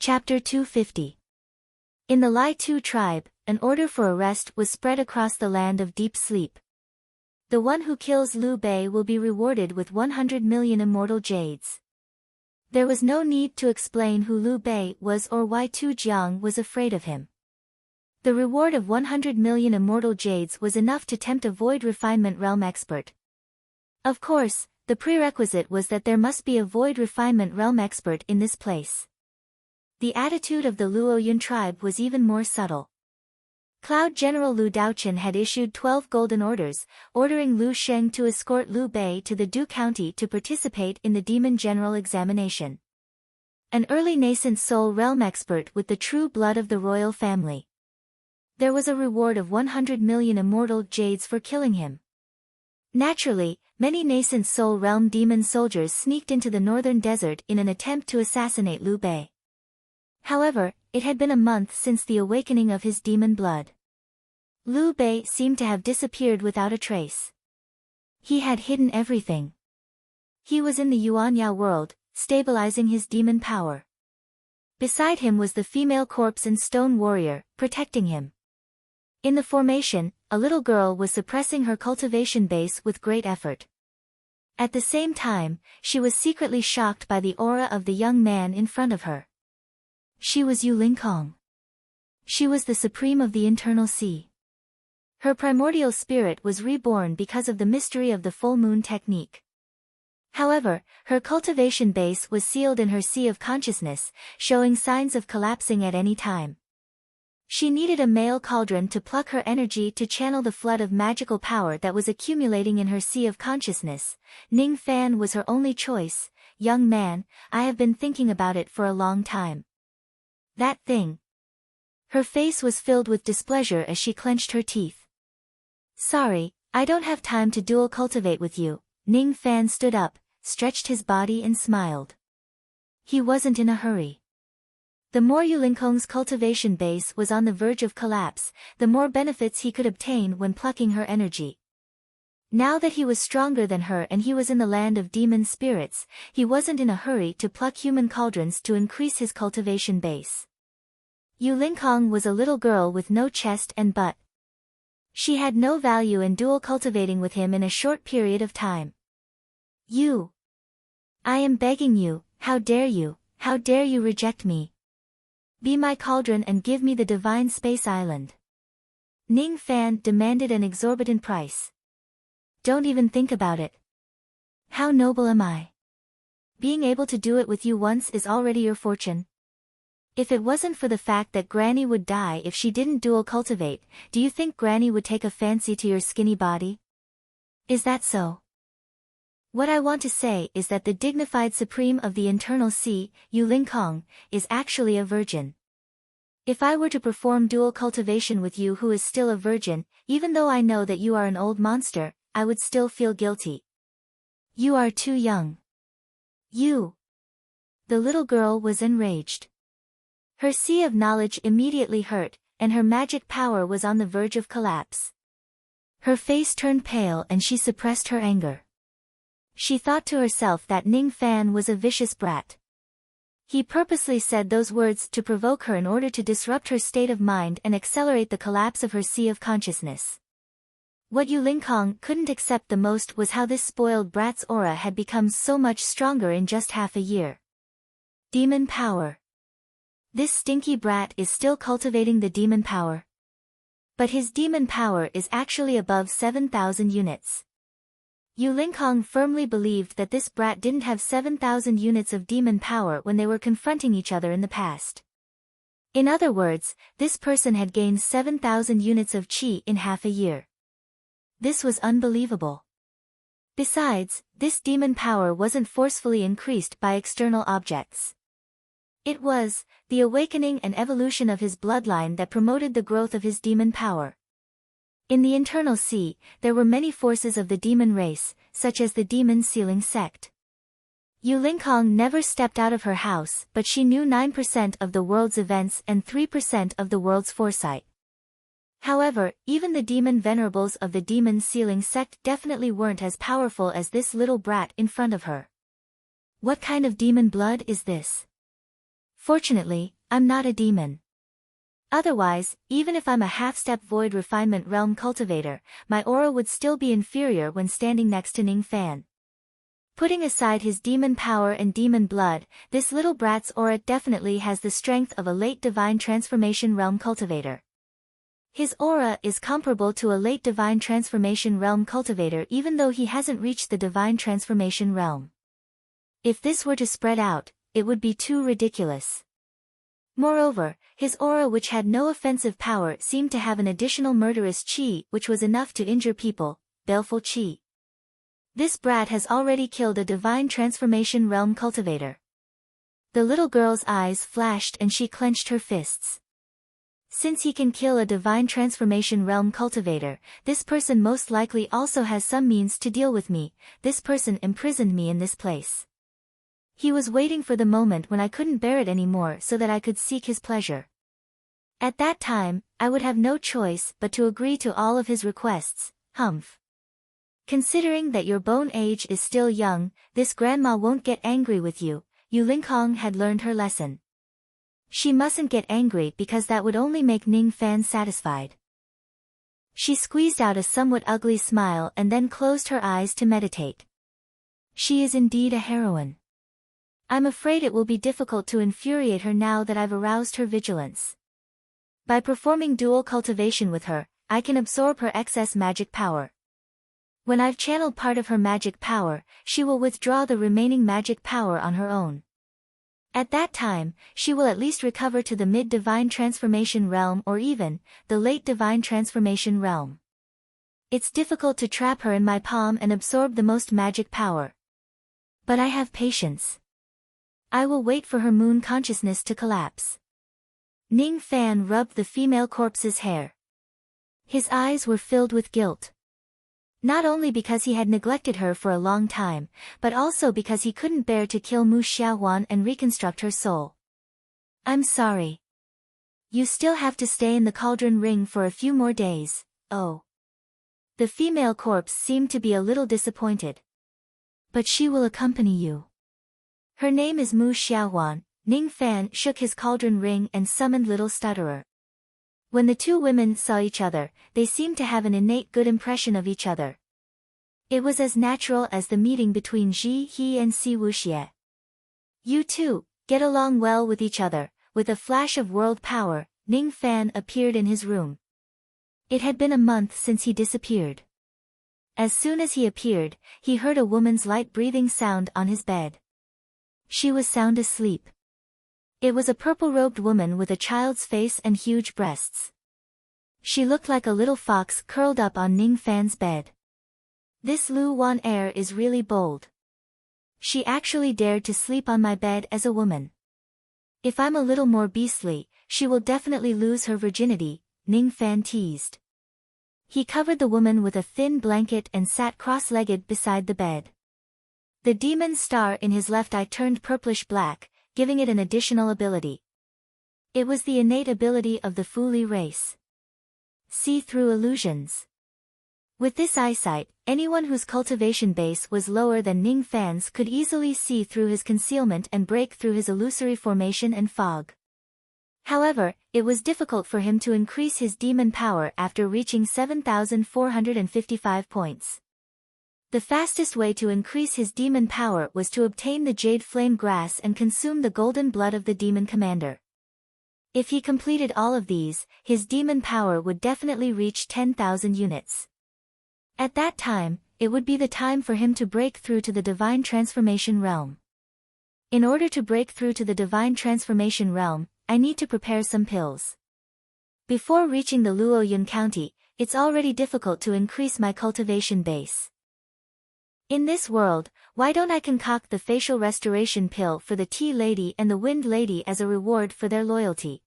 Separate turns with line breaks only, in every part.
Chapter 250. In the Lai Tu tribe, an order for arrest was spread across the land of deep sleep. The one who kills Liu Bei will be rewarded with 100 million immortal jades. There was no need to explain who Liu Bei was or why Tu Jiang was afraid of him. The reward of 100 million immortal jades was enough to tempt a void refinement realm expert. Of course, the prerequisite was that there must be a void refinement realm expert in this place. The attitude of the Luoyun tribe was even more subtle. Cloud General Lu Daochen had issued 12 golden orders, ordering Lu Sheng to escort Liu Bei to the Du County to participate in the Demon General examination. An early nascent soul realm expert with the true blood of the royal family. There was a reward of 100 million immortal jades for killing him. Naturally, many nascent soul realm demon soldiers sneaked into the northern desert in an attempt to assassinate Liu Bei. However, it had been a month since the awakening of his demon blood. Liu Bei seemed to have disappeared without a trace. He had hidden everything. He was in the Yuanya world, stabilizing his demon power. Beside him was the female corpse and stone warrior, protecting him. In the formation, a little girl was suppressing her cultivation base with great effort. At the same time, she was secretly shocked by the aura of the young man in front of her. She was Yu Lingkong. She was the supreme of the internal sea. Her primordial spirit was reborn because of the mystery of the full moon technique. However, her cultivation base was sealed in her sea of consciousness, showing signs of collapsing at any time. She needed a male cauldron to pluck her energy to channel the flood of magical power that was accumulating in her sea of consciousness. Ning Fan was her only choice. Young man, I have been thinking about it for a long time. That thing. Her face was filled with displeasure as she clenched her teeth. Sorry, I don't have time to dual cultivate with you. Ning Fan stood up, stretched his body and smiled. He wasn't in a hurry. The more Yu Lingkong's cultivation base was on the verge of collapse, the more benefits he could obtain when plucking her energy. Now that he was stronger than her and he was in the land of demon spirits, he wasn't in a hurry to pluck human cauldrons to increase his cultivation base. Yu Lingkong was a little girl with no chest and butt. She had no value in dual cultivating with him in a short period of time. You. I am begging you, how dare you reject me? Be my cauldron and give me the divine space island. Ning Fan demanded an exorbitant price. Don't even think about it. How noble am I? Being able to do it with you once is already your fortune. If it wasn't for the fact that Granny would die if she didn't dual cultivate, do you think Granny would take a fancy to your skinny body? Is that so? What I want to say is that the dignified supreme of the internal sea, Yu Lingkong, is actually a virgin. If I were to perform dual cultivation with you who is still a virgin, even though I know that you are an old monster, I would still feel guilty. You are too young. You. The little girl was enraged. Her sea of knowledge immediately hurt, and her magic power was on the verge of collapse. Her face turned pale and she suppressed her anger. She thought to herself that Ning Fan was a vicious brat. He purposely said those words to provoke her in order to disrupt her state of mind and accelerate the collapse of her sea of consciousness. What Yu Lingkong couldn't accept the most was how this spoiled brat's aura had become so much stronger in just half a year. Demon power. This stinky brat is still cultivating the demon power. But his demon power is actually above 7,000 units. Yu Lingkong firmly believed that this brat didn't have 7,000 units of demon power when they were confronting each other in the past. In other words, this person had gained 7,000 units of qi in half a year. This was unbelievable. Besides, this demon power wasn't forcefully increased by external objects. It was the awakening and evolution of his bloodline that promoted the growth of his demon power. In the internal sea, there were many forces of the demon race, such as the demon sealing sect. Yu Lingkong never stepped out of her house, but she knew 9% of the world's events and 3% of the world's foresight. However, even the demon venerables of the demon sealing sect definitely weren't as powerful as this little brat in front of her. What kind of demon blood is this? Fortunately, I'm not a demon. Otherwise, even if I'm a half-step void refinement realm cultivator, my aura would still be inferior when standing next to Ning Fan. Putting aside his demon power and demon blood, this little brat's aura definitely has the strength of a late divine transformation realm cultivator. His aura is comparable to a late divine transformation realm cultivator even though he hasn't reached the divine transformation realm. If this were to spread out, it would be too ridiculous. Moreover, his aura which had no offensive power seemed to have an additional murderous chi which was enough to injure people, baleful chi. This brat has already killed a divine transformation realm cultivator. The little girl's eyes flashed and she clenched her fists. Since he can kill a divine transformation realm cultivator, this person most likely also has some means to deal with me. This person imprisoned me in this place. He was waiting for the moment when I couldn't bear it anymore so that I could seek his pleasure. At that time, I would have no choice but to agree to all of his requests. Humph. Considering that your bone age is still young, this grandma won't get angry with you. Yu Lingkong had learned her lesson. She mustn't get angry because that would only make Ning Fan satisfied. She squeezed out a somewhat ugly smile and then closed her eyes to meditate. She is indeed a heroine. I'm afraid it will be difficult to infuriate her now that I've aroused her vigilance. By performing dual cultivation with her, I can absorb her excess magic power. When I've channeled part of her magic power, she will withdraw the remaining magic power on her own. At that time, she will at least recover to the mid-divine transformation realm or even the late divine transformation realm. It's difficult to trap her in my palm and absorb the most magic power. But I have patience. I will wait for her moon consciousness to collapse. Ning Fan rubbed the female corpse's hair. His eyes were filled with guilt. Not only because he had neglected her for a long time, but also because he couldn't bear to kill Mu Xiaohuan and reconstruct her soul. I'm sorry. You still have to stay in the cauldron ring for a few more days. Oh. The female corpse seemed to be a little disappointed. But she will accompany you. Her name is Mu Xiaohuan. Ning Fan shook his cauldron ring and summoned Little Stutterer. When the two women saw each other, they seemed to have an innate good impression of each other. It was as natural as the meeting between Ji He and Si Wuxie. You two, get along well with each other. With a flash of world power, Ning Fan appeared in his room. It had been a month since he disappeared. As soon as he appeared, he heard a woman's light breathing sound on his bed. She was sound asleep. It was a purple-robed woman with a child's face and huge breasts. She looked like a little fox curled up on Ning Fan's bed. This Lu Wan heir is really bold. She actually dared to sleep on my bed as a woman. If I'm a little more beastly, she will definitely lose her virginity, Ning Fan teased. He covered the woman with a thin blanket and sat cross-legged beside the bed. The demon's star in his left eye turned purplish-black, giving it an additional ability. It was the innate ability of the Fu Li race. See through illusions. With this eyesight, anyone whose cultivation base was lower than Ning Fan's could easily see through his concealment and break through his illusory formation and fog. However, it was difficult for him to increase his demon power after reaching 7,455 points. The fastest way to increase his demon power was to obtain the jade flame grass and consume the golden blood of the demon commander. If he completed all of these, his demon power would definitely reach 10,000 units. At that time, it would be the time for him to break through to the divine transformation realm. In order to break through to the divine transformation realm, I need to prepare some pills. Before reaching the Luoyun County, it's already difficult to increase my cultivation base. In this world, why don't I concoct the facial restoration pill for the Tea Lady and the Wind Lady as a reward for their loyalty?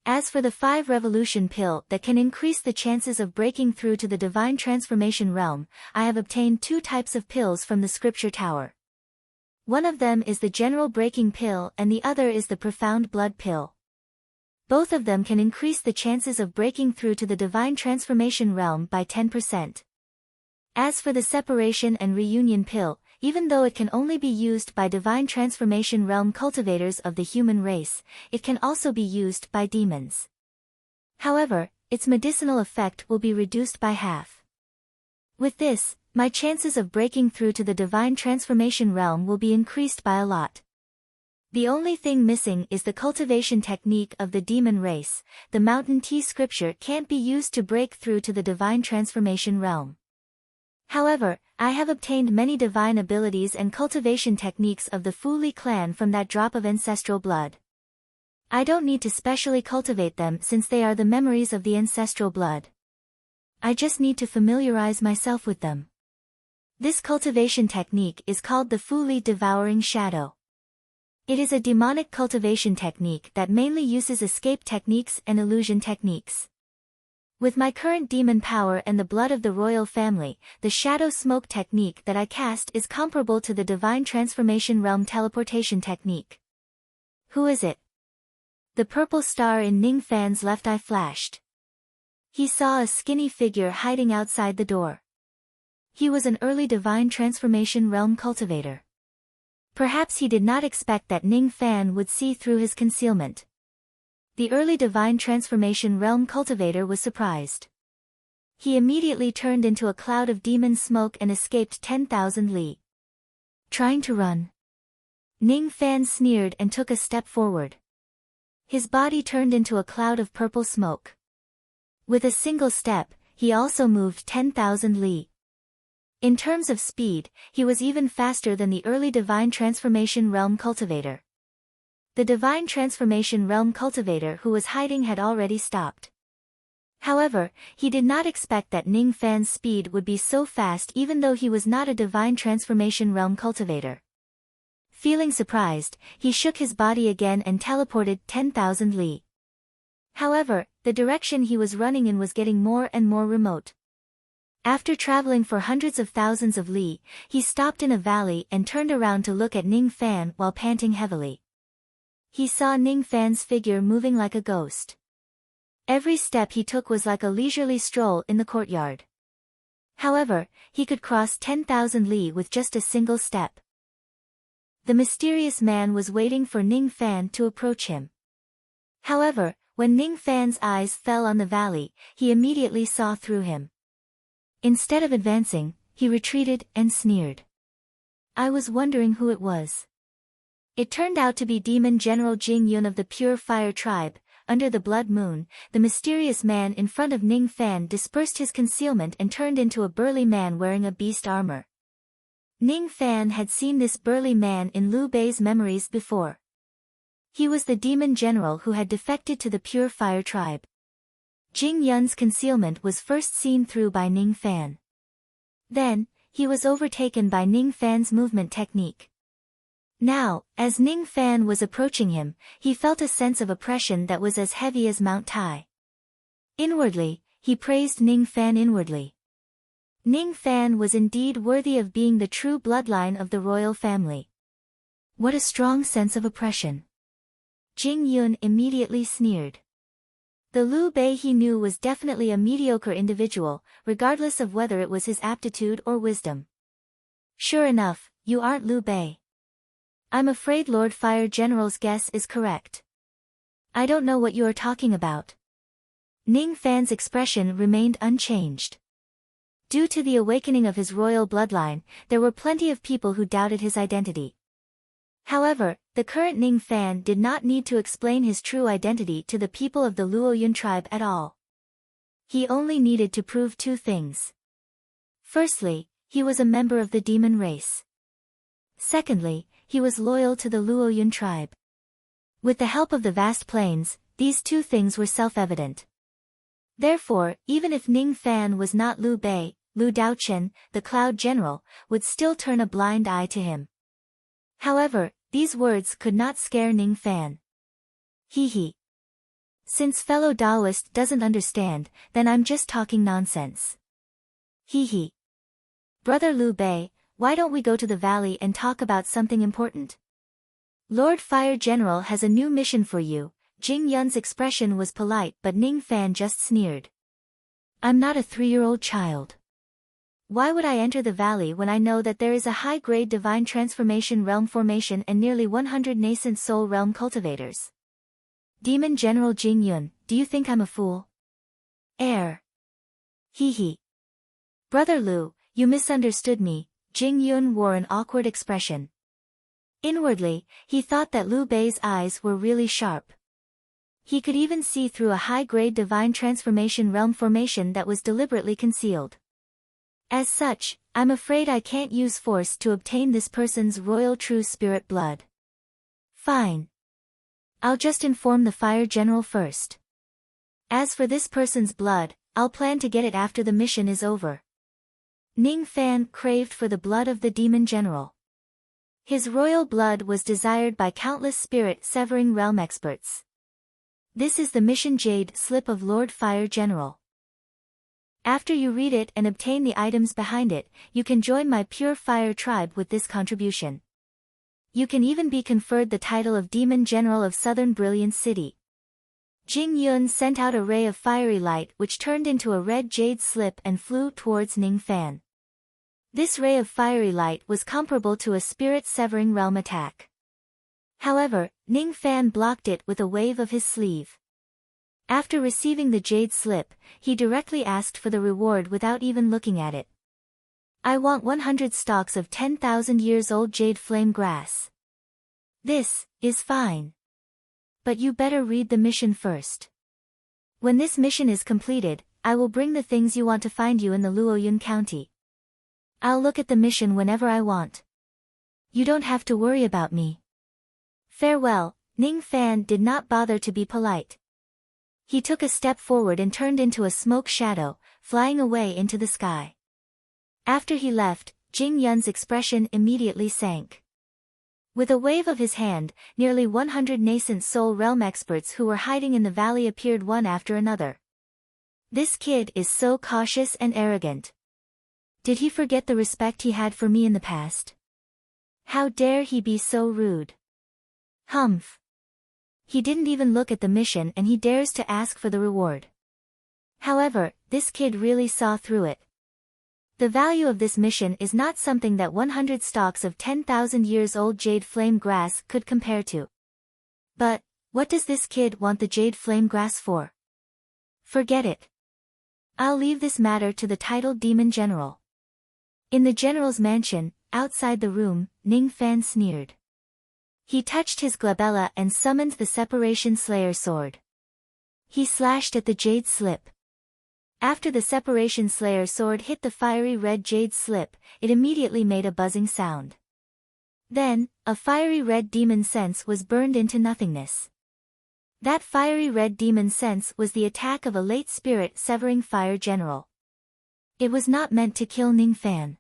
As for the 5 revolution pill that can increase the chances of breaking through to the divine transformation realm, I have obtained 2 types of pills from the scripture tower. One of them is the general breaking pill and the other is the profound blood pill. Both of them can increase the chances of breaking through to the divine transformation realm by 10%. As for the separation and reunion pill, even though it can only be used by divine transformation realm cultivators of the human race, it can also be used by demons. However, its medicinal effect will be reduced by half. With this, my chances of breaking through to the divine transformation realm will be increased by a lot. The only thing missing is the cultivation technique of the demon race. The mountain tea scripture can't be used to break through to the divine transformation realm. However, I have obtained many divine abilities and cultivation techniques of the Fu Li clan from that drop of ancestral blood. I don't need to specially cultivate them since they are the memories of the ancestral blood. I just need to familiarize myself with them. This cultivation technique is called the Fu Li Devouring Shadow. It is a demonic cultivation technique that mainly uses escape techniques and illusion techniques. With my current demon power and the blood of the royal family, the shadow smoke technique that I cast is comparable to the divine transformation realm teleportation technique. Who is it? The purple star in Ning Fan's left eye flashed. He saw a skinny figure hiding outside the door. He was an early divine transformation realm cultivator. Perhaps he did not expect that Ning Fan would see through his concealment. The early divine transformation realm cultivator was surprised. He immediately turned into a cloud of demon smoke and escaped 10,000 li. Trying to run. Ning Fan sneered and took a step forward. His body turned into a cloud of purple smoke. With a single step, he also moved 10,000 li. In terms of speed, he was even faster than the early divine transformation realm cultivator. The divine transformation realm cultivator who was hiding had already stopped. However, he did not expect that Ning Fan's speed would be so fast even though he was not a divine transformation realm cultivator. Feeling surprised, he shook his body again and teleported 10,000 li. However, the direction he was running in was getting more and more remote. After traveling for hundreds of thousands of li, he stopped in a valley and turned around to look at Ning Fan while panting heavily. He saw Ning Fan's figure moving like a ghost. Every step he took was like a leisurely stroll in the courtyard. However, he could cross 10,000 li with just a single step. The mysterious man was waiting for Ning Fan to approach him. However, when Ning Fan's eyes fell on the valley, he immediately saw through him. Instead of advancing, he retreated and sneered. I was wondering who it was. It turned out to be Demon General Jing Yun of the Pure Fire Tribe. Under the blood moon, the mysterious man in front of Ning Fan dispersed his concealment and turned into a burly man wearing a beast armor. Ning Fan had seen this burly man in Liu Bei's memories before. He was the demon general who had defected to the Pure Fire Tribe. Jing Yun's concealment was first seen through by Ning Fan. Then, he was overtaken by Ning Fan's movement technique. Now, as Ning Fan was approaching him, he felt a sense of oppression that was as heavy as Mount Tai. Inwardly, he praised Ning Fan inwardly. Ning Fan was indeed worthy of being the true bloodline of the royal family. What a strong sense of oppression. Jing Yun immediately sneered. The Liu Bei he knew was definitely a mediocre individual, regardless of whether it was his aptitude or wisdom. Sure enough, you aren't Liu Bei. I'm afraid Lord Fire General's guess is correct. I don't know what you are talking about. Ning Fan's expression remained unchanged. Due to the awakening of his royal bloodline, there were plenty of people who doubted his identity. However, the current Ning Fan did not need to explain his true identity to the people of the Luoyun tribe at all. He only needed to prove two things. Firstly, he was a member of the demon race. Secondly, he was loyal to the Luoyun tribe. With the help of the vast plains, these two things were self-evident. Therefore, even if Ning Fan was not Liu Bei, Lu Daochen, the Cloud General, would still turn a blind eye to him. However, these words could not scare Ning Fan. He. Since fellow Taoist doesn't understand, then I'm just talking nonsense. He. Brother Liu Bei, why don't we go to the valley and talk about something important? Lord Fire General has a new mission for you. Jing Yun's expression was polite but Ning Fan just sneered. I'm not a 3-year-old child. Why would I enter the valley when I know that there is a high-grade divine transformation realm formation and nearly 100 nascent soul realm cultivators? Demon General Jing Yun, do you think I'm a fool? Air. Hee hee. Brother Lu, you misunderstood me. Jing Yun wore an awkward expression. Inwardly, he thought that Liu Bei's eyes were really sharp. He could even see through a high-grade divine transformation realm formation that was deliberately concealed. As such, I'm afraid I can't use force to obtain this person's royal true spirit blood. Fine. I'll just inform the Fire General first. As for this person's blood, I'll plan to get it after the mission is over. Ning Fan craved for the blood of the Demon General. His royal blood was desired by countless spirit-severing realm experts. This is the mission Jade Slip of Lord Fire General. After you read it and obtain the items behind it, you can join my Pure Fire tribe with this contribution. You can even be conferred the title of Demon General of Southern Brilliance City. Jing Yun sent out a ray of fiery light which turned into a red jade slip and flew towards Ning Fan. This ray of fiery light was comparable to a spirit-severing realm attack. However, Ning Fan blocked it with a wave of his sleeve. After receiving the jade slip, he directly asked for the reward without even looking at it. I want 100 stalks of 10,000 years old jade flame grass. This is fine. But you better read the mission first. When this mission is completed, I will bring the things you want to find you in the Luoyun County. I'll look at the mission whenever I want. You don't have to worry about me. Farewell. Ning Fan did not bother to be polite. He took a step forward and turned into a smoke shadow, flying away into the sky. After he left, Jing Yun's expression immediately sank. With a wave of his hand, nearly 100 nascent soul realm experts who were hiding in the valley appeared one after another. This kid is so cautious and arrogant. Did he forget the respect he had for me in the past? How dare he be so rude? Humph. He didn't even look at the mission and he dares to ask for the reward. However, this kid really saw through it. The value of this mission is not something that 100 stalks of 10,000 years old jade flame grass could compare to. But, what does this kid want the jade flame grass for? Forget it. I'll leave this matter to the titled Demon General. In the General's mansion, outside the room, Ning Fan sneered. He touched his glabella and summoned the Separation Slayer sword. He slashed at the jade slip. After the Separation Slayer sword hit the fiery red jade slip, it immediately made a buzzing sound. Then, a fiery red demon sense was burned into nothingness. That fiery red demon sense was the attack of a late spirit-severing Fire General. It was not meant to kill Ning Fan.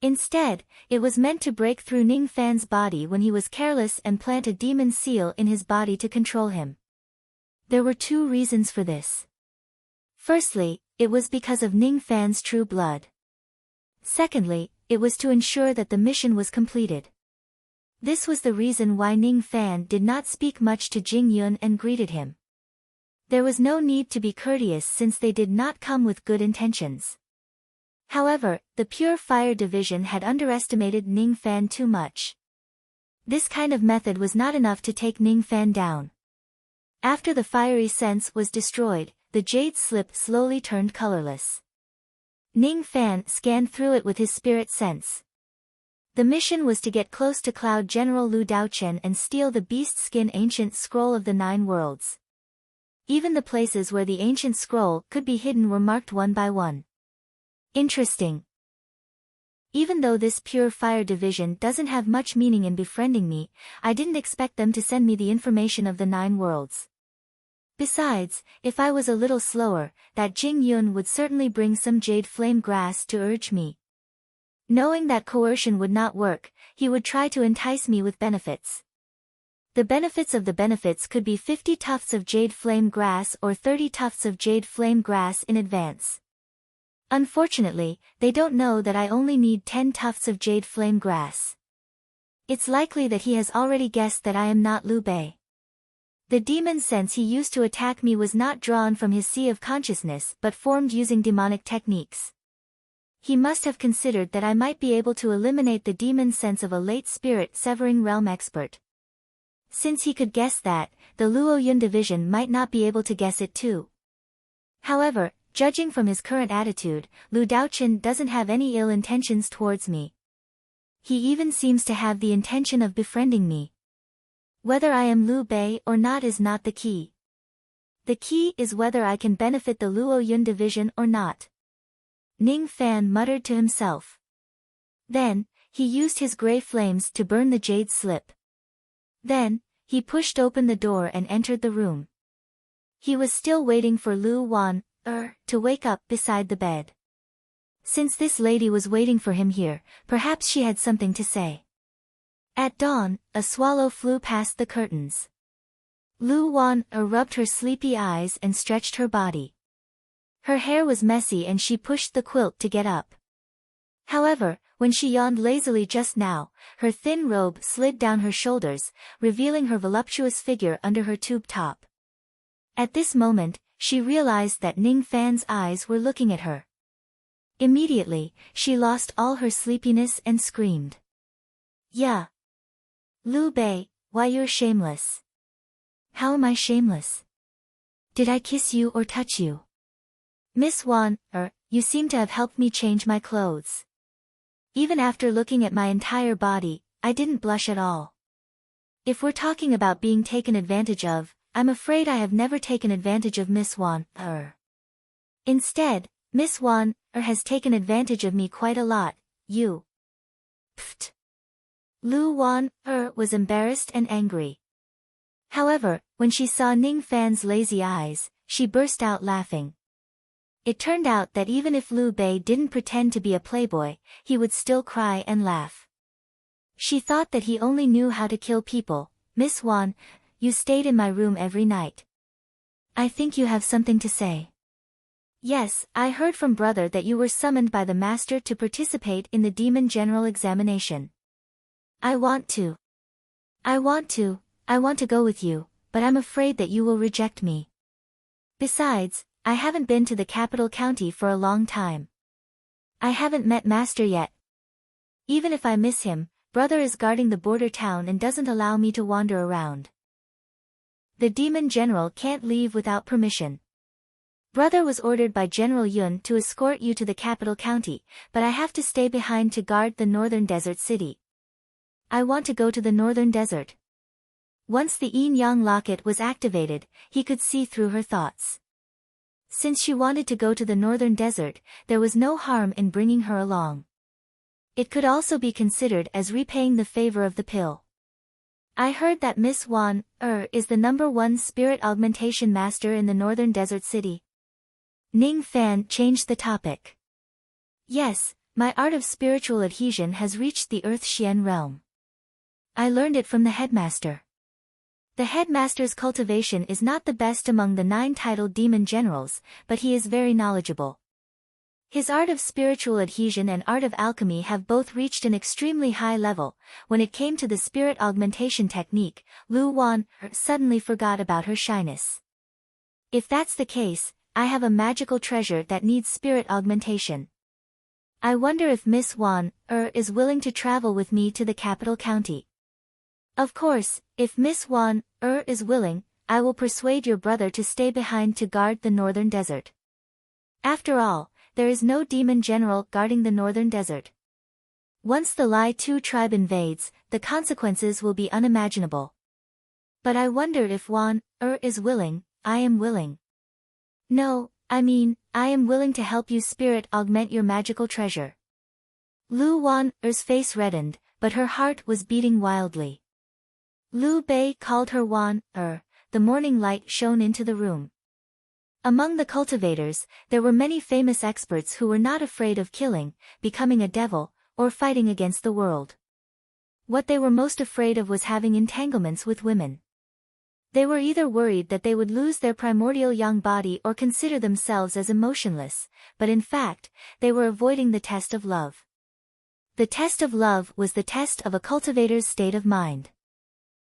Instead, it was meant to break through Ning Fan's body when he was careless and plant a demon seal in his body to control him. There were two reasons for this. Firstly, it was because of Ning Fan's true blood. Secondly, it was to ensure that the mission was completed. This was the reason why Ning Fan did not speak much to Jing Yun and greeted him. There was no need to be courteous since they did not come with good intentions. However, the Pure Fire Division had underestimated Ning Fan too much. This kind of method was not enough to take Ning Fan down. After the fiery sense was destroyed, the jade slip slowly turned colorless. Ning Fan scanned through it with his spirit sense. The mission was to get close to Cloud General Lu Daochen and steal the beast skin ancient scroll of the 9 worlds. Even the places where the ancient scroll could be hidden were marked one by one. Interesting. Even though this Pure Fire Division doesn't have much meaning in befriending me, I didn't expect them to send me the information of the 9 worlds. Besides, if I was a little slower, that Jing Yun would certainly bring some jade flame grass to urge me. Knowing that coercion would not work, he would try to entice me with benefits. The benefits of the benefits could be 50 tufts of jade flame grass or 30 tufts of jade flame grass in advance. Unfortunately, they don't know that I only need 10 tufts of jade flame grass. It's likely that he has already guessed that I am not Liu Bei. The demon sense he used to attack me was not drawn from his sea of consciousness but formed using demonic techniques. He must have considered that I might be able to eliminate the demon sense of a late spirit-severing realm expert. Since he could guess that, the Luo Yun division might not be able to guess it too. However, judging from his current attitude, Lu Daochen doesn't have any ill intentions towards me. He even seems to have the intention of befriending me. Whether I am Liu Bei or not is not the key. The key is whether I can benefit the Luo Yun division or not. Ning Fan muttered to himself. Then, he used his gray flames to burn the jade slip. Then, he pushed open the door and entered the room. He was still waiting for Lu Wan, to wake up beside the bed. Since this lady was waiting for him here, perhaps she had something to say. At dawn, a swallow flew past the curtains. Lu Wan rubbed her sleepy eyes and stretched her body. Her hair was messy and she pushed the quilt to get up. However, when she yawned lazily just now, her thin robe slid down her shoulders, revealing her voluptuous figure under her tube top. At this moment, she realized that Ning Fan's eyes were looking at her. Immediately, she lost all her sleepiness and screamed. Yeah. Liu Bei, why you're shameless. How am I shameless? Did I kiss you or touch you? Miss Wan, you seem to have helped me change my clothes. Even after looking at my entire body, I didn't blush at all. If we're talking about being taken advantage of, I'm afraid I have never taken advantage of Miss Wan, Instead, Miss Wan, has taken advantage of me quite a lot, you. Pfft. Lu Wan, was embarrassed and angry. However, when she saw Ning Fan's lazy eyes, she burst out laughing. It turned out that even if Liu Bei didn't pretend to be a playboy, he would still cry and laugh. She thought that he only knew how to kill people. Miss Wan, you stayed in my room every night. I think you have something to say. Yes, I heard from brother that you were summoned by the master to participate in the Demon General examination. I want to go with you, but I'm afraid that you will reject me. Besides, I haven't been to the capital county for a long time. I haven't met master yet. Even if I miss him, brother is guarding the border town and doesn't allow me to wander around. The Demon General can't leave without permission. Brother was ordered by General Yun to escort you to the capital county, but I have to stay behind to guard the northern desert city. I want to go to the northern desert. Once the yin-yang locket was activated, he could see through her thoughts. Since she wanted to go to the northern desert, there was no harm in bringing her along. It could also be considered as repaying the favor of the pill. I heard that Miss Wan, is the #1 spirit augmentation master in the northern desert city. Ning Fan changed the topic. Yes, my art of spiritual adhesion has reached the Earth Xian realm. I learned it from the headmaster. The headmaster's cultivation is not the best among the 9 titled demon generals, but he is very knowledgeable. His art of spiritual adhesion and art of alchemy have both reached an extremely high level. When it came to the spirit augmentation technique, Lu Wan suddenly forgot about her shyness. If that's the case, I have a magical treasure that needs spirit augmentation. I wonder if Miss Wan is willing to travel with me to the capital county. Of course, if Miss Wan is willing, I will persuade your brother to stay behind to guard the northern desert. After all, there is no demon general guarding the northern desert. Once the Lai Tu tribe invades, the consequences will be unimaginable. But I wonder if Wan is willing. I am willing. No, I am willing to help you spirit augment your magical treasure. Lu Wan's face reddened, but her heart was beating wildly. Liu Bei called her Wan, the morning light shone into the room. Among the cultivators, there were many famous experts who were not afraid of killing, becoming a devil, or fighting against the world. What they were most afraid of was having entanglements with women. They were either worried that they would lose their primordial young body or consider themselves as emotionless, but in fact, they were avoiding the test of love. The test of love was the test of a cultivator's state of mind.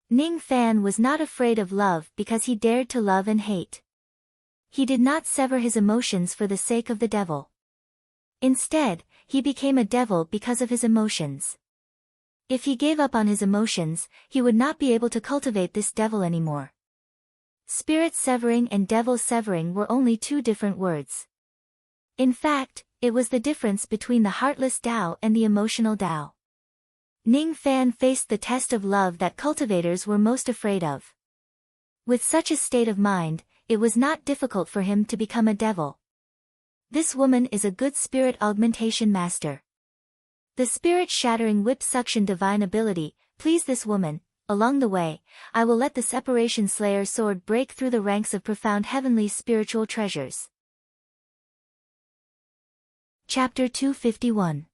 Ning Fan was not afraid of love because he dared to love and hate. He did not sever his emotions for the sake of the devil. Instead, he became a devil because of his emotions. If he gave up on his emotions, he would not be able to cultivate this devil anymore. Spirit severing and devil severing were only two different words. In fact, it was the difference between the heartless Tao and the emotional Tao. Ning Fan faced the test of love that cultivators were most afraid of. With such a state of mind, it was not difficult for him to become a devil. This woman is a good spirit augmentation master. The spirit-shattering whip suction divine ability, please this woman. Along the way, I will let the separation slayer sword break through the ranks of profound heavenly spiritual treasures. Chapter 251.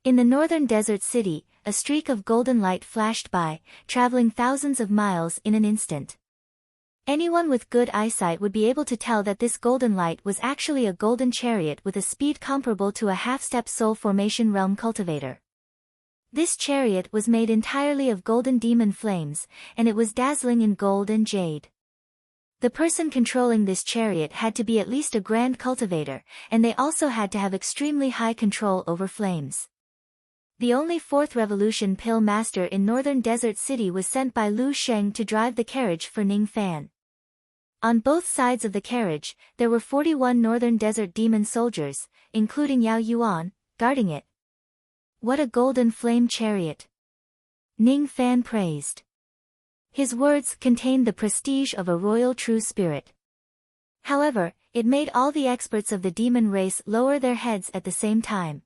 In the northern desert city, a streak of golden light flashed by, traveling thousands of miles in an instant. Anyone with good eyesight would be able to tell that this golden light was actually a golden chariot with a speed comparable to a half-step soul formation realm cultivator. This chariot was made entirely of golden demon flames, and it was dazzling in gold and jade. The person controlling this chariot had to be at least a grand cultivator, and they also had to have extremely high control over flames. The only fourth revolution pill master in northern desert city was sent by Lu Sheng to drive the carriage for Ning Fan. On both sides of the carriage, there were 41 northern desert demon soldiers, including Yao Yuan, guarding it. What a golden flame chariot! Ning Fan praised. His words contained the prestige of a royal true spirit. However, it made all the experts of the demon race lower their heads at the same time.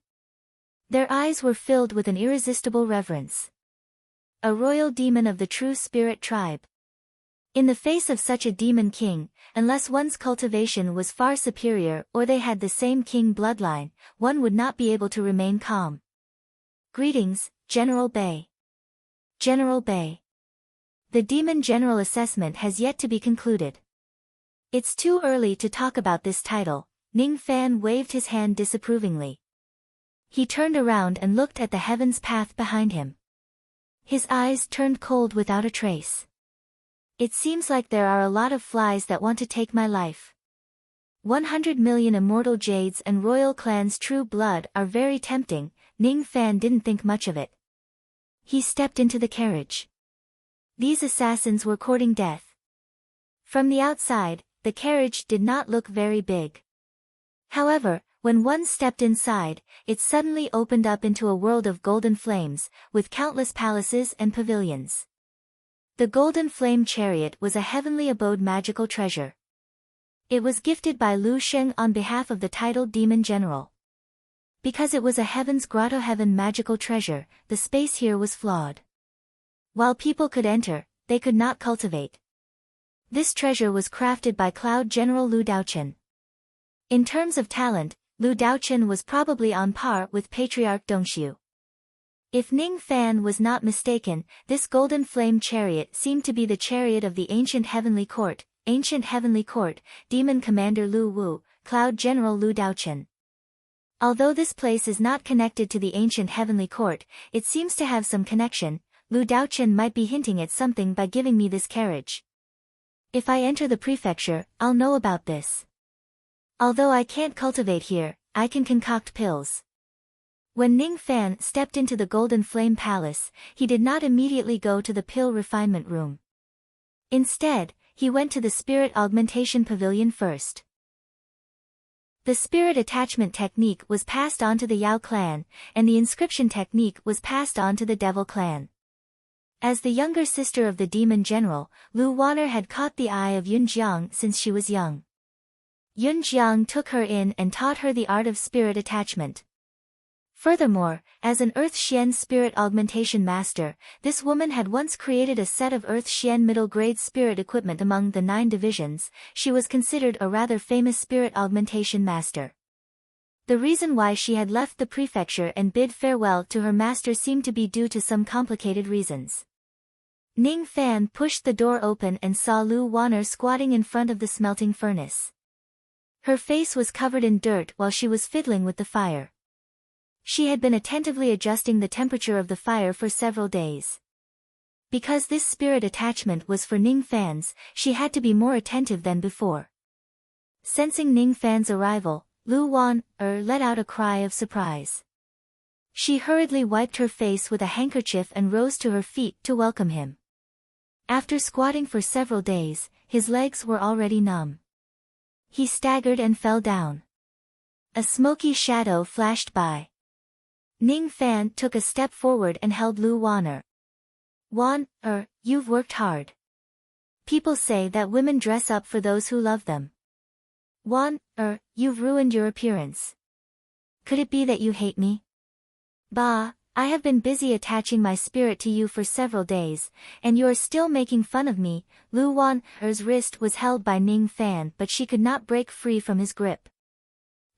Their eyes were filled with an irresistible reverence. A royal demon of the true spirit tribe. In the face of such a demon king, unless one's cultivation was far superior or they had the same king bloodline, one would not be able to remain calm. Greetings, General Bei. General Bei. The demon general assessment has yet to be concluded. It's too early to talk about this title. Ning Fan waved his hand disapprovingly. He turned around and looked at the heavens path behind him. His eyes turned cold without a trace. It seems like there are a lot of flies that want to take my life. 100 million immortal jades and royal clan's true blood are very tempting. Ning Fan didn't think much of it. He stepped into the carriage. These assassins were courting death. From the outside, the carriage did not look very big. However, when one stepped inside, it suddenly opened up into a world of golden flames, with countless palaces and pavilions. The golden flame chariot was a heavenly abode magical treasure. It was gifted by Lu Sheng on behalf of the titled Demon General. Because it was a heaven's grotto heaven magical treasure, the space here was flawed. While people could enter, they could not cultivate. This treasure was crafted by Cloud General Lu Daochen. In terms of talent, Lu Daochen was probably on par with Patriarch Dongxiu. If Ning Fan was not mistaken, this golden flame chariot seemed to be the chariot of the ancient heavenly court, Demon Commander Lu Wu, Cloud General Lu Daochen. Although this place is not connected to the ancient heavenly court, it seems to have some connection. Lu Daochen might be hinting at something by giving me this carriage. If I enter the prefecture, I'll know about this. Although I can't cultivate here, I can concoct pills. When Ning Fan stepped into the Golden Flame Palace, he did not immediately go to the pill refinement room. Instead, he went to the Spirit Augmentation Pavilion first. The Spirit Attachment Technique was passed on to the Yao clan, and the Inscription Technique was passed on to the Devil clan. As the younger sister of the Demon General, Lu Wanner had caught the eye of Yun Jiang since she was young. Yun Jiang took her in and taught her the art of spirit attachment. Furthermore, as an Earth Xian spirit augmentation master, this woman had once created a set of Earth Xian middle-grade spirit equipment among the 9 divisions. She was considered a rather famous spirit augmentation master. The reason why she had left the prefecture and bid farewell to her master seemed to be due to some complicated reasons. Ning Fan pushed the door open and saw Lu Wanner squatting in front of the smelting furnace. Her face was covered in dirt while she was fiddling with the fire. She had been attentively adjusting the temperature of the fire for several days. Because this spirit attachment was for Ning Fan's, she had to be more attentive than before. Sensing Ning Fan's arrival, Lu Wan let out a cry of surprise. She hurriedly wiped her face with a handkerchief and rose to her feet to welcome him. After squatting for several days, his legs were already numb. He staggered and fell down. A smoky shadow flashed by. Ning Fan took a step forward and held Lu Wan. Wan, you've worked hard. People say that women dress up for those who love them. Wan, you've ruined your appearance. Could it be that you hate me? Bah, I have been busy attaching my spirit to you for several days, and you are still making fun of me. Lu Wan's wrist was held by Ning Fan, but she could not break free from his grip.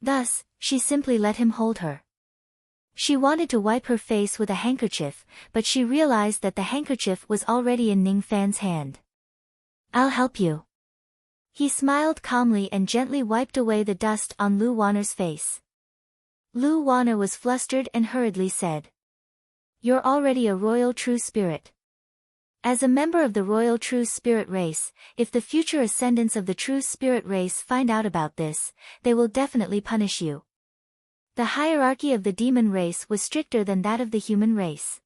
Thus, she simply let him hold her. She wanted to wipe her face with a handkerchief, but she realized that the handkerchief was already in Ning Fan's hand. I'll help you. He smiled calmly and gently wiped away the dust on Lu Wan's face. Lu Wan was flustered and hurriedly said, "You're already a royal true spirit. As a member of the royal true spirit race, if the future ascendants of the true spirit race find out about this, they will definitely punish you." The hierarchy of the demon race was stricter than that of the human race.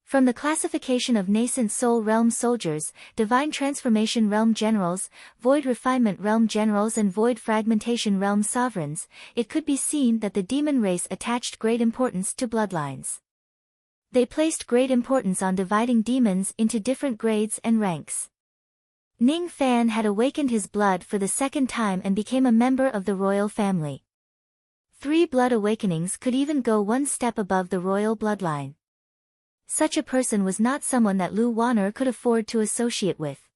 From the classification of nascent soul realm soldiers, divine transformation realm generals, void refinement realm generals and void fragmentation realm sovereigns, it could be seen that the demon race attached great importance to bloodlines. They placed great importance on dividing demons into different grades and ranks. Ning Fan had awakened his blood for the second time and became a member of the royal family. 3 blood awakenings could even go one step above the royal bloodline. Such a person was not someone that Lu Wan could afford to associate with.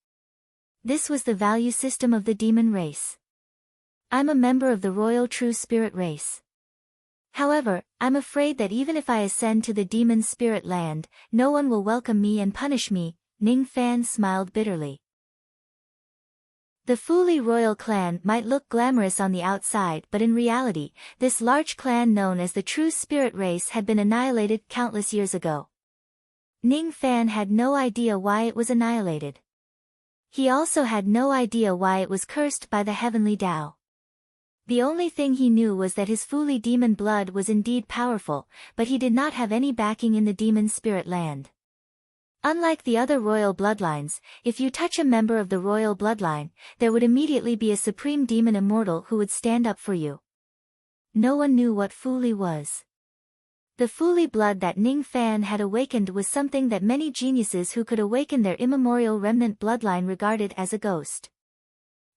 This was the value system of the demon race. I'm a member of the royal true spirit race. However, I'm afraid that even if I ascend to the demon spirit land, no one will welcome me and punish me. Ning Fan smiled bitterly. The Fuli royal clan might look glamorous on the outside, but in reality, this large clan known as the true spirit race had been annihilated countless years ago. Ning Fan had no idea why it was annihilated. He also had no idea why it was cursed by the heavenly Tao. The only thing he knew was that his Fuli demon blood was indeed powerful, but he did not have any backing in the demon spirit land. Unlike the other royal bloodlines, if you touch a member of the royal bloodline, there would immediately be a supreme demon immortal who would stand up for you. No one knew what Fuli was. The Fuli blood that Ning Fan had awakened was something that many geniuses who could awaken their immemorial remnant bloodline regarded as a ghost.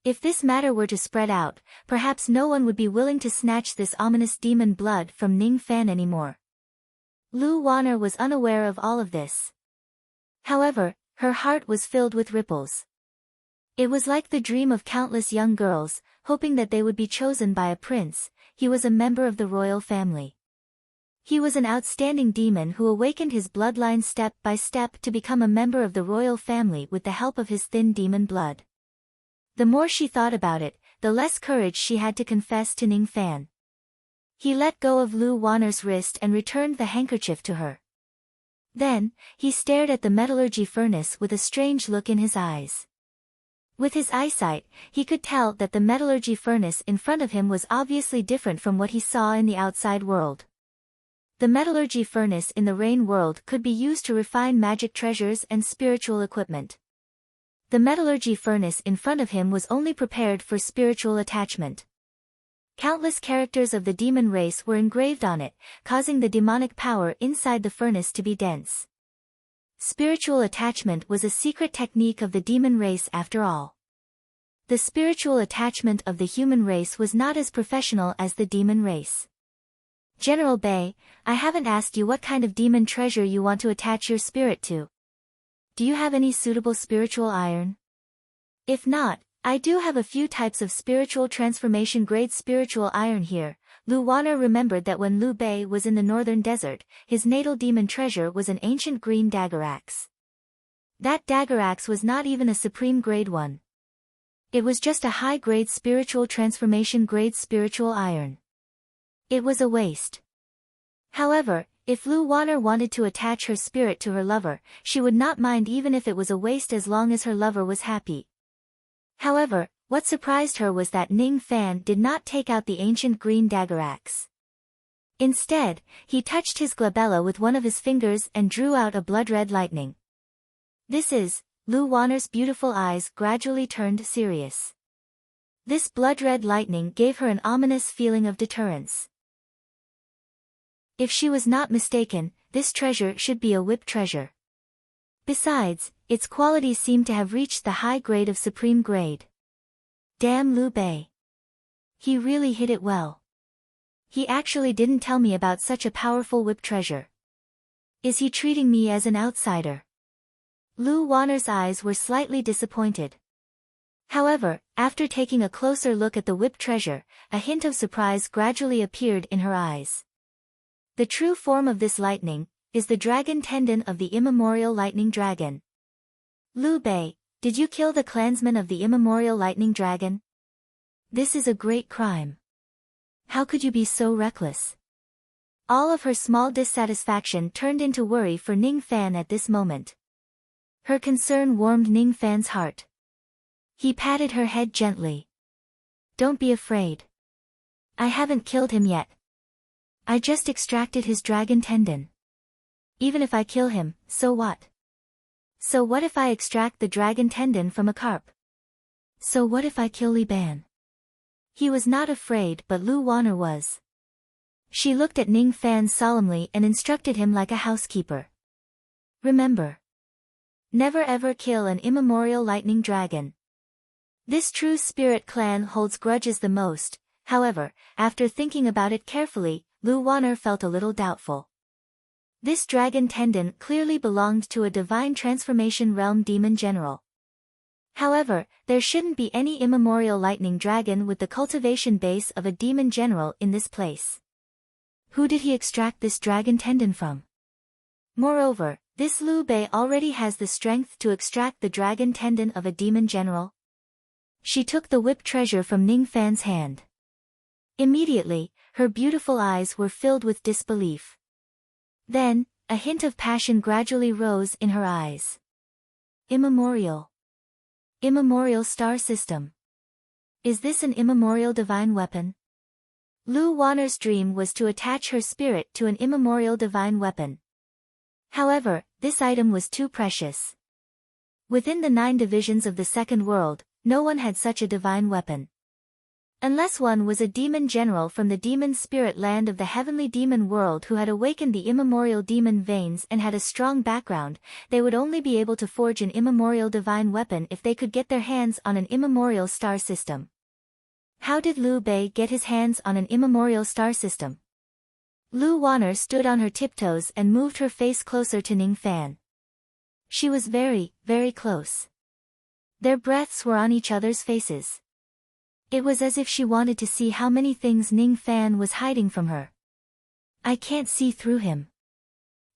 If this matter were to spread out, perhaps no one would be willing to snatch this ominous demon blood from Ning Fan anymore. Lu Wan was unaware of all of this. However, her heart was filled with ripples. It was like the dream of countless young girls, hoping that they would be chosen by a prince. He was a member of the royal family. He was an outstanding demon who awakened his bloodline step by step to become a member of the royal family with the help of his thin demon blood. The more she thought about it, the less courage she had to confess to Ning Fan. He let go of Lu Wan's wrist and returned the handkerchief to her. Then, he stared at the metallurgy furnace with a strange look in his eyes. With his eyesight, he could tell that the metallurgy furnace in front of him was obviously different from what he saw in the outside world. The metallurgy furnace in the rain world could be used to refine magic treasures and spiritual equipment. The metallurgy furnace in front of him was only prepared for spiritual attachment. Countless characters of the demon race were engraved on it, causing the demonic power inside the furnace to be dense. Spiritual attachment was a secret technique of the demon race after all. The spiritual attachment of the human race was not as professional as the demon race. General Bei, I haven't asked you what kind of demon treasure you want to attach your spirit to. Do you have any suitable spiritual iron? If not, I do have a few types of spiritual transformation grade spiritual iron here. Lu Wan remembered that when Liu Bei was in the northern desert, his natal demon treasure was an ancient green dagger axe. That dagger axe was not even a supreme grade one. It was just a high-grade spiritual transformation grade spiritual iron. It was a waste. However, if Lu Wan wanted to attach her spirit to her lover, she would not mind even if it was a waste as long as her lover was happy. However, What surprised her was that Ning Fan did not take out the ancient green dagger axe. Instead, he touched his glabella with one of his fingers and drew out a blood-red lightning. This is, Lu Wanner's beautiful eyes gradually turned serious. This blood-red lightning gave her an ominous feeling of deterrence. If she was not mistaken, this treasure should be a whip treasure. Besides, its qualities seemed to have reached the high grade of supreme grade. Damn Liu Bei. He really hid it well. He actually didn't tell me about such a powerful whip treasure. Is he treating me as an outsider? Lu Wanner's eyes were slightly disappointed. However, after taking a closer look at the whip treasure, a hint of surprise gradually appeared in her eyes. The true form of this lightning is the dragon tendon of the immemorial lightning dragon. Liu Bei, did you kill the clansman of the immemorial lightning dragon? This is a great crime. How could you be so reckless? All of her small dissatisfaction turned into worry for Ning Fan at this moment. Her concern warmed Ning Fan's heart. He patted her head gently. Don't be afraid. I haven't killed him yet. I just extracted his dragon tendon. Even if I kill him, so what? So what if I extract the dragon tendon from a carp? So what if I kill Li Ban? He was not afraid, but Lu Wanner was. She looked at Ning Fan solemnly and instructed him like a housekeeper. Remember. Never ever kill an immemorial lightning dragon. This true spirit clan holds grudges the most. However, after thinking about it carefully, Lu Wanner felt a little doubtful. This dragon tendon clearly belonged to a divine transformation realm demon general. However, there shouldn't be any immemorial lightning dragon with the cultivation base of a demon general in this place. Who did he extract this dragon tendon from? Moreover, this Liu Bei already has the strength to extract the dragon tendon of a demon general. She took the whip treasure from Ning Fan's hand. Immediately, her beautiful eyes were filled with disbelief. Then, a hint of passion gradually rose in her eyes. Immemorial. Immemorial star system. Is this an immemorial divine weapon? Lu Wanner's dream was to attach her spirit to an immemorial divine weapon. However, this item was too precious. Within the 9 divisions of the second world, no one had such a divine weapon. Unless one was a demon general from the demon spirit land of the heavenly demon world who had awakened the immemorial demon veins and had a strong background, they would only be able to forge an immemorial divine weapon if they could get their hands on an immemorial star system. How did Liu Bei get his hands on an immemorial star system? Lu Wanner stood on her tiptoes and moved her face closer to Ning Fan. She was very, very close. Their breaths were on each other's faces. It was as if she wanted to see how many things Ning Fan was hiding from her. I can't see through him.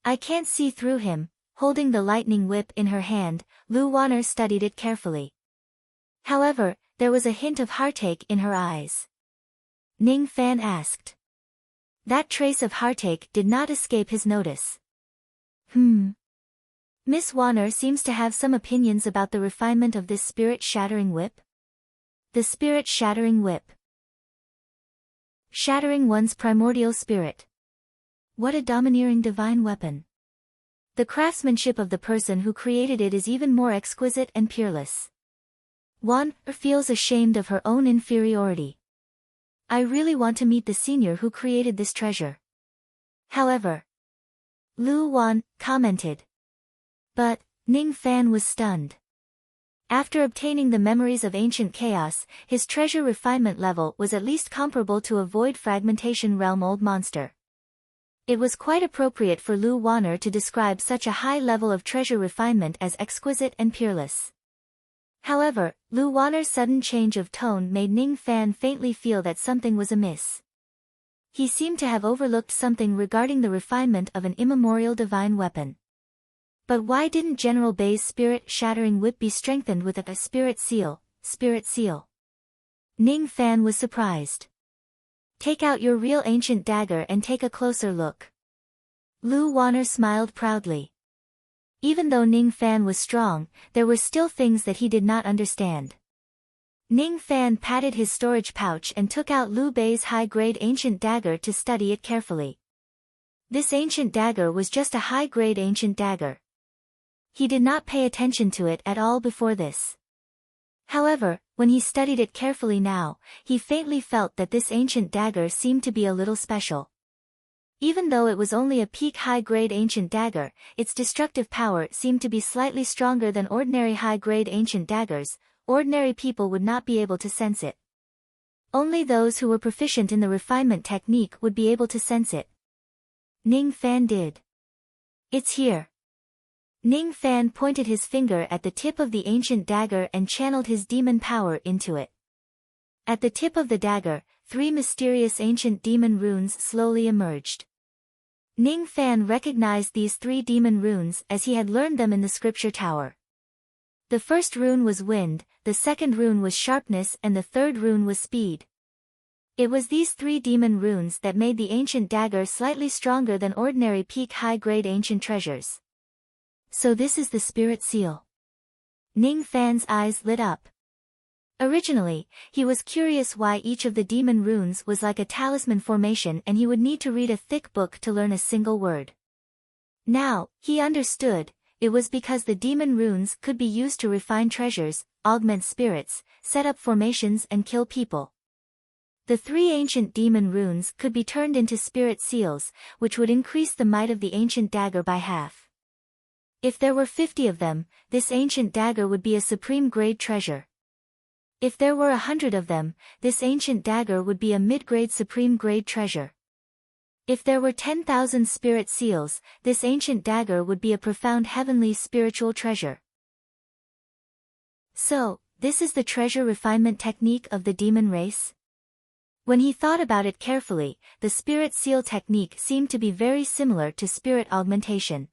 I can't see through him. Holding the lightning whip in her hand, Lu Wanner studied it carefully. However, there was a hint of heartache in her eyes. Ning Fan asked. That trace of heartache did not escape his notice. Miss Wanner seems to have some opinions about the refinement of this spirit-shattering whip. The spirit-shattering whip. Shattering one's primordial spirit. What a domineering divine weapon. The craftsmanship of the person who created it is even more exquisite and peerless. One feels ashamed of her own inferiority. I really want to meet the senior who created this treasure. However, Lu Wan commented. But, Ning Fan was stunned. After obtaining the memories of ancient chaos, his treasure refinement level was at least comparable to a void fragmentation realm old monster. It was quite appropriate for Lu Wanner to describe such a high level of treasure refinement as exquisite and peerless. However, Lu Wanner's sudden change of tone made Ning Fan faintly feel that something was amiss. He seemed to have overlooked something regarding the refinement of an immemorial divine weapon. But why didn't General Bei's spirit-shattering whip be strengthened with a spirit seal, Ning Fan was surprised. Take out your real ancient dagger and take a closer look. Lu Wanner smiled proudly. Even though Ning Fan was strong, there were still things that he did not understand. Ning Fan patted his storage pouch and took out Liu Bei's high-grade ancient dagger to study it carefully. This ancient dagger was just a high-grade ancient dagger. He did not pay attention to it at all before this. However, when he studied it carefully now, he faintly felt that this ancient dagger seemed to be a little special. Even though it was only a peak high-grade ancient dagger, its destructive power seemed to be slightly stronger than ordinary high-grade ancient daggers. Ordinary people would not be able to sense it. Only those who were proficient in the refinement technique would be able to sense it. Ning Fan did. It's here. Ning Fan pointed his finger at the tip of the ancient dagger and channeled his demon power into it. At the tip of the dagger, 3 mysterious ancient demon runes slowly emerged. Ning Fan recognized these 3 demon runes as he had learned them in the scripture tower. The first rune was wind, the second rune was sharpness and the third rune was speed. It was these 3 demon runes that made the ancient dagger slightly stronger than ordinary peak high-grade ancient treasures. So this is the spirit seal. Ning Fan's eyes lit up. Originally, he was curious why each of the demon runes was like a talisman formation and he would need to read a thick book to learn a single word. Now, he understood. It was because the demon runes could be used to refine treasures, augment spirits, set up formations and kill people. The 3 ancient demon runes could be turned into spirit seals, which would increase the might of the ancient dagger by half. If there were 50 of them, this ancient dagger would be a supreme grade treasure. If there were 100 of them, this ancient dagger would be a mid-grade supreme grade treasure. If there were 10,000 spirit seals, this ancient dagger would be a profound heavenly spiritual treasure. So, this is the treasure refinement technique of the demon race? When he thought about it carefully, the spirit seal technique seemed to be very similar to spirit augmentation.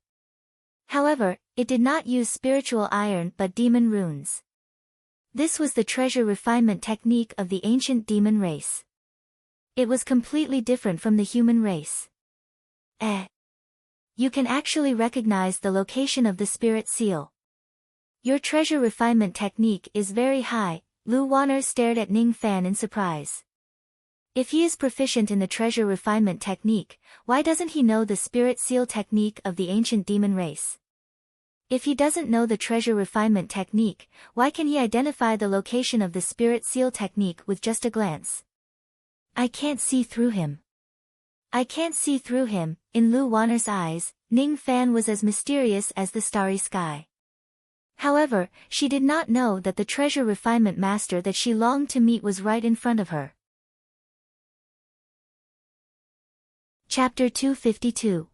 However, it did not use spiritual iron but demon runes. This was the treasure refinement technique of the ancient demon race. It was completely different from the human race. You can actually recognize the location of the spirit seal. Your treasure refinement technique is very high. Lu Wan'er stared at Ning Fan in surprise. If he is proficient in the treasure refinement technique, why doesn't he know the spirit seal technique of the ancient demon race? If he doesn't know the treasure refinement technique, why can he identify the location of the spirit seal technique with just a glance? I can't see through him. I can't see through him. In Lu Wan'er's eyes, Ning Fan was as mysterious as the starry sky. However, she did not know that the treasure refinement master that she longed to meet was right in front of her. Chapter 252.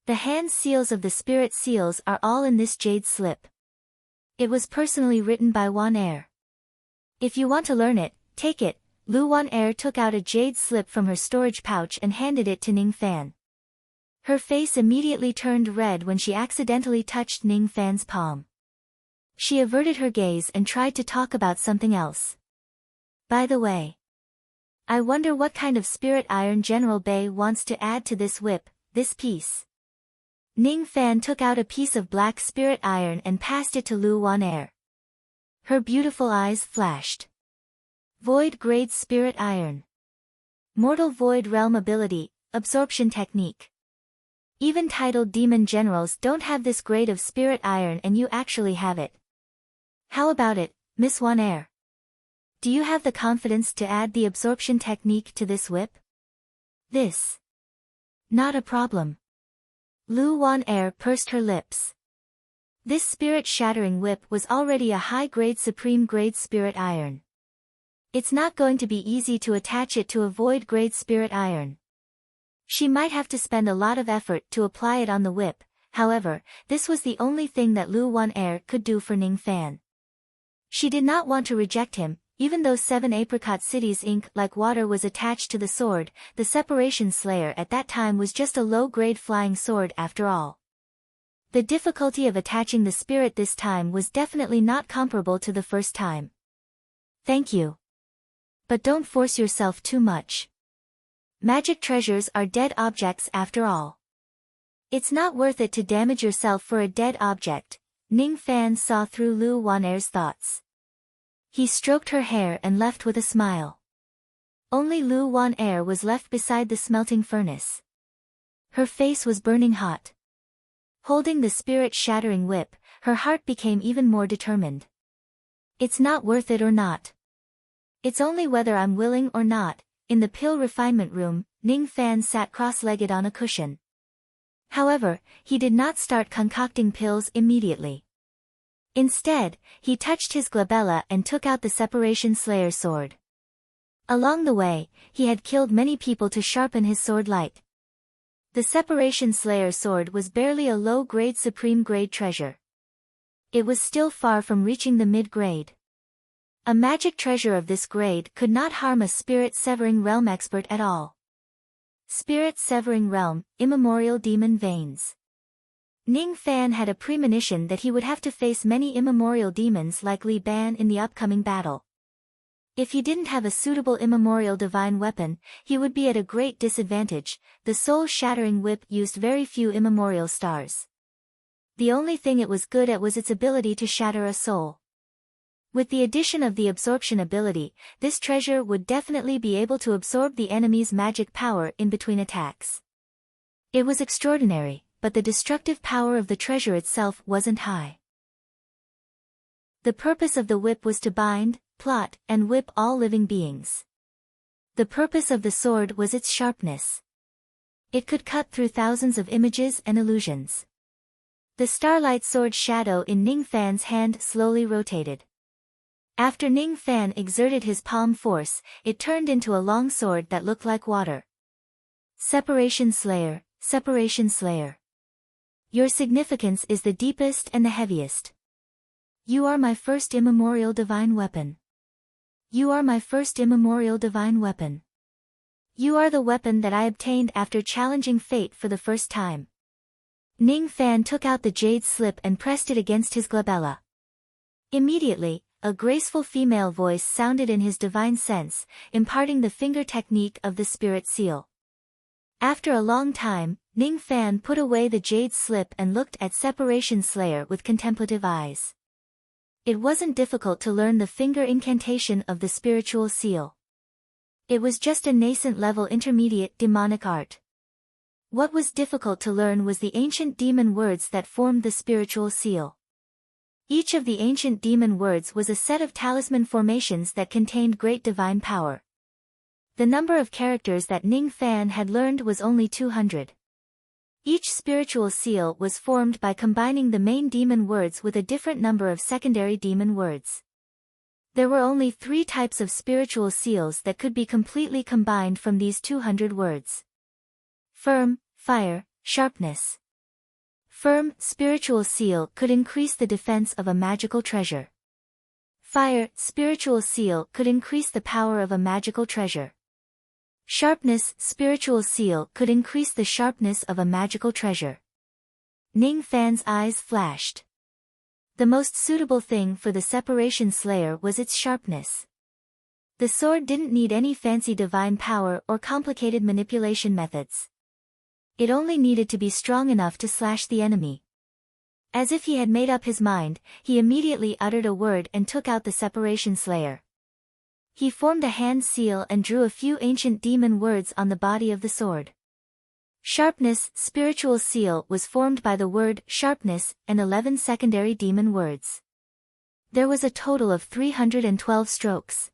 The hand seals of the spirit seals are all in this jade slip. It was personally written by Wan'er. If you want to learn it, take it. Lu Wan'er took out a jade slip from her storage pouch and handed it to Ning Fan. Her face immediately turned red when she accidentally touched Ning Fan's palm. She averted her gaze and tried to talk about something else. By the way, I wonder what kind of spirit iron General Bei wants to add to this whip, this piece. Ning Fan took out a piece of black spirit iron and passed it to Lu Wan'er. Her beautiful eyes flashed. Void grade spirit iron. Mortal void realm ability, absorption technique. Even titled demon generals don't have this grade of spirit iron and you actually have it. How about it, Miss Wan'er? Do you have the confidence to add the absorption technique to this whip? This. Not a problem. Lu Wan'er pursed her lips. This spirit-shattering whip was already a high-grade supreme-grade spirit iron. It's not going to be easy to attach it to a void-grade spirit iron. She might have to spend a lot of effort to apply it on the whip. However, this was the only thing that Lu Wan'er could do for Ning Fan. She did not want to reject him, even though 7 apricot cities ink like water was attached to the sword. The separation slayer at that time was just a low-grade flying sword after all. The difficulty of attaching the spirit this time was definitely not comparable to the first time. Thank you. But don't force yourself too much. Magic treasures are dead objects after all. It's not worth it to damage yourself for a dead object. Ning Fan saw through Lu Wan'er's thoughts. He stroked her hair and left with a smile. Only Lu Wan Er was left beside the smelting furnace. Her face was burning hot. Holding the spirit-shattering whip, her heart became even more determined. It's not worth it or not. It's only whether I'm willing or not. In the pill refinement room, Ning Fan sat cross-legged on a cushion. However, he did not start concocting pills immediately. Instead, he touched his glabella and took out the Separation Slayer sword. Along the way, he had killed many people to sharpen his sword light. The Separation Slayer sword was barely a low-grade supreme-grade treasure. It was still far from reaching the mid-grade. A magic treasure of this grade could not harm a spirit-severing realm expert at all. Spirit-severing realm, immemorial demon veins. Ning Fan had a premonition that he would have to face many immemorial demons like Li Ban in the upcoming battle. If he didn't have a suitable immemorial divine weapon, he would be at a great disadvantage. The soul-shattering whip used very few immemorial stars. The only thing it was good at was its ability to shatter a soul. With the addition of the absorption ability, this treasure would definitely be able to absorb the enemy's magic power in between attacks. It was extraordinary, but the destructive power of the treasure itself wasn't high. The purpose of the whip was to bind, plot, and whip all living beings. The purpose of the sword was its sharpness. It could cut through thousands of images and illusions. The starlight sword shadow in Ning Fan's hand slowly rotated. After Ning Fan exerted his palm force, it turned into a long sword that looked like water. Separation Slayer, Separation Slayer. Your significance is the deepest and the heaviest. You are my first immemorial divine weapon. You are my first immemorial divine weapon. You are the weapon that I obtained after challenging fate for the first time. Ning Fan took out the jade slip and pressed it against his glabella. Immediately, a graceful female voice sounded in his divine sense, imparting the finger technique of the spirit seal. After a long time, Ning Fan put away the jade slip and looked at Separation Slayer with contemplative eyes. It wasn't difficult to learn the finger incantation of the spiritual seal. It was just a nascent level intermediate demonic art. What was difficult to learn was the ancient demon words that formed the spiritual seal. Each of the ancient demon words was a set of talisman formations that contained great divine power. The number of characters that Ning Fan had learned was only 200. Each spiritual seal was formed by combining the main demon words with a different number of secondary demon words. There were only 3 types of spiritual seals that could be completely combined from these 200 words. Firm, fire, sharpness. Firm, spiritual seal could increase the defense of a magical treasure. Fire, spiritual seal could increase the power of a magical treasure. Sharpness, spiritual seal could increase the sharpness of a magical treasure. Ning Fan's eyes flashed. The most suitable thing for the Separation Slayer was its sharpness. The sword didn't need any fancy divine power or complicated manipulation methods. It only needed to be strong enough to slash the enemy. As if he had made up his mind, he immediately uttered a word and took out the Separation Slayer. He formed a hand seal and drew a few ancient demon words on the body of the sword. Sharpness, spiritual seal was formed by the word sharpness and 11 secondary demon words. There was a total of 312 strokes.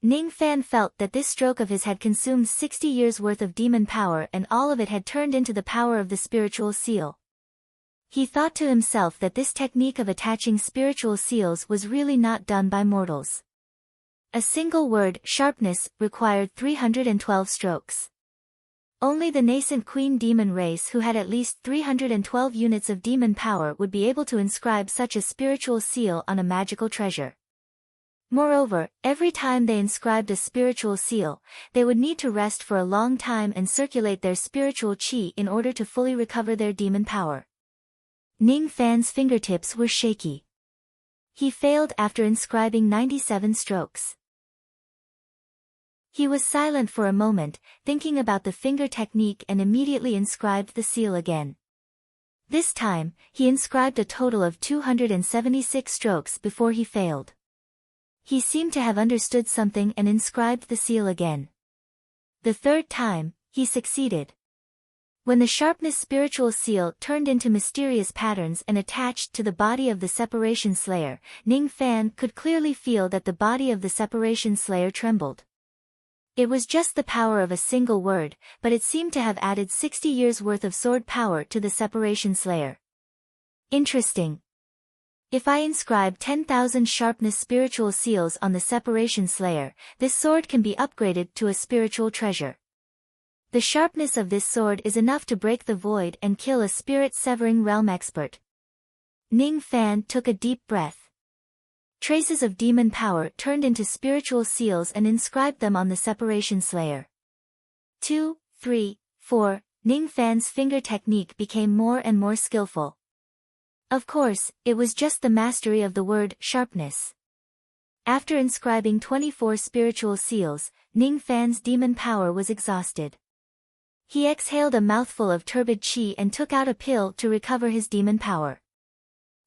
Ning Fan felt that this stroke of his had consumed 60 years' worth of demon power and all of it had turned into the power of the spiritual seal. He thought to himself that this technique of attaching spiritual seals was really not done by mortals. A single word, sharpness, required 312 strokes. Only the nascent queen demon race who had at least 312 units of demon power would be able to inscribe such a spiritual seal on a magical treasure. Moreover, every time they inscribed a spiritual seal, they would need to rest for a long time and circulate their spiritual chi in order to fully recover their demon power. Ning Fan's fingertips were shaky. He failed after inscribing 97 strokes. He was silent for a moment, thinking about the finger technique and immediately inscribed the seal again. This time, he inscribed a total of 276 strokes before he failed. he seemed to have understood something and inscribed the seal again. The third time, he succeeded. When the sharpness spiritual seal turned into mysterious patterns and attached to the body of the separation slayer, Ning Fan could clearly feel that the body of the separation slayer trembled. It was just the power of a single word, but it seemed to have added 60 years' worth of sword power to the separation slayer. Interesting. If I inscribe 10,000 sharpness spiritual seals on the separation slayer, this sword can be upgraded to a spiritual treasure. The sharpness of this sword is enough to break the void and kill a spirit-severing realm expert. Ning Fan took a deep breath. Traces of demon power turned into spiritual seals and inscribed them on the separation slayer. 2, 3, 4, Ning Fan's finger technique became more and more skillful. Of course, it was just the mastery of the word sharpness. After inscribing 24 spiritual seals, Ning Fan's demon power was exhausted. He exhaled a mouthful of turbid qi and took out a pill to recover his demon power.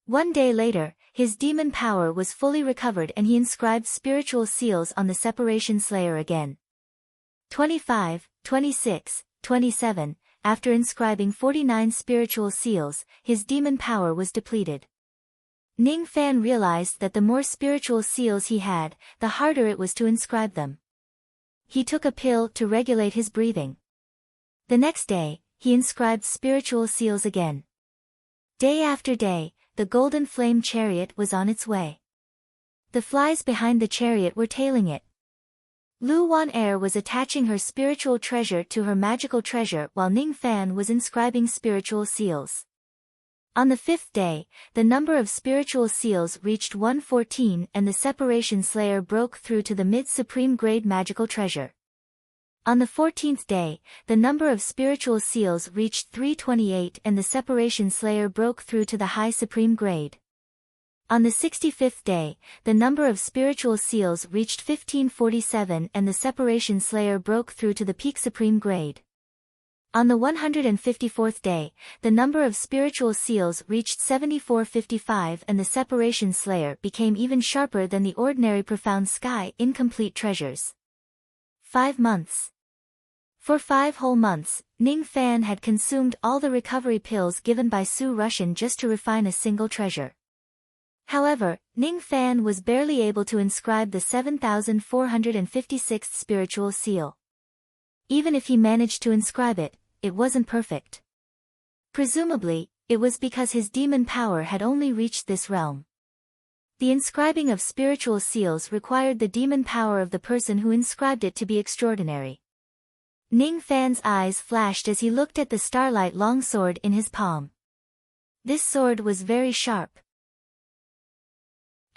One day later, his demon power was fully recovered and he inscribed spiritual seals on the separation slayer again. 25, 26, 27, after inscribing 49 spiritual seals, his demon power was depleted. Ning Fan realized that the more spiritual seals he had, the harder it was to inscribe them. He took a pill to regulate his breathing. The next day, he inscribed spiritual seals again. Day after day, the golden flame chariot was on its way. The flies behind the chariot were tailing it. Lu Wan Er was attaching her spiritual treasure to her magical treasure while Ning Fan was inscribing spiritual seals. On the fifth day, the number of spiritual seals reached 114 and the separation slayer broke through to the mid-supreme grade magical treasure. On the 14th day, the number of spiritual seals reached 328 and the separation slayer broke through to the high supreme grade. On the 65th day, the number of spiritual seals reached 1547 and the separation slayer broke through to the peak supreme grade. On the 154th day, the number of spiritual seals reached 7455 and the separation slayer became even sharper than the ordinary profound sky incomplete treasures. 5 months. For 5 whole months, Ning Fan had consumed all the recovery pills given by Su Rushan just to refine a single treasure. However, Ning Fan was barely able to inscribe the 7,456th spiritual seal. Even if he managed to inscribe it, it wasn't perfect. Presumably, it was because his demon power had only reached this realm. The inscribing of spiritual seals required the demon power of the person who inscribed it to be extraordinary. Ning Fan's eyes flashed as he looked at the starlight longsword in his palm. This sword was very sharp.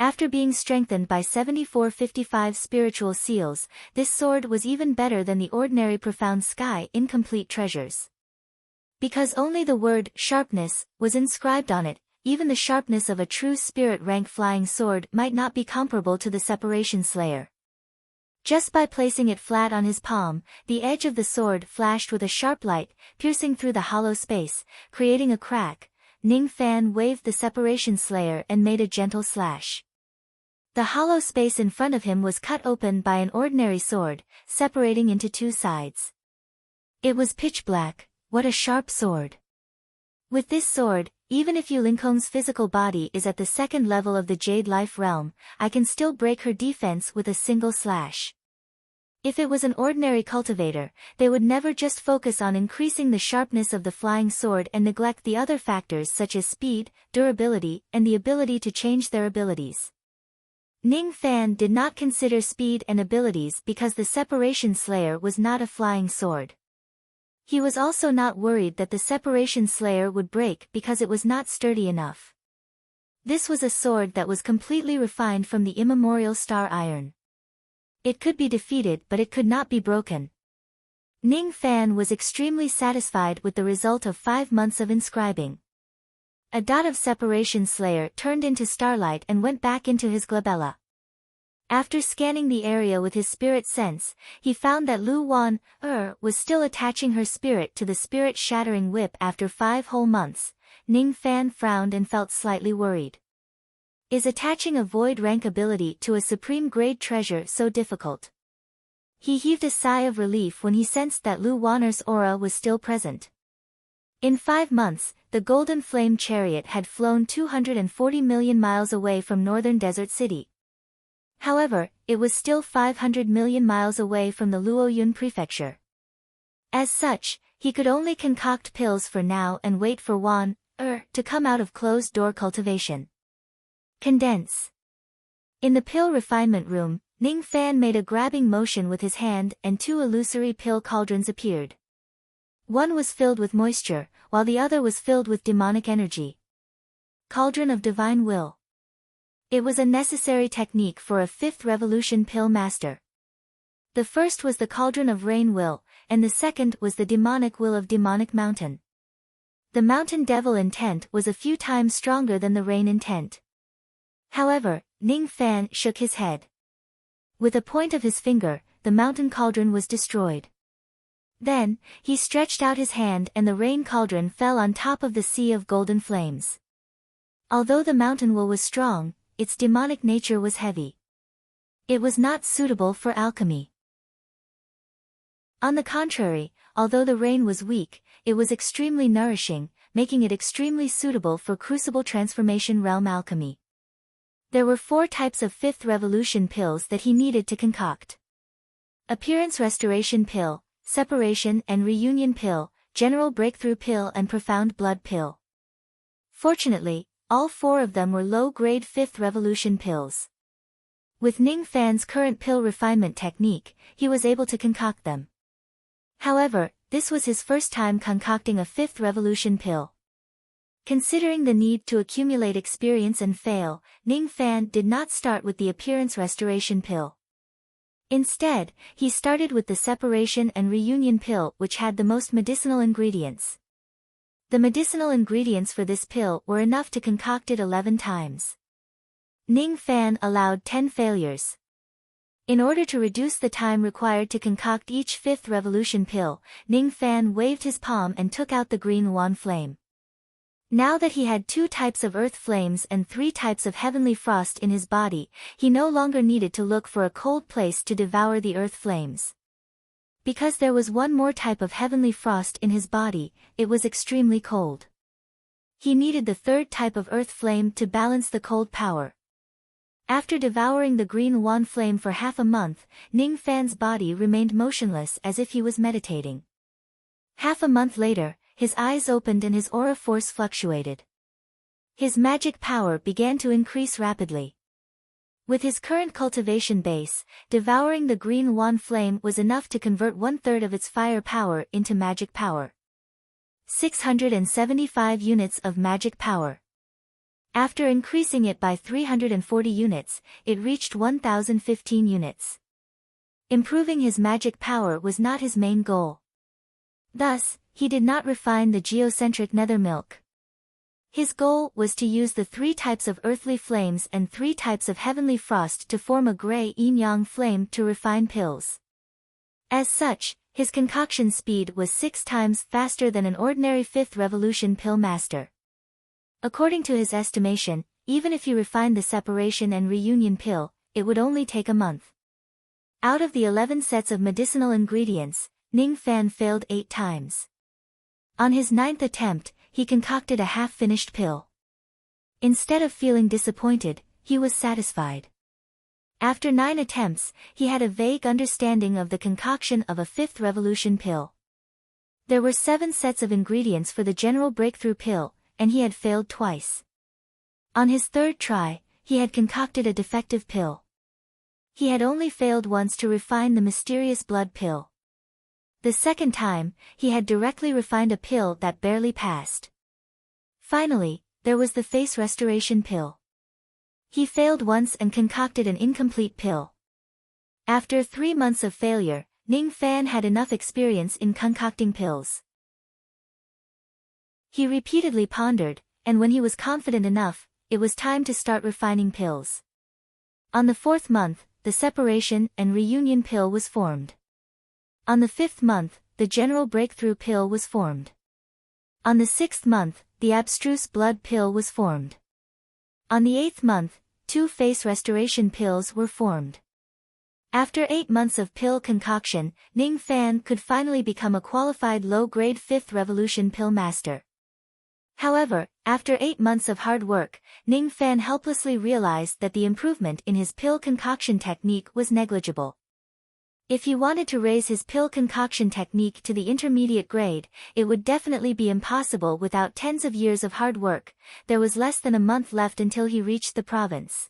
After being strengthened by 7455 spiritual seals, this sword was even better than the ordinary profound sky incomplete treasures. Because only the word sharpness was inscribed on it, even the sharpness of a true spirit rank flying sword might not be comparable to the separation slayer. Just by placing it flat on his palm, the edge of the sword flashed with a sharp light, piercing through the hollow space, creating a crack. Ning Fan waved the separation slayer and made a gentle slash. The hollow space in front of him was cut open by an ordinary sword, separating into 2 sides. It was pitch black. What a sharp sword! With this sword, even if Yu Lingkong's physical body is at the 2nd level of the Jade Life realm, I can still break her defense with a single slash. If it was an ordinary cultivator, they would never just focus on increasing the sharpness of the flying sword and neglect the other factors such as speed, durability, and the ability to change their abilities. Ning Fan did not consider speed and abilities because the separation slayer was not a flying sword. He was also not worried that the separation slayer would break because it was not sturdy enough. This was a sword that was completely refined from the immemorial star iron. It could be defeated but it could not be broken. Ning Fan was extremely satisfied with the result of 5 months of inscribing. A dot of separation slayer turned into starlight and went back into his glabella. After scanning the area with his spirit sense, he found that Lu Wan Er was still attaching her spirit to the spirit-shattering whip after 5 whole months. Ning Fan frowned and felt slightly worried. Is attaching a void rank ability to a supreme grade treasure so difficult? He heaved a sigh of relief when he sensed that Lu Wanner's aura was still present. In 5 months, the Golden Flame Chariot had flown 240 million miles away from northern Desert City. However, it was still 500 million miles away from the Luoyun prefecture. As such, he could only concoct pills for now and wait for Wan to come out of closed-door cultivation. Condense. In the pill refinement room, Ning Fan made a grabbing motion with his hand and 2 illusory pill cauldrons appeared. One was filled with moisture, while the other was filled with demonic energy. Cauldron of Divine Will. It was a necessary technique for a 5th revolution pill master. The first was the Cauldron of Rain Will, and the second was the Demonic Will of Demonic Mountain. The Mountain Devil intent was a few times stronger than the Rain intent. However, Ning Fan shook his head. With a point of his finger, the mountain cauldron was destroyed. Then, he stretched out his hand and the rain cauldron fell on top of the sea of golden flames. Although the mountain will was strong, its demonic nature was heavy. It was not suitable for alchemy. On the contrary, although the rain was weak, it was extremely nourishing, making it extremely suitable for crucible transformation realm alchemy. There were 4 types of 5th revolution pills that he needed to concoct. Appearance Restoration Pill, Separation and Reunion Pill, General Breakthrough Pill and Profound Blood Pill. Fortunately, all 4 of them were low-grade 5th revolution pills. With Ning Fan's current pill refinement technique, he was able to concoct them. However, this was his first time concocting a 5th revolution pill. Considering the need to accumulate experience and fail, Ning Fan did not start with the Appearance Restoration Pill. Instead, he started with the Separation and Reunion Pill, which had the most medicinal ingredients. The medicinal ingredients for this pill were enough to concoct it 11 times. Ning Fan allowed 10 failures. In order to reduce the time required to concoct each 5th revolution pill, Ning Fan waved his palm and took out the green Wan flame. Now that he had 2 types of earth flames and 3 types of heavenly frost in his body, he no longer needed to look for a cold place to devour the earth flames. Because there was one more type of heavenly frost in his body, it was extremely cold. He needed the 3rd type of earth flame to balance the cold power. After devouring the green Wan flame for half a month, Ning Fan's body remained motionless as if he was meditating. Half a month later, his eyes opened and his aura force fluctuated. His magic power began to increase rapidly. With his current cultivation base, devouring the green Wan flame was enough to convert 1/3 of its fire power into magic power. 675 units of magic power. After increasing it by 340 units, it reached 1015 units. Improving his magic power was not his main goal. Thus, he did not refine the geocentric nether milk. His goal was to use the 3 types of earthly flames and 3 types of heavenly frost to form a gray yin-yang flame to refine pills. As such, his concoction speed was 6 times faster than an ordinary 5th revolution pill master. According to his estimation, even if he refined the separation and reunion pill, it would only take a month. Out of the 11 sets of medicinal ingredients, Ning Fan failed 8 times. On his 9th attempt, he concocted a half-finished pill. Instead of feeling disappointed, he was satisfied. After 9 attempts, he had a vague understanding of the concoction of a 5th revolution pill. There were 7 sets of ingredients for the general breakthrough pill, and he had failed twice. On his 3rd try, he had concocted a defective pill. He had only failed once to refine the mysterious blood pill. The 2nd time, he had directly refined a pill that barely passed. Finally, there was the face restoration pill. He failed once and concocted an incomplete pill. After 3 months of failure, Ning Fan had enough experience in concocting pills. He repeatedly pondered, and when he was confident enough, it was time to start refining pills. On the 4th month, the separation and reunion pill was formed. On the 5th month, the general breakthrough pill was formed. On the 6th month, the abstruse blood pill was formed. On the 8th month, 2 face restoration pills were formed. After 8 months of pill concoction, Ning Fan could finally become a qualified low-grade 5th revolution pill master. However, after 8 months of hard work, Ning Fan helplessly realized that the improvement in his pill concoction technique was negligible. If he wanted to raise his pill concoction technique to the intermediate grade, it would definitely be impossible without tens of years of hard work. There was less than a month left until he reached the province.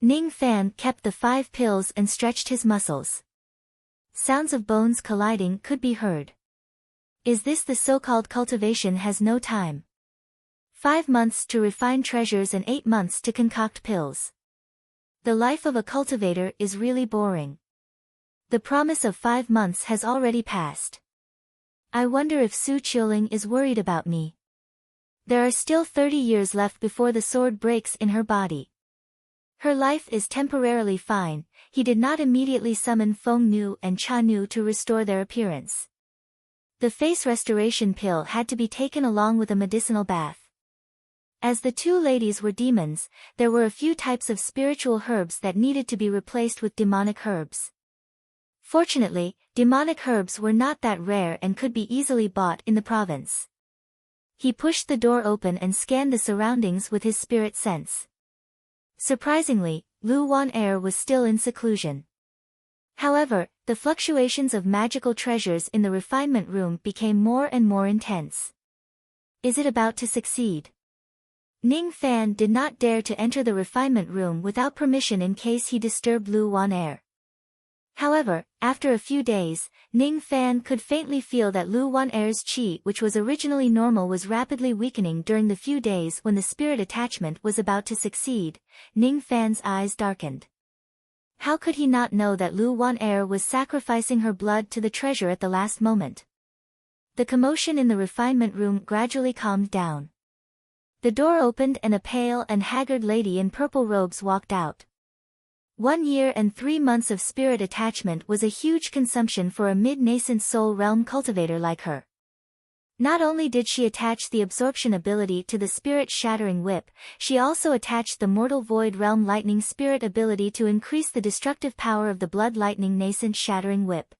Ning Fan kept the 5 pills and stretched his muscles. Sounds of bones colliding could be heard. Is this the so-called cultivation has no time? 5 months to refine treasures and 8 months to concoct pills. The life of a cultivator is really boring. The promise of 5 months has already passed. I wonder if Su Qiuling is worried about me. There are still 30 years left before the sword breaks in her body. Her life is temporarily fine. He did not immediately summon Feng Nu and Cha Nu to restore their appearance. The face restoration pill had to be taken along with a medicinal bath. As the 2 ladies were demons, there were a few types of spiritual herbs that needed to be replaced with demonic herbs. Fortunately, demonic herbs were not that rare and could be easily bought in the province. He pushed the door open and scanned the surroundings with his spirit sense. Surprisingly, Lu Wan Air was still in seclusion. However, the fluctuations of magical treasures in the refinement room became more and more intense. Is it about to succeed? Ning Fan did not dare to enter the refinement room without permission in case he disturbed Lu Wan Air. However, after a few days, Ning Fan could faintly feel that Lu Wan Air's qi, which was originally normal, was rapidly weakening during the few days when the spirit attachment was about to succeed. Ning Fan's eyes darkened. How could he not know that Lu Wan Air was sacrificing her blood to the treasure at the last moment? The commotion in the refinement room gradually calmed down. The door opened and a pale and haggard lady in purple robes walked out. 1 year and 3 months of spirit attachment was a huge consumption for a mid-nascent soul realm cultivator like her. Not only did she attach the absorption ability to the spirit-shattering whip, she also attached the mortal void realm lightning spirit ability to increase the destructive power of the blood lightning nascent shattering whip.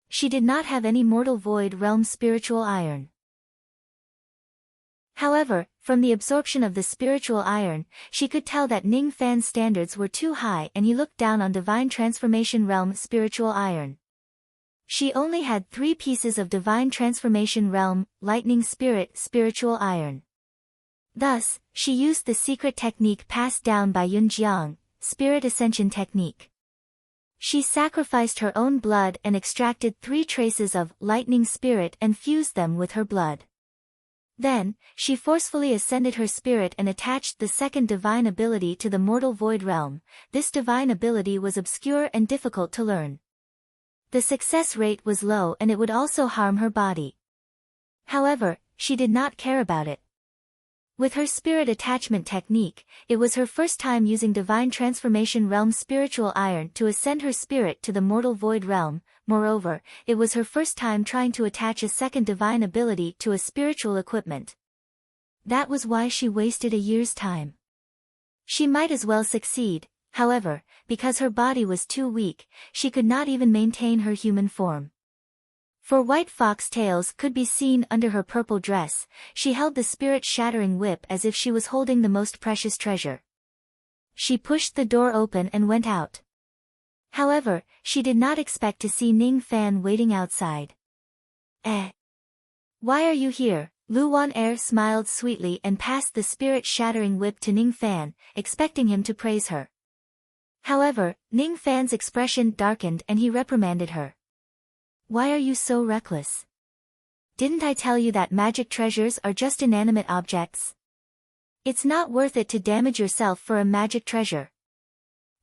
She did not have any mortal void realm spiritual iron. However, from the absorption of the spiritual iron, she could tell that Ning Fan's standards were too high and he looked down on divine transformation realm spiritual iron. She only had 3 pieces of divine transformation realm, lightning spirit spiritual iron. Thus, she used the secret technique passed down by Yunjiang, spirit ascension technique. She sacrificed her own blood and extracted 3 traces of lightning spirit and fused them with her blood. Then, she forcefully ascended her spirit and attached the second divine ability to the mortal void realm. This divine ability was obscure and difficult to learn. The success rate was low and it would also harm her body. However, she did not care about it. With her spirit attachment technique, it was her first time using divine transformation realm spiritual iron to ascend her spirit to the mortal void realm. Moreover, it was her first time trying to attach a second divine ability to a spiritual equipment. That was why she wasted a year's time. She might as well succeed, however, because her body was too weak, she could not even maintain her human form. For white fox tails could be seen under her purple dress, she held the spirit-shattering whip as if she was holding the most precious treasure. She pushed the door open and went out. However, she did not expect to see Ning Fan waiting outside. Why are you here? Lu Wan Air smiled sweetly and passed the spirit-shattering whip to Ning Fan, expecting him to praise her. However, Ning Fan's expression darkened and he reprimanded her. Why are you so reckless? Didn't I tell you that magic treasures are just inanimate objects? It's not worth it to damage yourself for a magic treasure.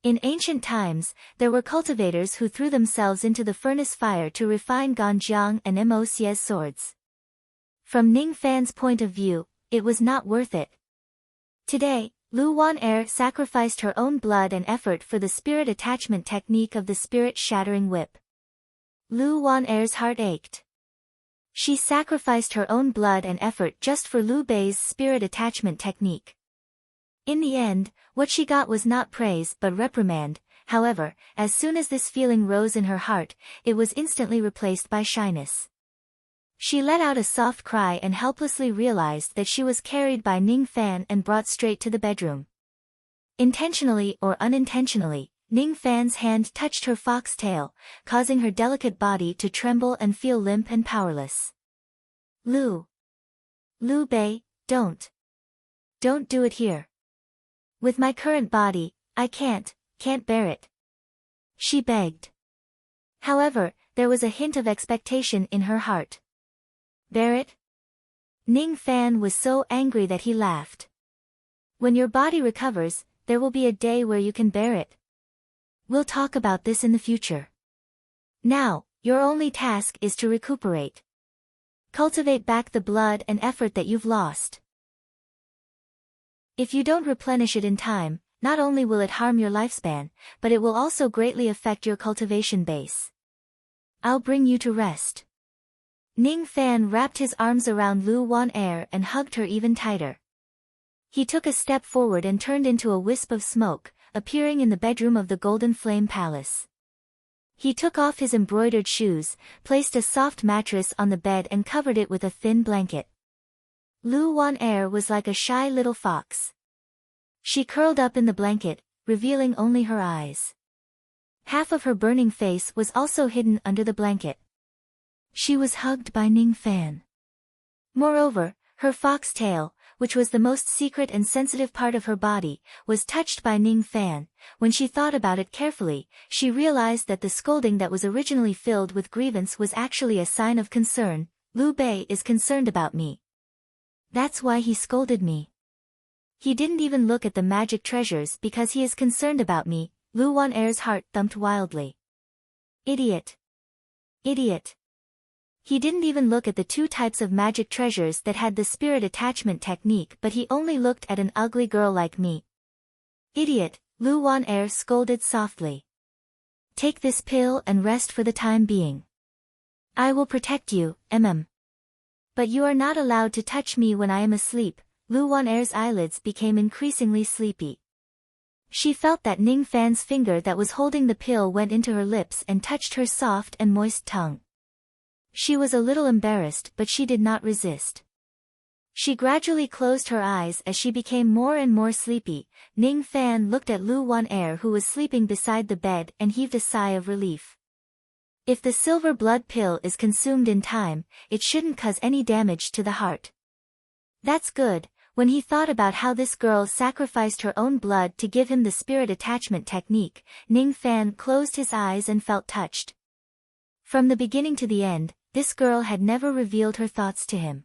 In ancient times, there were cultivators who threw themselves into the furnace fire to refine Ganjiang and Moc's swords. From Ning Fan's point of view, it was not worth it. Today, Lu Wan Air sacrificed her own blood and effort for the spirit attachment technique of the spirit-shattering whip. Lu Wan Air's heart ached. She sacrificed her own blood and effort just for Liu Bei's spirit attachment technique. In the end, what she got was not praise but reprimand. However, as soon as this feeling rose in her heart, it was instantly replaced by shyness. She let out a soft cry and helplessly realized that she was carried by Ning Fan and brought straight to the bedroom. Intentionally or unintentionally, Ning Fan's hand touched her foxtail, causing her delicate body to tremble and feel limp and powerless. Lu Bei, don't do it here. With my current body, I can't bear it. She begged. However, there was a hint of expectation in her heart. Bear it? Ning Fan was so angry that he laughed. When your body recovers, there will be a day where you can bear it. We'll talk about this in the future. Now, your only task is to recuperate. Cultivate back the blood and effort that you've lost. If you don't replenish it in time, not only will it harm your lifespan, but it will also greatly affect your cultivation base. I'll bring you to rest. Ning Fan wrapped his arms around Lu Wan-er and hugged her even tighter. He took a step forward and turned into a wisp of smoke, appearing in the bedroom of the Golden Flame Palace. He took off his embroidered shoes, placed a soft mattress on the bed and covered it with a thin blanket. Lu Wan-er was like a shy little fox. She curled up in the blanket, revealing only her eyes. Half of her burning face was also hidden under the blanket. She was hugged by Ning Fan. Moreover, her foxtail, which was the most secret and sensitive part of her body, was touched by Ning Fan. When she thought about it carefully, she realized that the scolding that was originally filled with grievance was actually a sign of concern. Lu Bei is concerned about me. That's why he scolded me. He didn't even look at the magic treasures because he is concerned about me. Lu Wan-er's heart thumped wildly. Idiot. Idiot. He didn't even look at the two types of magic treasures that had the spirit attachment technique, but he only looked at an ugly girl like me. Idiot, Lu Wan-er scolded softly. Take this pill and rest for the time being. I will protect you, But you are not allowed to touch me when I am asleep. Lu Wan-er's eyelids became increasingly sleepy. She felt that Ning Fan's finger that was holding the pill went into her lips and touched her soft and moist tongue. She was a little embarrassed, but she did not resist. She gradually closed her eyes as she became more and more sleepy. Ning Fan looked at Lu Wan-er, who was sleeping beside the bed, and heaved a sigh of relief. If the silver blood pill is consumed in time, it shouldn't cause any damage to the heart. That's good. When he thought about how this girl sacrificed her own blood to give him the spirit attachment technique, Ning Fan closed his eyes and felt touched. From the beginning to the end, this girl had never revealed her thoughts to him.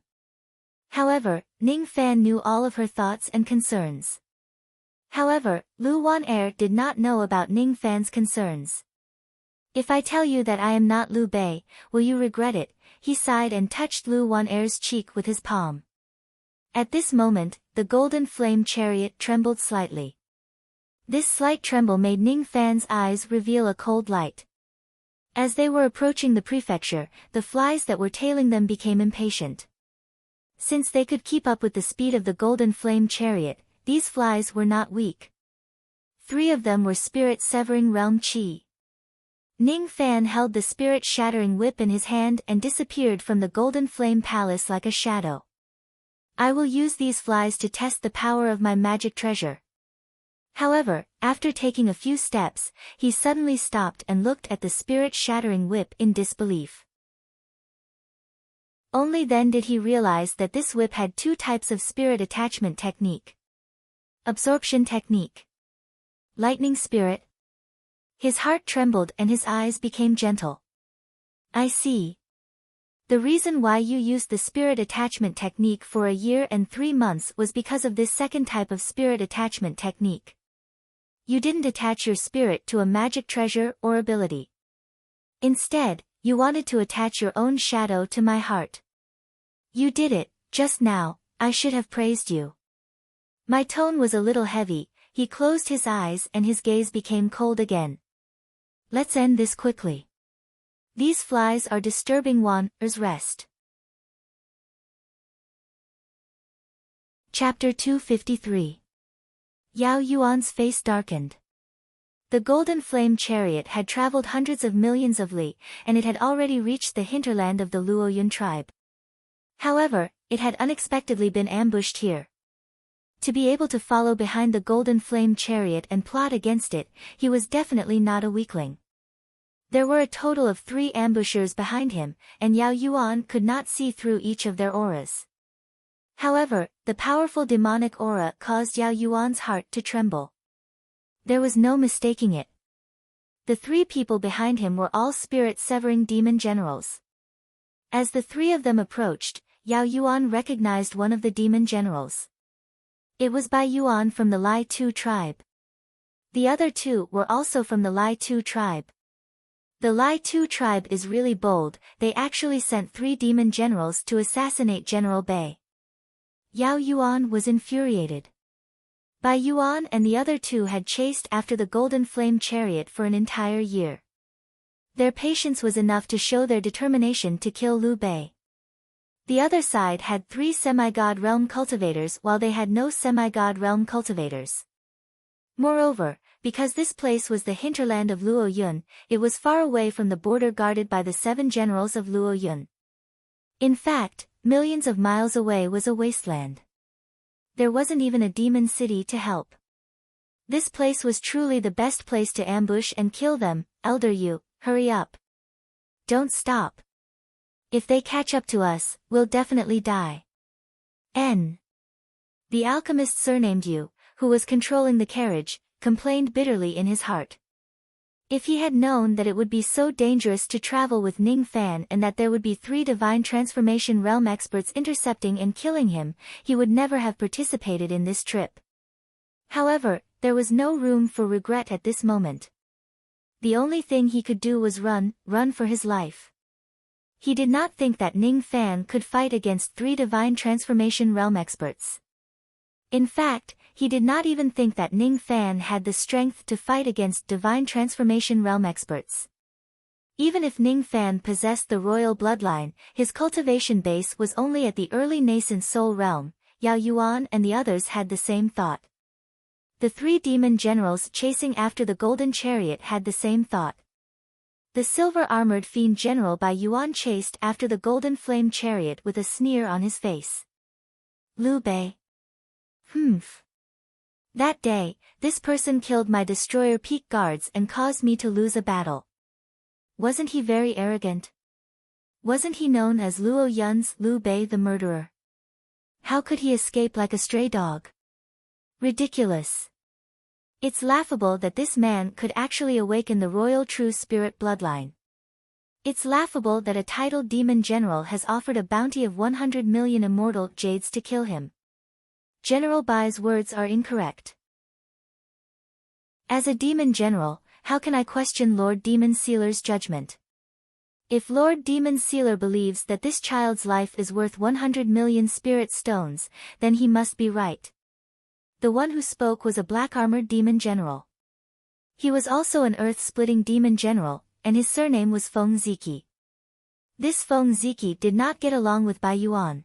However, Ning Fan knew all of her thoughts and concerns. However, Lu Wan-er did not know about Ning Fan's concerns. If I tell you that I am not Lu Bei, will you regret it? He sighed and touched Lu Wan-er's cheek with his palm. At this moment, the golden flame chariot trembled slightly. This slight tremble made Ning Fan's eyes reveal a cold light. As they were approaching the prefecture, the flies that were tailing them became impatient. Since they could keep up with the speed of the golden flame chariot, these flies were not weak. 3 of them were spirit-severing realm chi. Ning Fan held the spirit-shattering whip in his hand and disappeared from the Golden Flame Palace like a shadow. I will use these flies to test the power of my magic treasure. However, after taking a few steps, he suddenly stopped and looked at the spirit-shattering whip in disbelief. Only then did he realize that this whip had 2 types of spirit attachment technique. Absorption technique. Lightning spirit. His heart trembled and his eyes became gentle. I see. The reason why you used the spirit attachment technique for a year and 3 months was because of this second type of spirit attachment technique. You didn't attach your spirit to a magic treasure or ability. Instead, you wanted to attach your own shadow to my heart. You did it, just now. I should have praised you. My tone was a little heavy. He closed his eyes and his gaze became cold again. Let's end this quickly. These flies are disturbing Wan-er's rest. Chapter 253. Yao Yuan's face darkened. The golden flame chariot had traveled hundreds of millions of li, and it had already reached the hinterland of the Luoyun tribe. However, it had unexpectedly been ambushed here. To be able to follow behind the golden flame chariot and plot against it, he was definitely not a weakling. There were a total of 3 ambushers behind him, and Yao Yuan could not see through each of their auras. However, the powerful demonic aura caused Yao Yuan's heart to tremble. There was no mistaking it. The 3 people behind him were all spirit-severing demon generals. As the 3 of them approached, Yao Yuan recognized one of the demon generals. It was Bai Yuan from the Lai Tu tribe. The other 2 were also from the Lai Tu tribe. The Lai Tu tribe is really bold, they actually sent 3 demon generals to assassinate General Bai. Yao Yuan was infuriated. Bai Yuan and the other 2 had chased after the golden flame chariot for an entire year. Their patience was enough to show their determination to kill Liu Bei. The other side had 3 semi-god realm cultivators while they had no semi-god realm cultivators. Moreover, because this place was the hinterland of Luoyun, it was far away from the border guarded by the 7 generals of Luoyun. In fact, millions of miles away was a wasteland. There wasn't even a demon city to help. This place was truly the best place to ambush and kill them. Elder Yu, hurry up. Don't stop. If they catch up to us, we'll definitely die. The alchemist surnamed Yu, who was controlling the carriage, complained bitterly in his heart. If he had known that it would be so dangerous to travel with Ning Fan and that there would be 3 divine transformation realm experts intercepting and killing him, he would never have participated in this trip. However, there was no room for regret at this moment. The only thing he could do was run for his life. He did not think that Ning Fan could fight against 3 divine transformation realm experts. In fact, he did not even think that Ning Fan had the strength to fight against divine transformation realm experts. Even if Ning Fan possessed the royal bloodline, his cultivation base was only at the early nascent soul realm. Yao Yuan and the others had the same thought. The 3 demon generals chasing after the golden chariot had the same thought. The silver-armored fiend general Bai Yuan chased after the golden flame chariot with a sneer on his face. Liu Bei. Humph. That day, this person killed my destroyer peak guards and caused me to lose a battle. Wasn't he very arrogant? Wasn't he known as Luo Yun's Liu Bei the murderer? How could he escape like a stray dog? Ridiculous. It's laughable that this man could actually awaken the royal true spirit bloodline. It's laughable that a titled demon general has offered a bounty of 100 million immortal jades to kill him. General Bai's words are incorrect. As a demon general, how can I question Lord Demon Sealer's judgment? If Lord Demon Sealer believes that this child's life is worth 100 million spirit stones, then he must be right. The one who spoke was a black-armored demon general. He was also an earth-splitting demon general, and his surname was Feng Ziki. This Feng Ziki did not get along with Bai Yuan.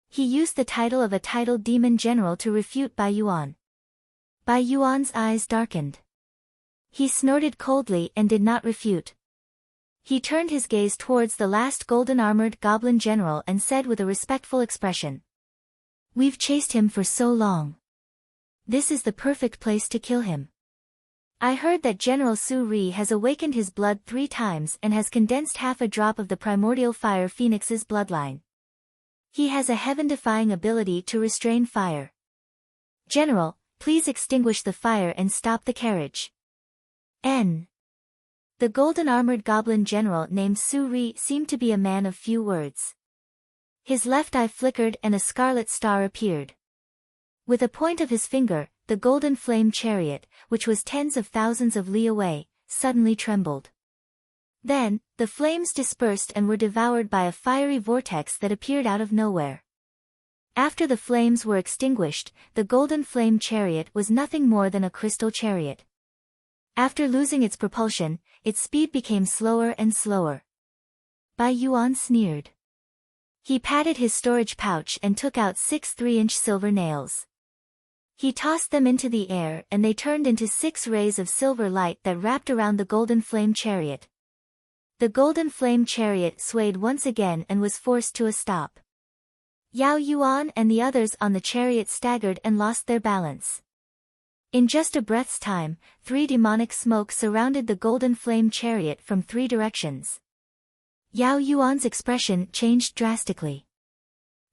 He used the title of a titled demon general to refute Bai Yuan. Bai Yuan's eyes darkened. He snorted coldly and did not refute. He turned his gaze towards the last golden-armored goblin general and said with a respectful expression. We've chased him for so long. This is the perfect place to kill him. I heard that General Su Ri has awakened his blood 3 times and has condensed half a drop of the primordial fire phoenix's bloodline. He has a heaven-defying ability to restrain fire. General, please extinguish the fire and stop the carriage. The golden-armored goblin general named Su Ri seemed to be a man of few words. His left eye flickered and a scarlet star appeared. With a point of his finger, the golden flame chariot, which was tens of thousands of li away, suddenly trembled. Then, the flames dispersed and were devoured by a fiery vortex that appeared out of nowhere. After the flames were extinguished, the golden flame chariot was nothing more than a crystal chariot. After losing its propulsion, its speed became slower and slower. Bai Yuan sneered. He patted his storage pouch and took out 6 3-inch silver nails. He tossed them into the air and they turned into 6 rays of silver light that wrapped around the golden flame chariot. The golden flame chariot swayed once again and was forced to a stop. Yao Yuan and the others on the chariot staggered and lost their balance. In just a breath's time, 3 demonic smoke surrounded the golden flame chariot from 3 directions. Yao Yuan's expression changed drastically.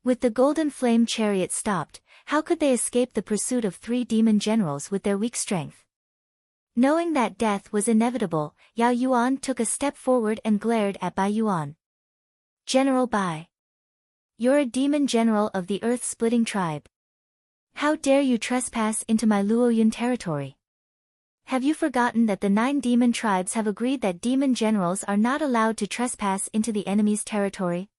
With the golden flame chariot stopped, how could they escape the pursuit of 3 demon generals with their weak strength? Knowing that death was inevitable, Yao Yuan took a step forward and glared at Bai Yuan. General Bai. You're a demon general of the earth-splitting tribe. How dare you trespass into my Luoyun territory? Have you forgotten that the 9 demon tribes have agreed that demon generals are not allowed to trespass into the enemy's territory?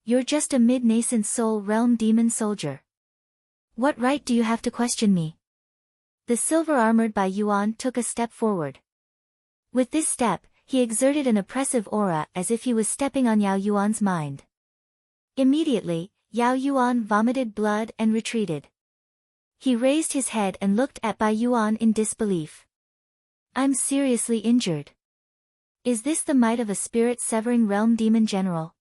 You're just a mid-nascent soul realm demon soldier. What right do you have to question me? The silver-armored Bai Yuan took a step forward. With this step, he exerted an oppressive aura as if he was stepping on Yao Yuan's mind. Immediately, Yao Yuan vomited blood and retreated. He raised his head and looked at Bai Yuan in disbelief. I'm seriously injured. Is this the might of a spirit-severing realm demon general?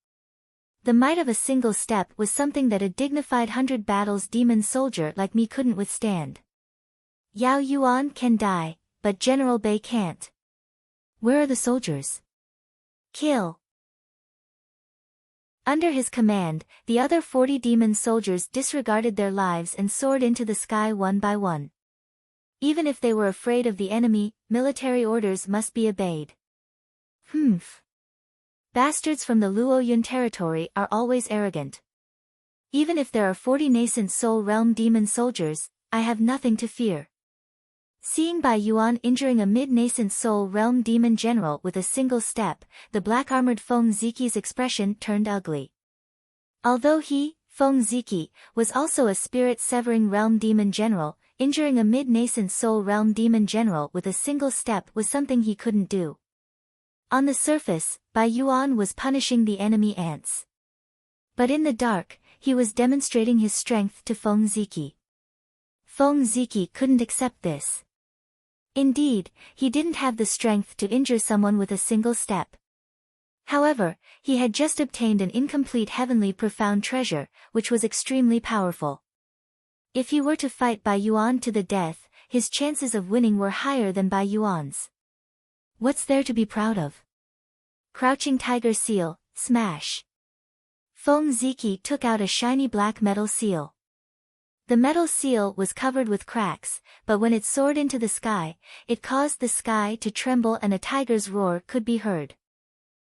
The might of a single step was something that a dignified 100 battles demon soldier like me couldn't withstand. Yao Yuan can die, but General Bai can't. Where are the soldiers? Kill. Under his command, the other 40 demon soldiers disregarded their lives and soared into the sky one by one. Even if they were afraid of the enemy, military orders must be obeyed. Bastards from the Luoyun territory are always arrogant. Even if there are 40 nascent soul realm demon soldiers, I have nothing to fear. Seeing Bai Yuan injuring a mid-nascent soul realm demon general with a single step, the black-armored Feng Ziqi's expression turned ugly. Although he, Feng Ziqi, was also a spirit-severing realm demon general, injuring a mid-nascent soul realm demon general with a single step was something he couldn't do. On the surface, Bai Yuan was punishing the enemy ants. But in the dark, he was demonstrating his strength to Feng Ziqi. Feng Ziqi couldn't accept this. Indeed, he didn't have the strength to injure someone with a single step. However, he had just obtained an incomplete heavenly profound treasure, which was extremely powerful. If he were to fight Bai Yuan to the death, his chances of winning were higher than Bai Yuan's. What's there to be proud of? Crouching tiger seal, smash. Feng Ziqi took out a shiny black metal seal. The metal seal was covered with cracks, but when it soared into the sky, it caused the sky to tremble and a tiger's roar could be heard.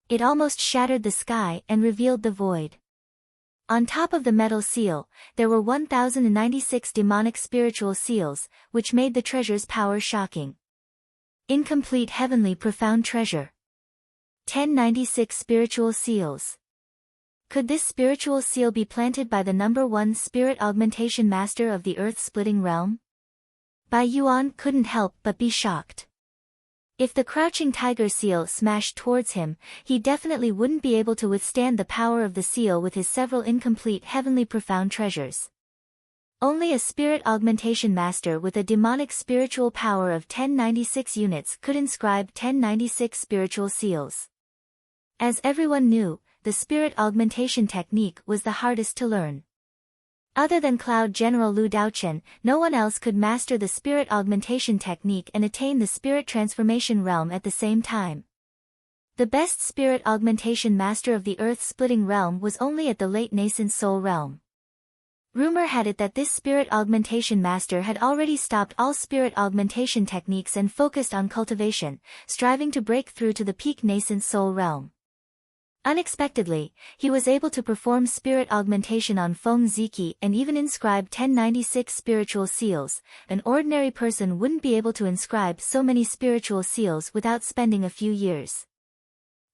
It almost shattered the sky and revealed the void. On top of the metal seal, there were 1096 demonic spiritual seals, which made the treasure's power shocking. Incomplete heavenly profound treasure. 1096 spiritual seals. Could this spiritual seal be planted by the #1 spirit augmentation master of the earth-splitting realm? Bai Yuan couldn't help but be shocked. If the crouching tiger seal smashed towards him, he definitely wouldn't be able to withstand the power of the seal with his several incomplete heavenly profound treasures. Only a spirit augmentation master with a demonic spiritual power of 1096 units could inscribe 1096 spiritual seals. As everyone knew, the spirit augmentation technique was the hardest to learn. Other than Cloud General Lu Daochen, no one else could master the spirit augmentation technique and attain the spirit transformation realm at the same time. The best spirit augmentation master of the earth-splitting realm was only at the late nascent soul realm. Rumor had it that this spirit augmentation master had already stopped all spirit augmentation techniques and focused on cultivation, striving to break through to the peak nascent soul realm. Unexpectedly, he was able to perform spirit augmentation on Feng Ziqi and even inscribe 1096 spiritual seals. An ordinary person wouldn't be able to inscribe so many spiritual seals without spending a few years.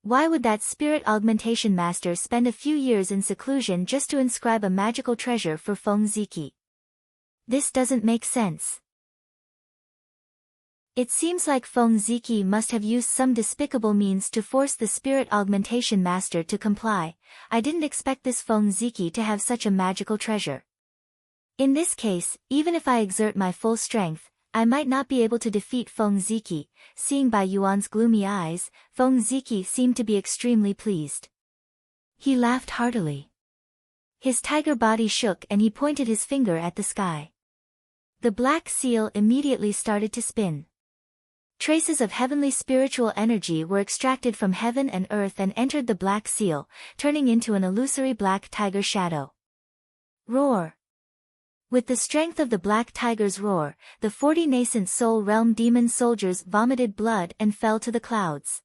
Why would that spirit augmentation master spend a few years in seclusion just to inscribe a magical treasure for Feng Ziqi? This doesn't make sense. It seems like Feng Ziqi must have used some despicable means to force the spirit augmentation master to comply. I didn't expect this Feng Ziqi to have such a magical treasure. In this case, even if I exert my full strength, I might not be able to defeat Feng Ziki. Seeing Bai Yuan's gloomy eyes, Feng Ziki seemed to be extremely pleased. He laughed heartily. His tiger body shook and he pointed his finger at the sky. The black seal immediately started to spin. Traces of heavenly spiritual energy were extracted from heaven and earth and entered the black seal, turning into an illusory black tiger shadow. Roar! With the strength of the black tiger's roar, the 40 nascent soul realm demon soldiers vomited blood and fell to the clouds.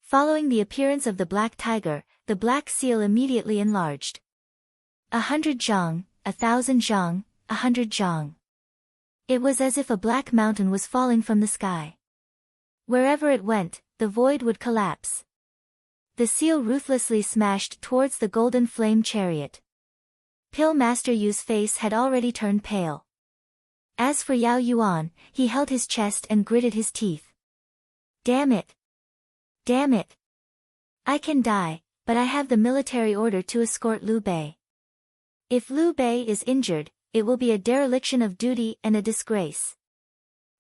Following the appearance of the black tiger, the black seal immediately enlarged. 100 zhang, 1,000 zhang, 100 zhang. It was as if a black mountain was falling from the sky. Wherever it went, the void would collapse. The seal ruthlessly smashed towards the golden flame chariot. Pill Master Yu's face had already turned pale. As for Yao Yuan, he held his chest and gritted his teeth. Damn it! Damn it! I can die, but I have the military order to escort Liu Bei. If Liu Bei is injured, it will be a dereliction of duty and a disgrace.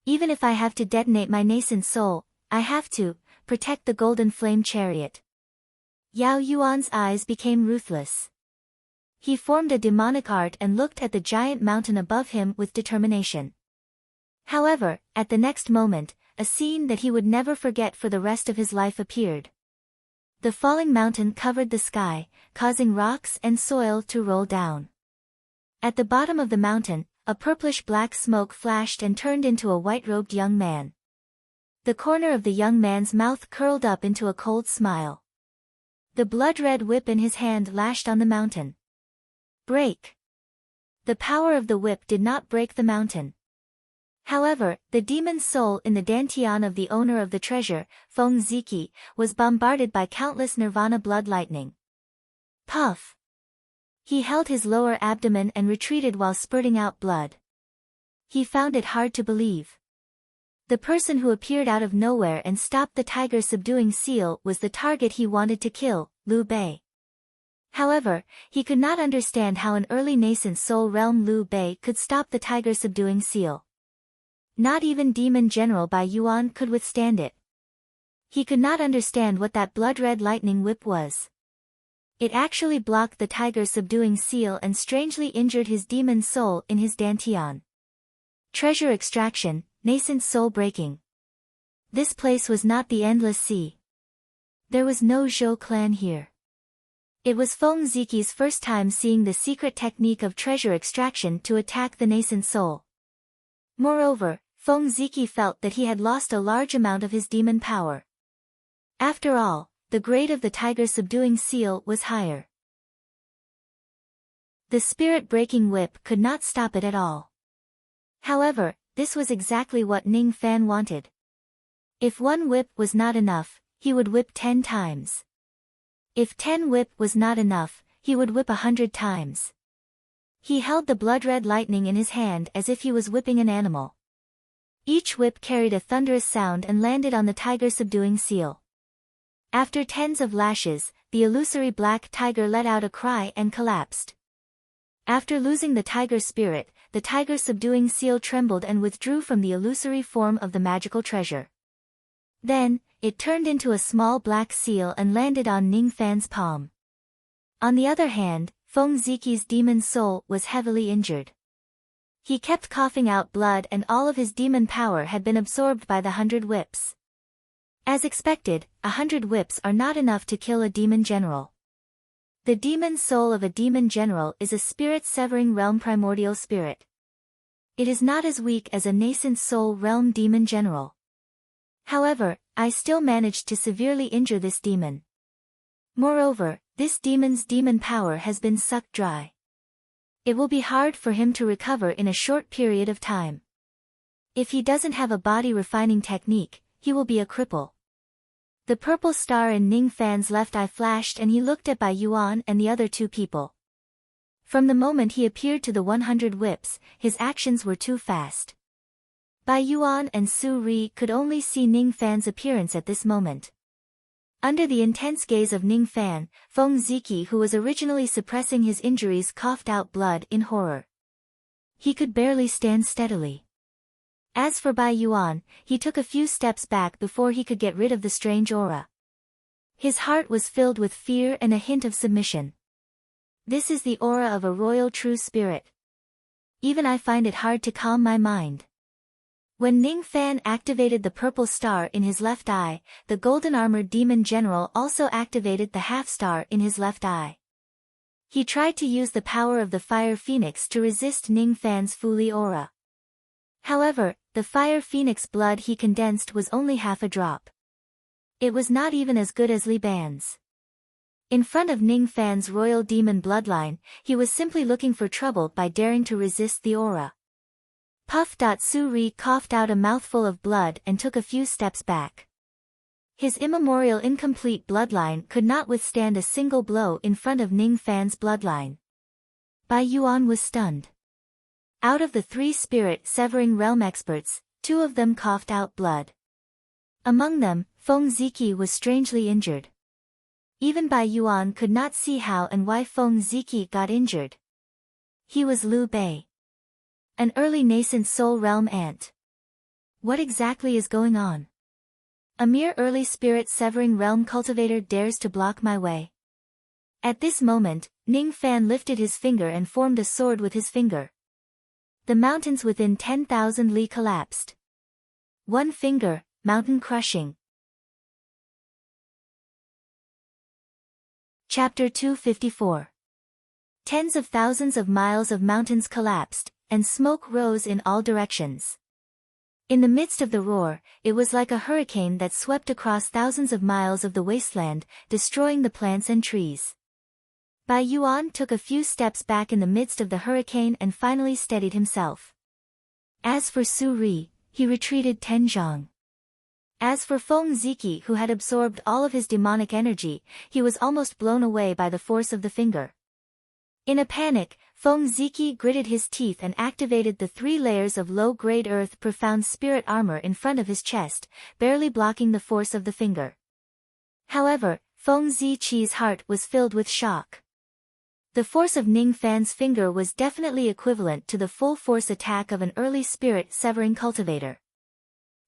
Even if I have to detonate my nascent soul, I have to protect the golden flame chariot. Yao Yuan's eyes became ruthless. He formed a demonic art and looked at the giant mountain above him with determination. However, at the next moment, a scene that he would never forget for the rest of his life appeared. The falling mountain covered the sky, causing rocks and soil to roll down. At the bottom of the mountain, a purplish-black smoke flashed and turned into a white-robed young man. The corner of the young man's mouth curled up into a cold smile. The blood-red whip in his hand lashed on the mountain. Break! The power of the whip did not break the mountain. However, the demon's soul in the dantian of the owner of the treasure, Feng Ziki, was bombarded by countless nirvana blood lightning. Puff! He held his lower abdomen and retreated while spurting out blood. He found it hard to believe. The person who appeared out of nowhere and stopped the tiger's subduing seal was the target he wanted to kill, Liu Bei. However, he could not understand how an early nascent soul realm Liu Bei could stop the tiger's subduing seal. Not even Demon General Bai Yuan could withstand it. He could not understand what that blood-red lightning whip was. It actually blocked the tiger's subduing seal and strangely injured his demon soul in his dantian. Treasure extraction, nascent soul breaking. This place was not the endless sea. There was no Zhou clan here. It was Feng Ziki's first time seeing the secret technique of treasure extraction to attack the nascent soul. Moreover, Feng Ziki felt that he had lost a large amount of his demon power. After all, the grade of the tiger's subduing seal was higher. The spirit-breaking whip could not stop it at all. However, this was exactly what Ning Fan wanted. If one whip was not enough, he would whip 10 times. If 10 whip was not enough, he would whip 100 times. He held the blood-red lightning in his hand as if he was whipping an animal. Each whip carried a thunderous sound and landed on the tiger's subduing seal. After tens of lashes, the illusory black tiger let out a cry and collapsed. After losing the tiger's spirit, the tiger's subduing seal trembled and withdrew from the illusory form of the magical treasure. Then, it turned into a small black seal and landed on Ning Fan's palm. On the other hand, Feng Ziki's demon soul was heavily injured. He kept coughing out blood and all of his demon power had been absorbed by the 100 whips. As expected, 100 whips are not enough to kill a demon general. The demon soul of a demon general is a spirit-severing realm primordial spirit. It is not as weak as a nascent soul realm demon general. However, I still managed to severely injure this demon. Moreover, this demon's demon power has been sucked dry. It will be hard for him to recover in a short period of time. If he doesn't have a body refining technique, he will be a cripple. The purple star in Ning Fan's left eye flashed and he looked at Bai Yuan and the other 2 people. From the moment he appeared to the 100 whips, his actions were too fast. Bai Yuan and Su Ri could only see Ning Fan's appearance at this moment. Under the intense gaze of Ning Fan, Feng Ziki, who was originally suppressing his injuries, coughed out blood in horror. he could barely stand steadily. As for Bai Yuan, he took a few steps back before he could get rid of the strange aura. His heart was filled with fear and a hint of submission. This is the aura of a royal true spirit. Even I find it hard to calm my mind. When Ning Fan activated the purple star in his left eye, the golden-armored demon general also activated the half-star in his left eye. He tried to use the power of the fire phoenix to resist Ning Fan's Fuli aura. However, the fire phoenix blood he condensed was only half a drop. It was not even as good as Li Ban's. In front of Ning Fan's royal demon bloodline, he was simply looking for trouble by daring to resist the aura. Puff. Su Ri coughed out a mouthful of blood and took a few steps back. His immemorial incomplete bloodline could not withstand a single blow in front of Ning Fan's bloodline. Bai Yuan was stunned. Out of the 3 spirit-severing realm experts, 2 of them coughed out blood. Among them, Feng Ziki was strangely injured. Even Bai Yuan could not see how and why Feng Ziki got injured. He was Liu Bei, an early nascent soul realm ant. What exactly is going on? A mere early spirit-severing realm cultivator dares to block my way. At this moment, Ning Fan lifted his finger and formed a sword with his finger. The mountains within 10,000 li collapsed. One finger, mountain crushing. Chapter 254. Tens of thousands of miles of mountains collapsed, and smoke rose in all directions. In the midst of the roar, it was like a hurricane that swept across thousands of miles of the wasteland, destroying the plants and trees. Bai Yuan took a few steps back in the midst of the hurricane and finally steadied himself. As for Su Ri, he retreated 10 zhang. As for Feng Ziki, who had absorbed all of his demonic energy, he was almost blown away by the force of the finger. In a panic, Feng Ziki gritted his teeth and activated the 3 layers of low-grade earth profound spirit armor in front of his chest, barely blocking the force of the finger. However, Feng Ziqi's heart was filled with shock. The force of Ning Fan's finger was definitely equivalent to the full force attack of an early spirit-severing cultivator.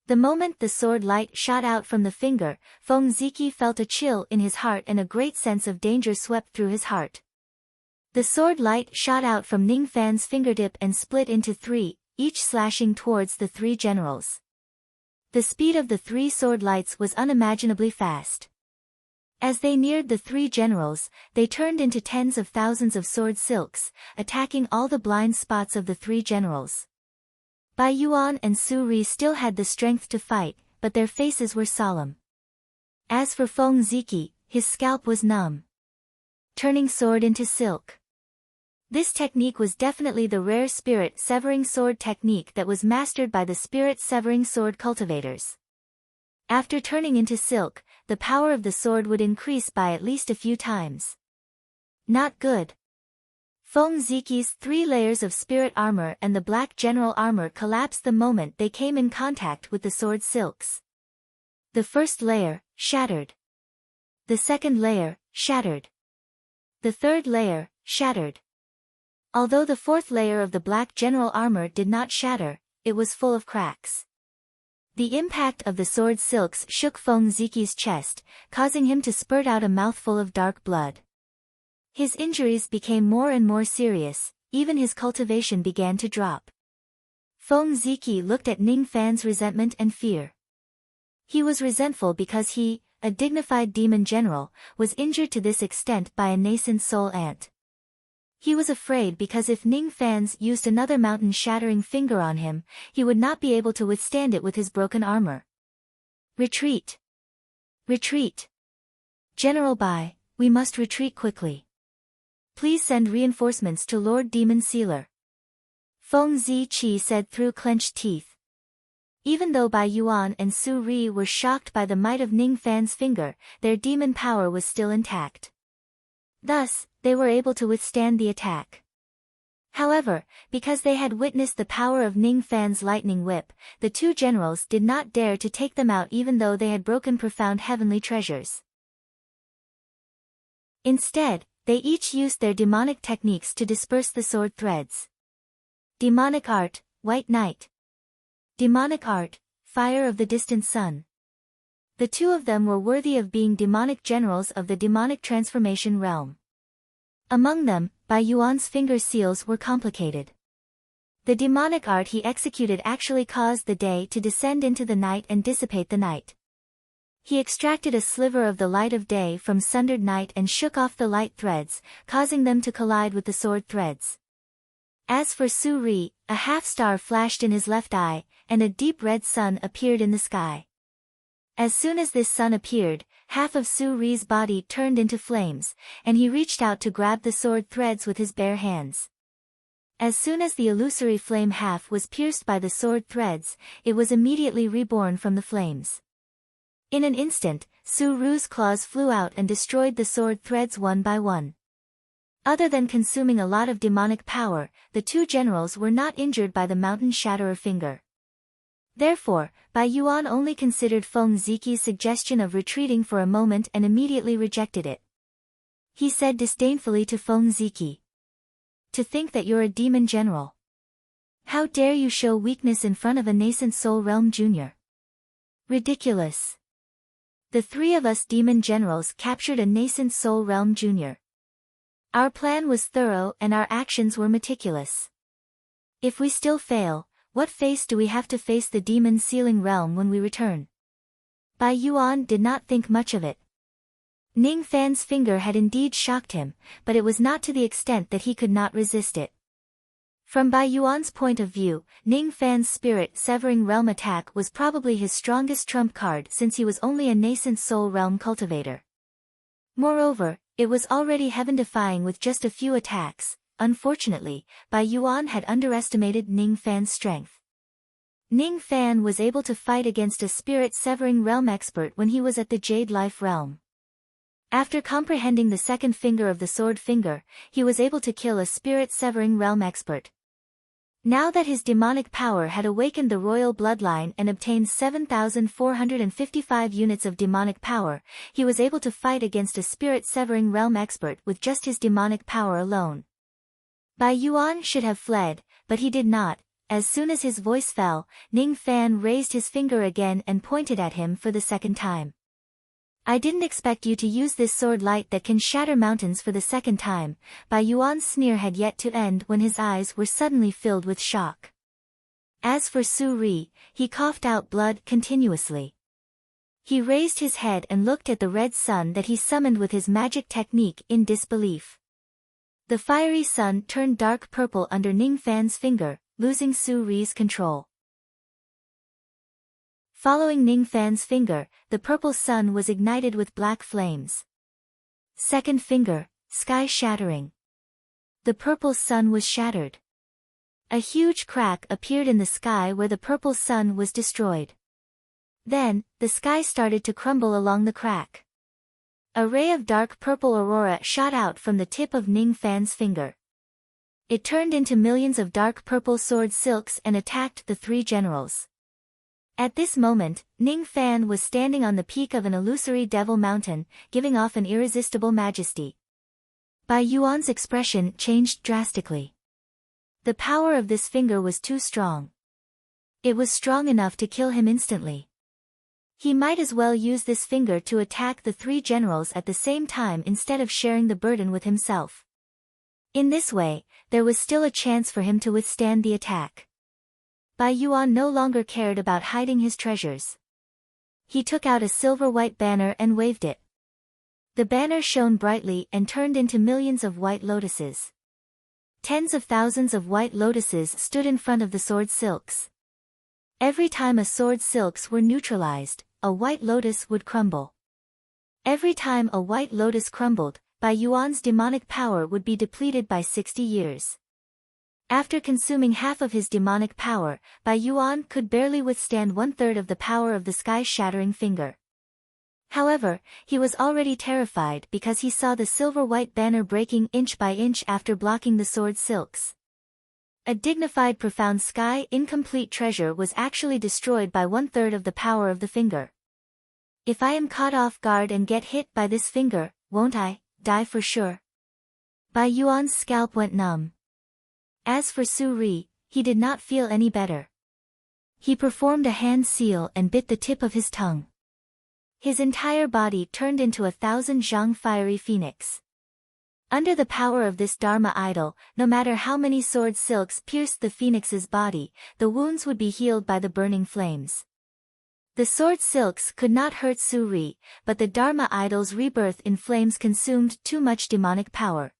The moment the sword light shot out from the finger, Feng Ziki felt a chill in his heart and a great sense of danger swept through his heart. The sword light shot out from Ning Fan's fingertip and split into 3, each slashing towards the 3 generals. The speed of the 3 sword lights was unimaginably fast. As they neared the 3 generals, they turned into tens of thousands of sword silks, attacking all the blind spots of the 3 generals. Bai Yuan and Su Ri still had the strength to fight, but their faces were solemn. As for Feng Ziki, his scalp was numb. Turning sword into silk. This technique was definitely the rare spirit-severing sword technique that was mastered by the spirit-severing sword cultivators. After turning into silk, the power of the sword would increase by at least a few times. Not good. Feng Ziki's 3 layers of spirit armor and the black general armor collapsed the moment they came in contact with the sword silks. The first layer, shattered. The second layer, shattered. The third layer, shattered. Although the 4th layer of the black general armor did not shatter, it was full of cracks. The impact of the sword silks shook Feng Ziki's chest, causing him to spurt out a mouthful of dark blood. His injuries became more and more serious, even his cultivation began to drop. Feng Ziki looked at Ning Fan's resentment and fear. He was resentful because he, a dignified demon general, was injured to this extent by a nascent soul ant. He was afraid because if Ning Fan's used another mountain-shattering finger on him, he would not be able to withstand it with his broken armor. Retreat! Retreat! General Bai, we must retreat quickly. Please send reinforcements to Lord Demon Sealer. Feng Ziqi said through clenched teeth. Even though Bai Yuan and Su Ri were shocked by the might of Ning Fan's finger, their demon power was still intact. Thus, they were able to withstand the attack. However, because they had witnessed the power of Ning Fan's lightning whip, the 2 generals did not dare to take them out even though they had broken profound heavenly treasures. Instead, they each used their demonic techniques to disperse the sword threads. Demonic art, White Knight. Demonic art, Fire of the Distant Sun. The two of them were worthy of being demonic generals of the demonic transformation realm. Among them, Bai Yuan's finger seals were complicated. The demonic art he executed actually caused the day to descend into the night and dissipate the night. He extracted a sliver of the light of day from sundered night and shook off the light threads, causing them to collide with the sword threads. As for Su Ri, a half-star flashed in his left eye, and a deep red sun appeared in the sky. As soon as this sun appeared, half of Su Ri's body turned into flames, and he reached out to grab the sword threads with his bare hands. As soon as the illusory flame half was pierced by the sword threads, it was immediately reborn from the flames. In an instant, Su Ru's claws flew out and destroyed the sword threads one by one. Other than consuming a lot of demonic power, the two generals were not injured by the mountain shatterer finger. Therefore, Bai Yuan only considered Feng Ziqi's suggestion of retreating for a moment and immediately rejected it. He said disdainfully to Feng Ziqi, "To think that you're a demon general. How dare you show weakness in front of a nascent soul realm junior? Ridiculous. The three of us demon generals captured a nascent soul realm junior. Our plan was thorough and our actions were meticulous. If we still fail, what face do we have to face the demon sealing realm when we return?" Bai Yuan did not think much of it. Ning Fan's finger had indeed shocked him, but it was not to the extent that he could not resist it. From Bai Yuan's point of view, Ning Fan's spirit-severing realm attack was probably his strongest trump card since he was only a nascent soul realm cultivator. Moreover, it was already heaven-defying with just a few attacks. Unfortunately, Bai Yuan had underestimated Ning Fan's strength. Ning Fan was able to fight against a spirit-severing realm expert when he was at the Jade Life realm. After comprehending the second finger of the sword finger, he was able to kill a spirit-severing realm expert. Now that his demonic power had awakened the royal bloodline and obtained 7,455 units of demonic power, he was able to fight against a spirit-severing realm expert with just his demonic power alone. Bai Yuan should have fled, but he did not. As soon as his voice fell, Ning Fan raised his finger again and pointed at him for the second time. "I didn't expect you to use this sword light that can shatter mountains for the second time." Bai Yuan's sneer had yet to end when his eyes were suddenly filled with shock. As for Su Ri, he coughed out blood continuously. He raised his head and looked at the red sun that he summoned with his magic technique in disbelief. The fiery sun turned dark purple under Ning Fan's finger, losing Su Ri's control. Following Ning Fan's finger, the purple sun was ignited with black flames. Second finger, sky shattering. The purple sun was shattered. A huge crack appeared in the sky where the purple sun was destroyed. Then, the sky started to crumble along the crack. A ray of dark purple aurora shot out from the tip of Ning Fan's finger. It turned into millions of dark purple sword silks and attacked the three generals. At this moment, Ning Fan was standing on the peak of an illusory devil mountain, giving off an irresistible majesty. Bai Yuan's expression changed drastically. The power of this finger was too strong. It was strong enough to kill him instantly. He might as well use this finger to attack the three generals at the same time instead of sharing the burden with himself. In this way, there was still a chance for him to withstand the attack. Bai Yuan no longer cared about hiding his treasures. He took out a silver-white banner and waved it. The banner shone brightly and turned into millions of white lotuses. Tens of thousands of white lotuses stood in front of the sword silks. Every time a sword silks were neutralized, a white lotus would crumble. Every time a white lotus crumbled, Bai Yuan's demonic power would be depleted by 60 years. After consuming half of his demonic power, Bai Yuan could barely withstand 1/3 of the power of the sky-shattering finger. However, he was already terrified because he saw the silver-white banner breaking inch by inch after blocking the sword silks. A dignified profound sky incomplete treasure was actually destroyed by 1/3 of the power of the finger. If I am caught off guard and get hit by this finger, won't I die for sure? Bai Yuan's scalp went numb. As for Su Ri, he did not feel any better. He performed a hand seal and bit the tip of his tongue. His entire body turned into 1,000 zhang fiery phoenix. Under the power of this Dharma idol, no matter how many sword silks pierced the phoenix's body, the wounds would be healed by the burning flames. The sword silks could not hurt Suri, but the Dharma idol's rebirth in flames consumed too much demonic power.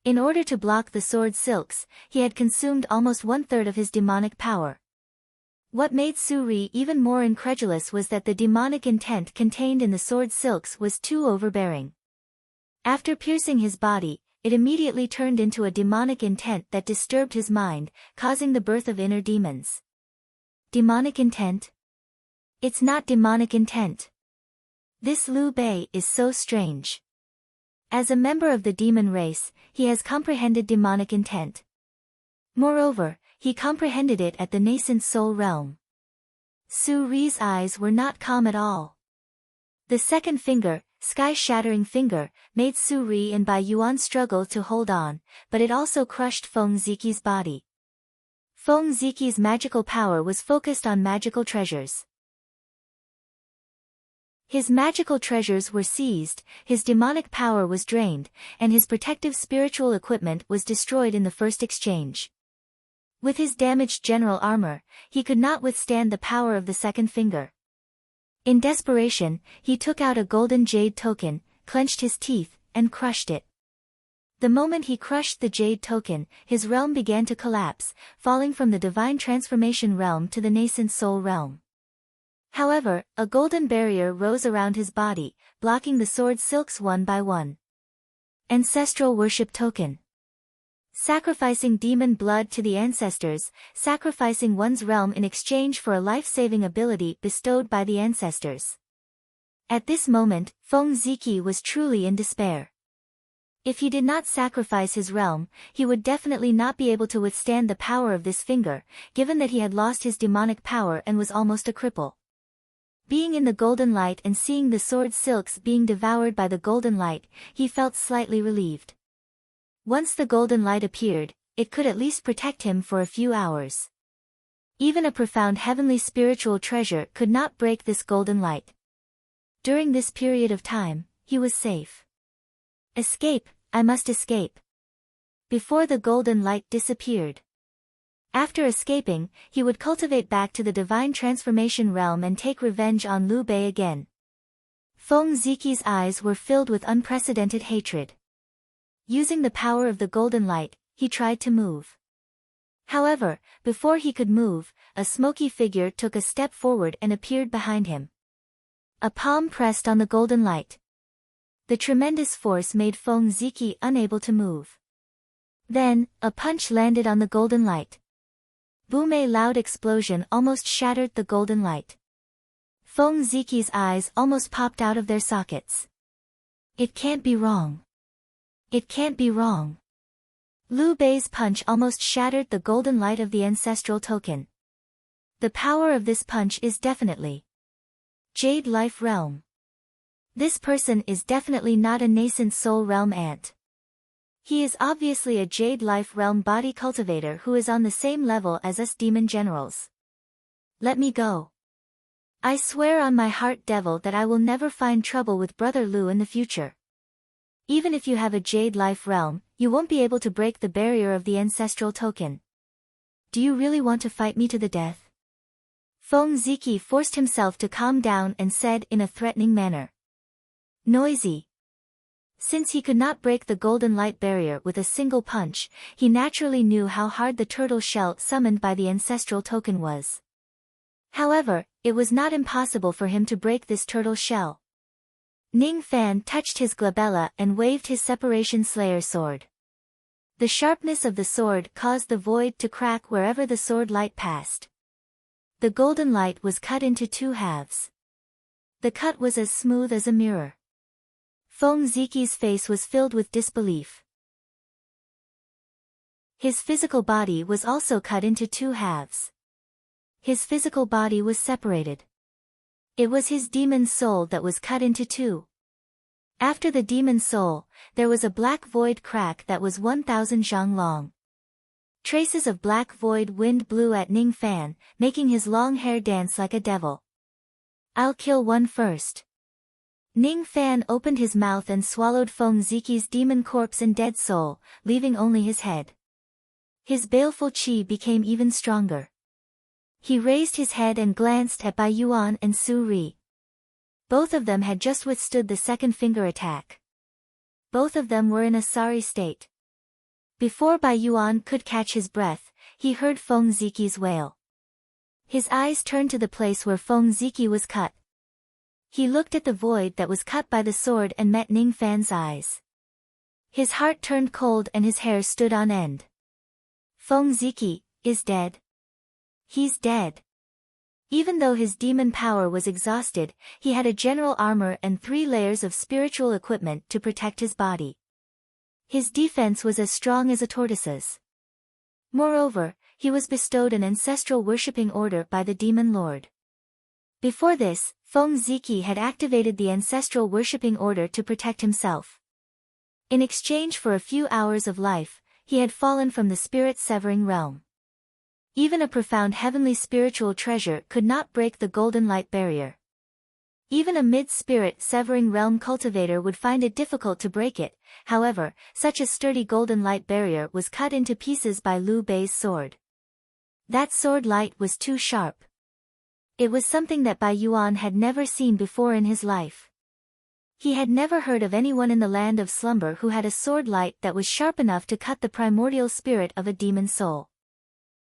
In order to block the sword silks, he had consumed almost 1/3 of his demonic power. What made Suri even more incredulous was that the demonic intent contained in the sword silks was too overbearing. After piercing his body, it immediately turned into a demonic intent that disturbed his mind, causing the birth of inner demons. Demonic intent? It's not demonic intent. This Liu Bei is so strange. As a member of the demon race, he has comprehended demonic intent. Moreover, he comprehended it at the nascent soul realm. Su Ri's eyes were not calm at all. The second finger, sky-shattering finger, made Su Ri and Bai Yuan struggle to hold on, but it also crushed Feng Ziqi's body. Feng Ziqi's magical power was focused on magical treasures. His magical treasures were seized, his demonic power was drained, and his protective spiritual equipment was destroyed in the first exchange. With his damaged general armor, he could not withstand the power of the second finger. In desperation, he took out a golden jade token, clenched his teeth, and crushed it. The moment he crushed the jade token, his realm began to collapse, falling from the divine transformation realm to the nascent soul realm. However, a golden barrier rose around his body, blocking the sword silks one by one. Ancestral worship token. Sacrificing demon blood to the ancestors, sacrificing one's realm in exchange for a life-saving ability bestowed by the ancestors. At this moment, Feng Ziqi was truly in despair. If he did not sacrifice his realm, he would definitely not be able to withstand the power of this finger, given that he had lost his demonic power and was almost a cripple. Being in the golden light and seeing the sword silks being devoured by the golden light, he felt slightly relieved. Once the golden light appeared, it could at least protect him for a few hours. Even a profound heavenly spiritual treasure could not break this golden light. During this period of time, he was safe. Escape, I must escape. Before the golden light disappeared. After escaping, he would cultivate back to the divine transformation realm and take revenge on Liu Bei again. Feng Ziqi's eyes were filled with unprecedented hatred. Using the power of the golden light, he tried to move. However, before he could move, a smoky figure took a step forward and appeared behind him. A palm pressed on the golden light. The tremendous force made Feng Ziqi unable to move. Then, a punch landed on the golden light. Boom! A loud explosion almost shattered the golden light. Feng Ziqi's eyes almost popped out of their sockets. It can't be wrong. It can't be wrong. Liu Bei's punch almost shattered the golden light of the ancestral token. The power of this punch is definitely Jade Life Realm. This person is definitely not a nascent soul realm ant. He is obviously a Jade Life Realm body cultivator who is on the same level as us demon generals. Let me go. I swear on my heart devil that I will never find trouble with Brother Liu in the future. Even if you have a Jade Life Realm, you won't be able to break the barrier of the ancestral token. Do you really want to fight me to the death? Feng Ziqi forced himself to calm down and said in a threatening manner. Noisy. Since he could not break the golden light barrier with a single punch, he naturally knew how hard the turtle shell summoned by the ancestral token was. However, it was not impossible for him to break this turtle shell. Ning Fan touched his glabella and waved his separation slayer sword. The sharpness of the sword caused the void to crack wherever the sword light passed. The golden light was cut into 2 halves. The cut was as smooth as a mirror. Feng Ziqi's face was filled with disbelief. His physical body was also cut into 2 halves. His physical body was separated. It was his demon soul that was cut into 2. After the demon soul, there was a black void crack that was 1,000 zhang long. Traces of black void wind blew at Ning Fan, making his long hair dance like a devil. I'll kill one first. Ning Fan opened his mouth and swallowed Feng Ziqi's demon corpse and dead soul, leaving only his head. His baleful qi became even stronger. He raised his head and glanced at Bai Yuan and Su Ri. Both of them had just withstood the second finger attack. Both of them were in a sorry state. Before Bai Yuan could catch his breath, he heard Feng Ziqi's wail. His eyes turned to the place where Feng Ziqi was cut. He looked at the void that was cut by the sword and met Ning Fan's eyes. His heart turned cold and his hair stood on end. Feng Ziqi is dead. He's dead. Even though his demon power was exhausted, he had a general armor and 3 layers of spiritual equipment to protect his body. His defense was as strong as a tortoise's. Moreover, he was bestowed an ancestral worshipping order by the demon lord. Before this, Feng Ziqi had activated the ancestral worshipping order to protect himself. In exchange for a few hours of life, he had fallen from the spirit-severing realm. Even a profound heavenly spiritual treasure could not break the golden light barrier. Even a mid-spirit-severing realm cultivator would find it difficult to break it. However, such a sturdy golden light barrier was cut into pieces by Liu Bei's sword. That sword light was too sharp. It was something that Bai Yuan had never seen before in his life. He had never heard of anyone in the land of slumber who had a sword light that was sharp enough to cut the primordial spirit of a demon soul.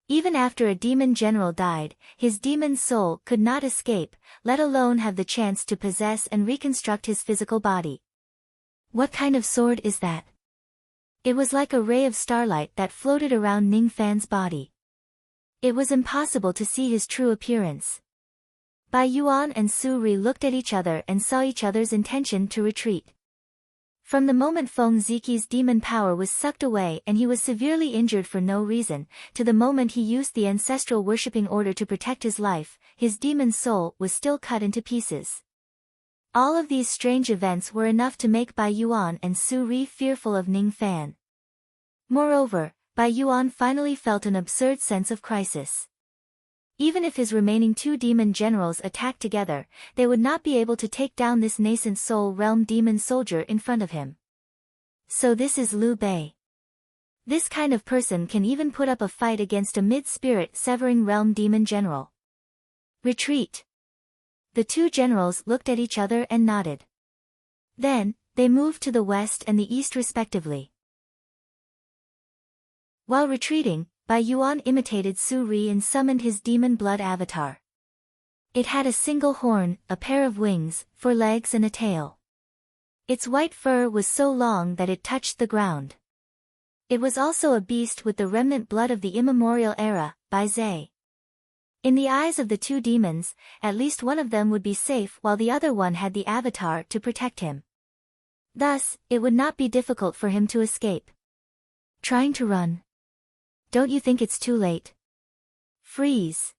Even after a demon general died, his demon soul could not escape, let alone have the chance to possess and reconstruct his physical body. What kind of sword is that? It was like a ray of starlight that floated around Ning Fan's body. It was impossible to see his true appearance. Bai Yuan and Su Ri looked at each other and saw each other's intention to retreat. From the moment Feng Ziqi's demon power was sucked away and he was severely injured for no reason, to the moment he used the ancestral worshipping order to protect his life, his demon soul was still cut into pieces. All of these strange events were enough to make Bai Yuan and Su Ri fearful of Ning Fan. Moreover, Bai Yuan finally felt an absurd sense of crisis. Even if his remaining 2 demon generals attacked together, they would not be able to take down this nascent soul realm demon soldier in front of him. So this is Liu Bei. This kind of person can even put up a fight against a mid-spirit severing realm demon general. Retreat. The 2 generals looked at each other and nodded. Then, they moved to the west and the east respectively. While retreating, Bai Yuan imitated Su Ri and summoned his demon blood avatar. It had a single horn, a pair of wings, 4 legs and a tail. Its white fur was so long that it touched the ground. It was also a beast with the remnant blood of the immemorial era, Bai Zai. In the eyes of the 2 demons, at least one of them would be safe while the other one had the avatar to protect him. Thus, it would not be difficult for him to escape. Trying to run. Don't you think it's too late? Freeze.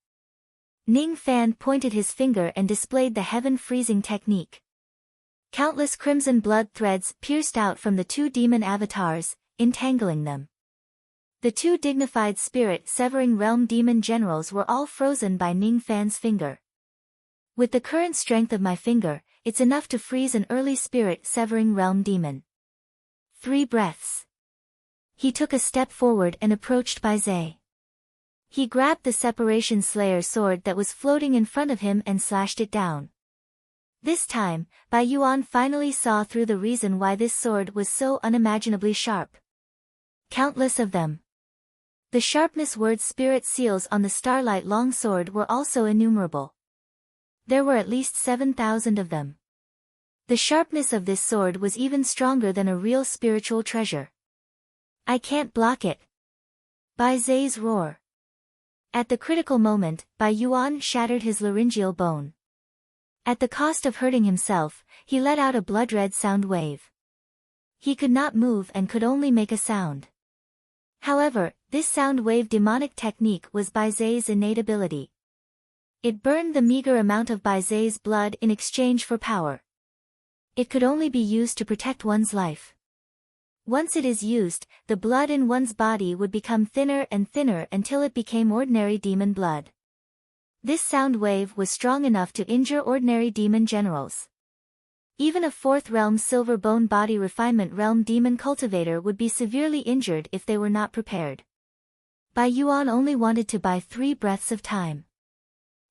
Ning Fan pointed his finger and displayed the heaven-freezing technique. Countless crimson blood threads pierced out from the 2 demon avatars, entangling them. The 2 dignified spirit-severing realm demon generals were all frozen by Ning Fan's finger. With the current strength of my finger, it's enough to freeze an early spirit-severing realm demon. 3 breaths. He took a step forward and approached Bai Zai. He grabbed the Separation Slayer sword that was floating in front of him and slashed it down. This time, Bai Yuan finally saw through the reason why this sword was so unimaginably sharp. Countless of them. The sharpness word spirit seals on the starlight longsword were also innumerable. There were at least 7,000 of them. The sharpness of this sword was even stronger than a real spiritual treasure. I can't block it. Bai Zai's roar. At the critical moment, Bai Yuan shattered his laryngeal bone. At the cost of hurting himself, he let out a blood-red sound wave. He could not move and could only make a sound. However, this sound wave demonic technique was Bai Zai's innate ability. It burned the meager amount of Bai Zai's blood in exchange for power. It could only be used to protect one's life. Once it is used, the blood in one's body would become thinner and thinner until it became ordinary demon blood. This sound wave was strong enough to injure ordinary demon generals. Even a 4th realm silver bone body refinement realm demon cultivator would be severely injured if they were not prepared. Bai Yuan only wanted to buy 3 breaths of time.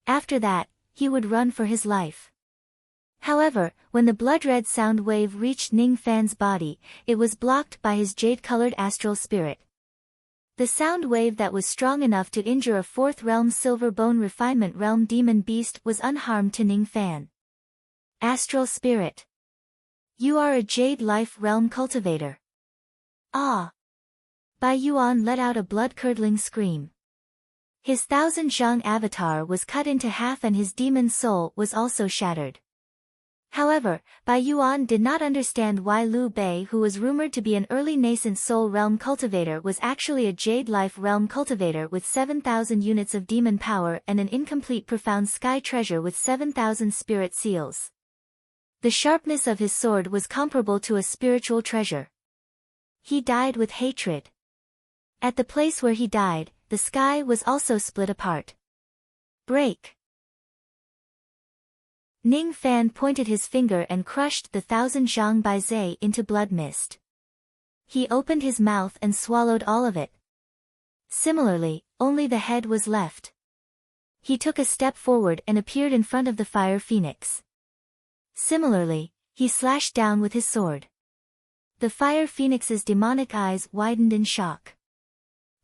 After that, he would run for his life. However, when the blood-red sound wave reached Ning Fan's body, it was blocked by his jade-colored astral spirit. The sound wave that was strong enough to injure a 4th realm silver bone refinement realm demon beast was unharmed to Ning Fan. Astral spirit. You are a jade life realm cultivator. Ah! Bai Yuan let out a blood-curdling scream. His 1000 Zhang avatar was cut into half and his demon soul was also shattered. However, Bai Yuan did not understand why Liu Bei, who was rumored to be an early nascent soul realm cultivator, was actually a jade life realm cultivator with 7,000 units of demon power and an incomplete profound sky treasure with 7,000 spirit seals. The sharpness of his sword was comparable to a spiritual treasure. He died with hatred. At the place where he died, the sky was also split apart. Break. Ning Fan pointed his finger and crushed the 1000 Zhang Baizhe into blood mist. He opened his mouth and swallowed all of it. Similarly, only the head was left. He took a step forward and appeared in front of the fire phoenix. Similarly, he slashed down with his sword. The fire phoenix's demonic eyes widened in shock.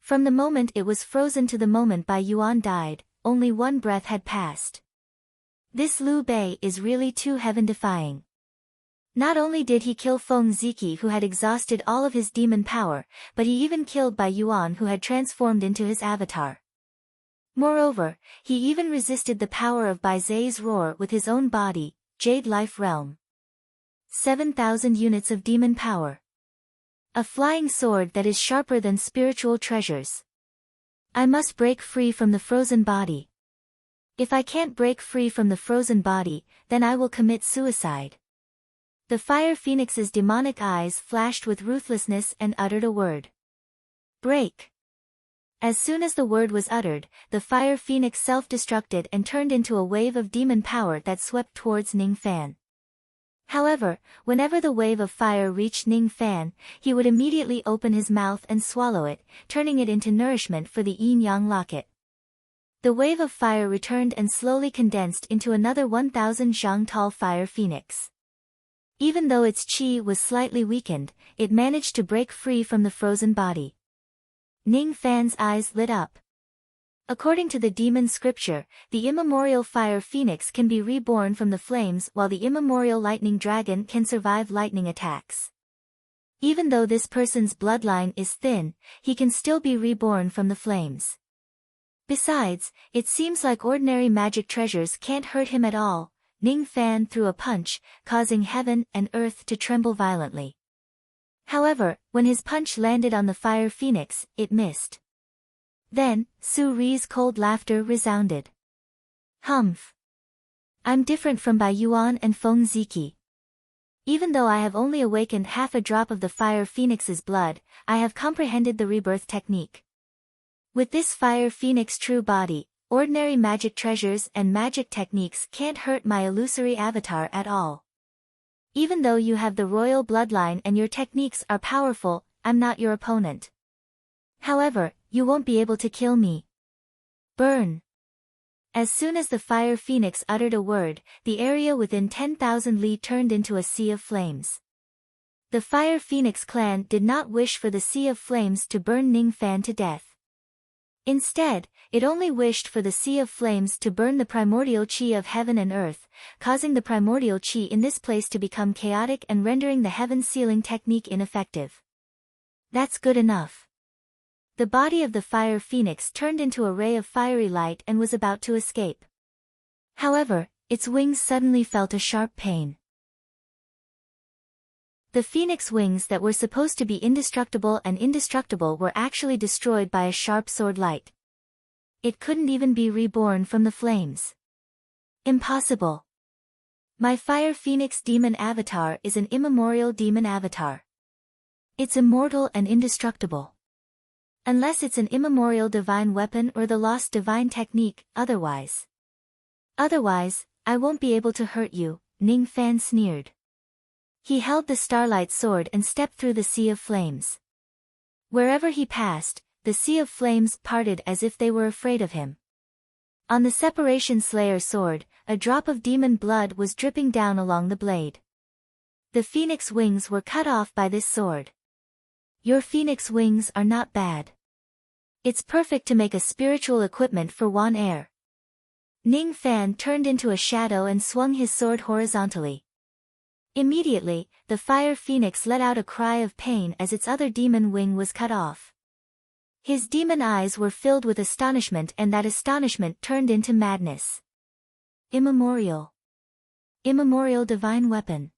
From the moment it was frozen to the moment Bai Yuan died, only 1 breath had passed. This Liu Bei is really too heaven-defying. Not only did he kill Feng Ziki, who had exhausted all of his demon power, but he even killed Bai Yuan, who had transformed into his avatar. Moreover, he even resisted the power of Bai Zhe's roar with his own body, Jade Life Realm. 7,000 units of demon power. A flying sword that is sharper than spiritual treasures. I must break free from the frozen body. If I can't break free from the frozen body, then I will commit suicide. The fire phoenix's demonic eyes flashed with ruthlessness and uttered a word. Break. As soon as the word was uttered, the fire phoenix self-destructed and turned into a wave of demon power that swept towards Ning Fan. However, whenever the wave of fire reached Ning Fan, he would immediately open his mouth and swallow it, turning it into nourishment for the yin-yang locket. The wave of fire returned and slowly condensed into another 1,000 zhang tall fire phoenix. Even though its qi was slightly weakened, it managed to break free from the frozen body. Ning Fan's eyes lit up. According to the demon scripture, the immemorial fire phoenix can be reborn from the flames, while the immemorial lightning dragon can survive lightning attacks. Even though this person's bloodline is thin, he can still be reborn from the flames. Besides, it seems like ordinary magic treasures can't hurt him at all. Ning Fan threw a punch, causing heaven and earth to tremble violently. However, when his punch landed on the fire phoenix, it missed. Then, Su Ri's cold laughter resounded. Humph. I'm different from Bai Yuan and Feng Ziki. Even though I have only awakened half a drop of the fire phoenix's blood, I have comprehended the rebirth technique. With this fire phoenix true body, ordinary magic treasures and magic techniques can't hurt my illusory avatar at all. Even though you have the royal bloodline and your techniques are powerful, I'm not your opponent. However, you won't be able to kill me. Burn. As soon as the fire phoenix uttered a word, the area within 10,000 li turned into a sea of flames. The fire phoenix clan did not wish for the sea of flames to burn Ning Fan to death. Instead, it only wished for the sea of flames to burn the primordial qi of heaven and earth, causing the primordial qi in this place to become chaotic and rendering the heaven sealing technique ineffective. That's good enough. The body of the fire phoenix turned into a ray of fiery light and was about to escape. However, its wings suddenly felt a sharp pain. The phoenix wings that were supposed to be indestructible were actually destroyed by a sharp sword light. It couldn't even be reborn from the flames. Impossible. My fire phoenix demon avatar is an immemorial demon avatar. It's immortal and indestructible. Unless it's an immemorial divine weapon or the lost divine technique, otherwise, I won't be able to hurt you, Ning Fan sneered. He held the starlight sword and stepped through the sea of flames. Wherever he passed, the sea of flames parted as if they were afraid of him. On the Separation Slayer sword, a drop of demon blood was dripping down along the blade. The phoenix wings were cut off by this sword. Your phoenix wings are not bad. It's perfect to make a spiritual equipment for Wan Air. Ning Fan turned into a shadow and swung his sword horizontally. Immediately, the fire phoenix let out a cry of pain as its other demon wing was cut off. His demon eyes were filled with astonishment, and that astonishment turned into madness. Immemorial divine weapon.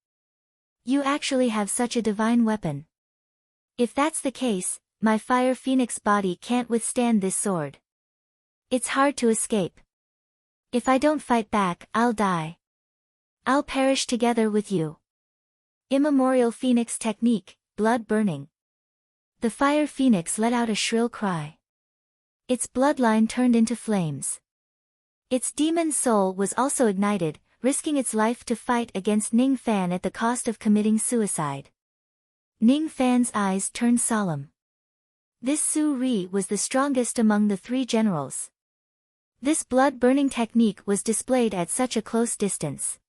You actually have such a divine weapon. If that's the case, my fire phoenix body can't withstand this sword. It's hard to escape. If I don't fight back, I'll die. I'll perish together with you. Immemorial phoenix technique, blood burning. The fire phoenix let out a shrill cry. Its bloodline turned into flames. Its demon soul was also ignited, risking its life to fight against Ning Fan at the cost of committing suicide. Ning Fan's eyes turned solemn. This Su Ri was the strongest among the three generals. This blood-burning technique was displayed at such a close distance.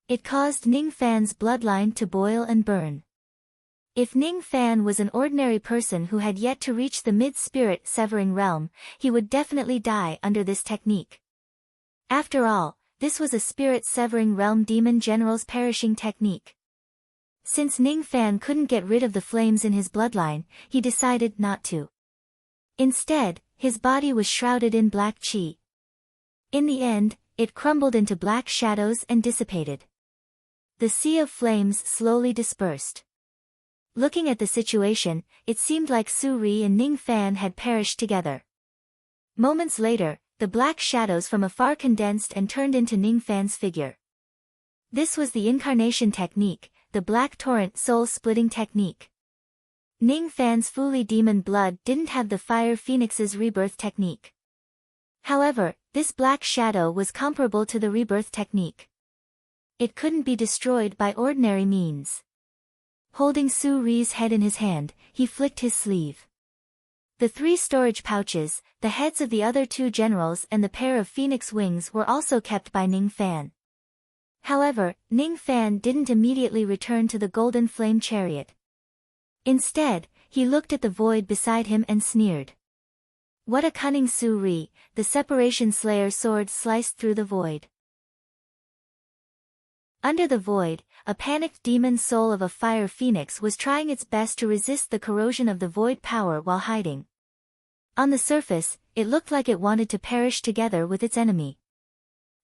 It caused Ning Fan's bloodline to boil and burn. If Ning Fan was an ordinary person who had yet to reach the mid-spirit severing realm, he would definitely die under this technique. After all, this was a spirit severing realm demon general's perishing technique. Since Ning Fan couldn't get rid of the flames in his bloodline, he decided not to. Instead, his body was shrouded in black qi. In the end, it crumbled into black shadows and dissipated. The sea of flames slowly dispersed. Looking at the situation, it seemed like Su Ri and Ning Fan had perished together. Moments later, the black shadows from afar condensed and turned into Ning Fan's figure. This was the incarnation technique, the black torrent soul-splitting technique. Ning Fan's Fuli demon blood didn't have the fire phoenix's rebirth technique. However, this black shadow was comparable to the rebirth technique. It couldn't be destroyed by ordinary means. Holding Su Ri's head in his hand, he flicked his sleeve. The three storage pouches, the heads of the other two generals and the pair of phoenix wings were also kept by Ning Fan. However, Ning Fan didn't immediately return to the golden flame chariot. Instead, he looked at the void beside him and sneered. What a cunning Su Ri, the Separation Slayer sword sliced through the void. Under the void, a panicked demon soul of a fire phoenix was trying its best to resist the corrosion of the void power while hiding. On the surface, it looked like it wanted to perish together with its enemy.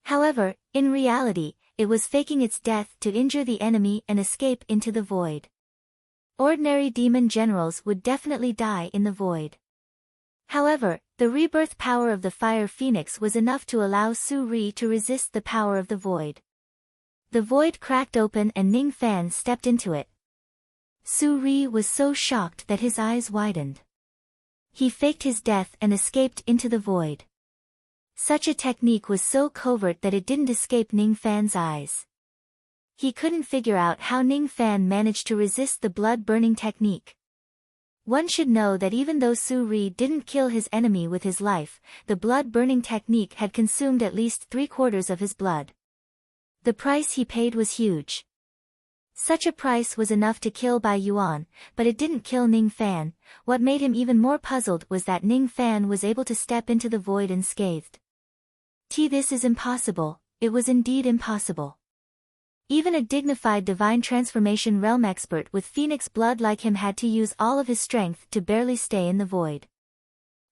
However, in reality, it was faking its death to injure the enemy and escape into the void. Ordinary demon generals would definitely die in the void. However, the rebirth power of the fire phoenix was enough to allow Su Ri to resist the power of the void. The void cracked open and Ning Fan stepped into it. Su Ri was so shocked that his eyes widened. He faked his death and escaped into the void. Such a technique was so covert that it didn't escape Ning Fan's eyes. He couldn't figure out how Ning Fan managed to resist the blood-burning technique. One should know that even though Su Ri didn't kill his enemy with his life, the blood-burning technique had consumed at least 3/4 of his blood. The price he paid was huge. Such a price was enough to kill Bai Yuan, but it didn't kill Ning Fan. What made him even more puzzled was that Ning Fan was able to step into the void unscathed. This is impossible, it was indeed impossible. Even a dignified divine transformation realm expert with phoenix blood like him had to use all of his strength to barely stay in the void.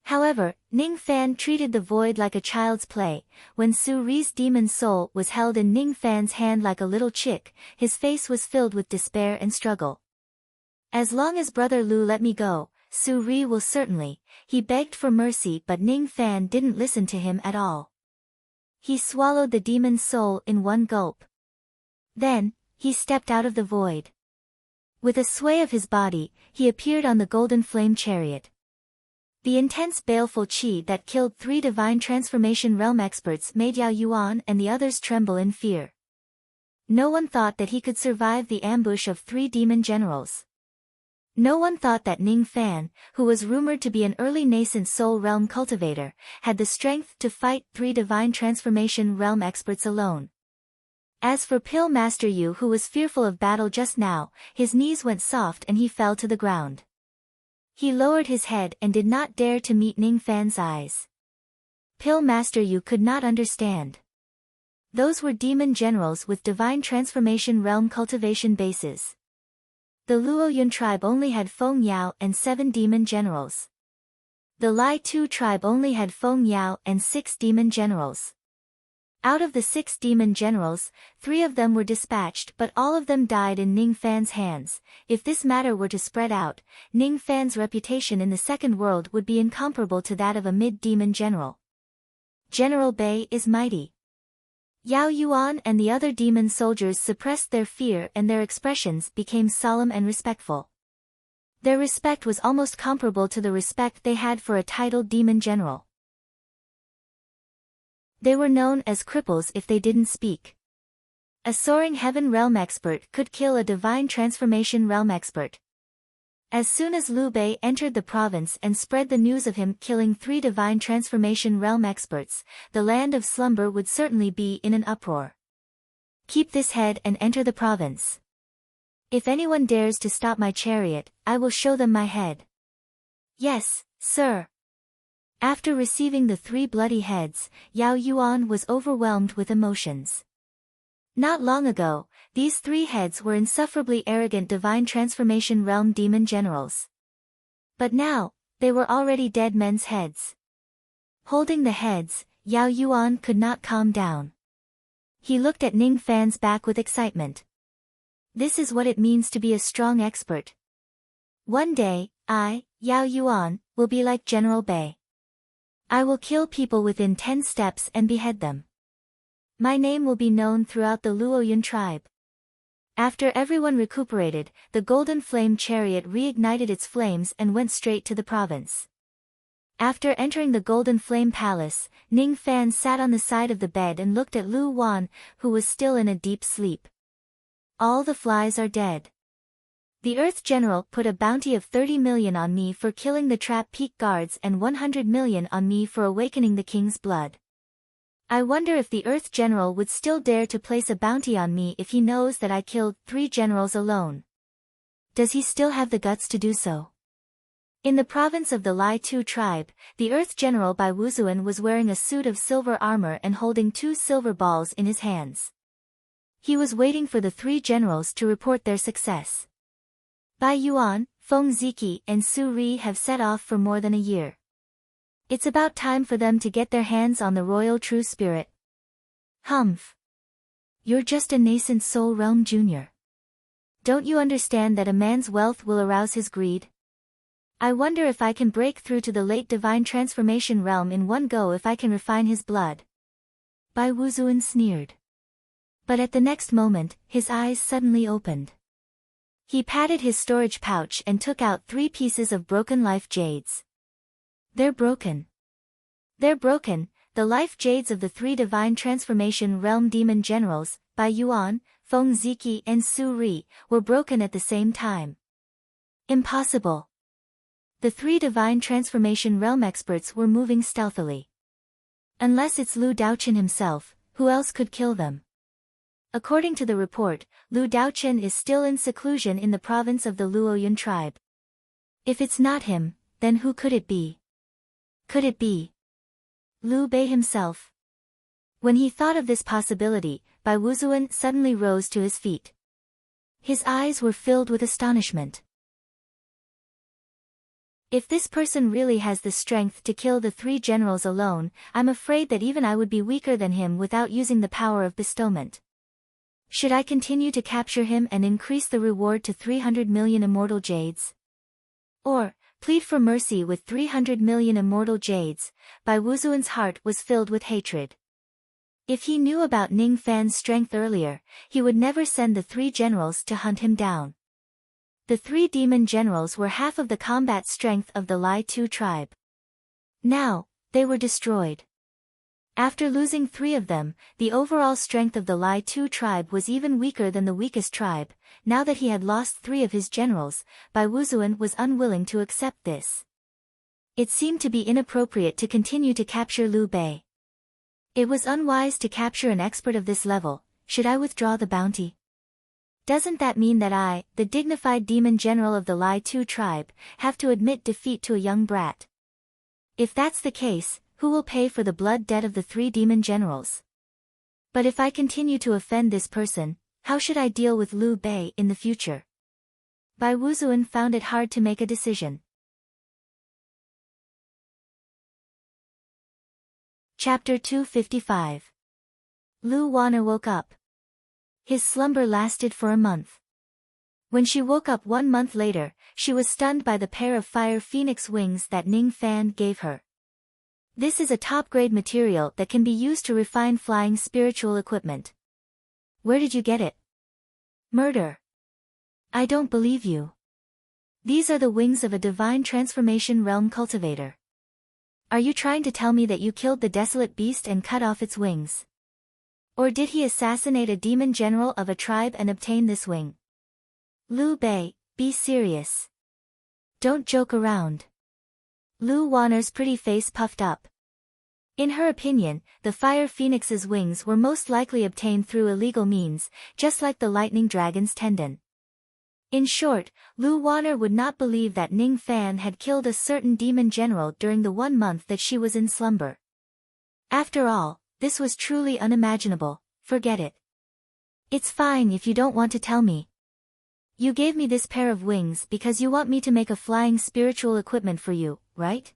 However, Ning Fan treated the void like a child's play. When Su Ri's demon soul was held in Ning Fan's hand like a little chick, his face was filled with despair and struggle. As long as Brother Lu let me go, Su Ri will certainly, he begged for mercy, but Ning Fan didn't listen to him at all. He swallowed the demon's soul in one gulp. Then, he stepped out of the void. With a sway of his body, he appeared on the golden flame chariot. The intense baleful qi that killed 3 divine transformation realm experts made Yao Yuan and the others tremble in fear. No one thought that he could survive the ambush of 3 demon generals. No one thought that Ning Fan, who was rumored to be an early nascent soul realm cultivator, had the strength to fight 3 divine transformation realm experts alone. As for Pill Master Yu, who was fearful of battle just now, his knees went soft and he fell to the ground. He lowered his head and did not dare to meet Ning Fan's eyes. Pill Master Yu could not understand. Those were demon generals with divine transformation realm cultivation bases. The Luoyun tribe only had Feng Yao and 7 demon generals. The Lai Tu tribe only had Feng Yao and 6 demon generals. Out of the 6 demon generals, 3 of them were dispatched, but all of them died in Ning Fan's hands. If this matter were to spread out, Ning Fan's reputation in the second world would be incomparable to that of a mid-demon general. General Bei is mighty. Yao Yuan and the other demon soldiers suppressed their fear and their expressions became solemn and respectful. Their respect was almost comparable to the respect they had for a titled demon general. They were known as cripples if they didn't speak. A soaring heaven realm expert could kill a divine transformation realm expert. As soon as Liu Bei entered the province and spread the news of him killing 3 divine transformation realm experts, the land of slumber would certainly be in an uproar. Keep this head and enter the province. If anyone dares to stop my chariot, I will show them my head. Yes, sir. After receiving the 3 bloody heads, Yao Yuan was overwhelmed with emotions. Not long ago, these 3 heads were insufferably arrogant divine transformation realm demon generals. But now, they were already dead men's heads. Holding the heads, Yao Yuan could not calm down. He looked at Ning Fan's back with excitement. This is what it means to be a strong expert. One day, I, Yao Yuan, will be like General Bei. I will kill people within 10 steps and behead them. My name will be known throughout the Luoyun tribe. After everyone recuperated, the golden flame chariot reignited its flames and went straight to the province. After entering the golden flame palace, Ning Fan sat on the side of the bed and looked at Lu Wan, who was still in a deep sleep. All the flies are dead. The Earth General put a bounty of 30 million on me for killing the Trap Peak guards and 100 million on me for awakening the king's blood. I wonder if the Earth General would still dare to place a bounty on me if he knows that I killed 3 generals alone. Does he still have the guts to do so? In the province of the Lai Tu tribe, the Earth General Bai Wuzuan was wearing a suit of silver armor and holding 2 silver balls in his hands. He was waiting for the 3 generals to report their success. Bai Yuan, Feng Ziki and Su Ri have set off for more than a year. It's about time for them to get their hands on the royal true spirit. Humph. You're just a nascent soul realm junior. Don't you understand that a man's wealth will arouse his greed? I wonder if I can break through to the late divine transformation realm in one go if I can refine his blood. Bai Wuzuan sneered. But at the next moment, his eyes suddenly opened. He patted his storage pouch and took out 3 pieces of broken life jades. They're broken. They're broken, the life jades of the 3 divine transformation realm demon generals, Bai Yuan, Feng Ziki and Su Ri, were broken at the same time. Impossible. The 3 divine transformation realm experts were moving stealthily. Unless it's Lu Daochen himself, who else could kill them? According to the report, Lu Daochen is still in seclusion in the province of the Luoyun tribe. If it's not him, then who could it be? Could it be Liu Bei himself? When he thought of this possibility, Bai Wuzuan suddenly rose to his feet. His eyes were filled with astonishment. If this person really has the strength to kill the 3 generals alone, I'm afraid that even I would be weaker than him without using the power of bestowment. Should I continue to capture him and increase the reward to 300 million immortal jades? Or, plead for mercy with 300 million immortal jades? Bai Wuzuan's heart was filled with hatred. If he knew about Ning Fan's strength earlier, he would never send the 3 generals to hunt him down. The 3 demon generals were half of the combat strength of the Lai Tu tribe. Now, they were destroyed. After losing 3 of them, the overall strength of the Lai Tu tribe was even weaker than the weakest tribe. Now that he had lost 3 of his generals, Bai Wuzuan was unwilling to accept this. It seemed to be inappropriate to continue to capture Liu Bei. It was unwise to capture an expert of this level. Should I withdraw the bounty? Doesn't that mean that I, the dignified demon general of the Lai Tu tribe, have to admit defeat to a young brat? If that's the case, who will pay for the blood debt of the 3 demon generals? But if I continue to offend this person, how should I deal with Liu Bei in the future? Bai Wuzuan found it hard to make a decision. Chapter 255. Lu Wan'er woke up. His slumber lasted for a month. When she woke up 1 month later, she was stunned by the pair of fire phoenix wings that Ning Fan gave her. This is a top-grade material that can be used to refine flying spiritual equipment. Where did you get it? Murder. I don't believe you. These are the wings of a divine transformation realm cultivator. Are you trying to tell me that you killed the desolate beast and cut off its wings? Or did he assassinate a demon general of a tribe and obtain this wing? Liu Bei, be serious. Don't joke around. Lu Wan'er's pretty face puffed up. In her opinion, the fire phoenix's wings were most likely obtained through illegal means, just like the lightning dragon's tendon. In short, Lu Wan'er would not believe that Ning Fan had killed a certain demon general during the 1 month that she was in slumber. After all, this was truly unimaginable. Forget it. It's fine if you don't want to tell me. You gave me this pair of wings because you want me to make a flying spiritual equipment for you, right?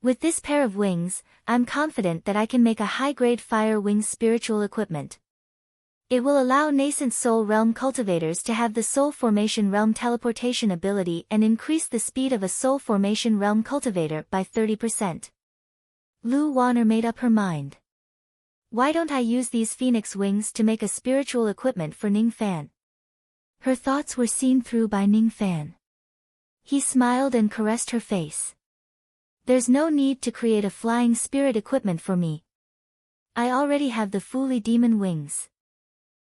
With this pair of wings, I'm confident that I can make a high-grade fire wings spiritual equipment. It will allow nascent soul realm cultivators to have the soul formation realm teleportation ability and increase the speed of a soul formation realm cultivator by 30%. Lu Wan'er made up her mind. Why don't I use these phoenix wings to make a spiritual equipment for Ning Fan? Her thoughts were seen through by Ning Fan. He smiled and caressed her face. There's no need to create a flying spirit equipment for me. I already have the Fuli demon wings.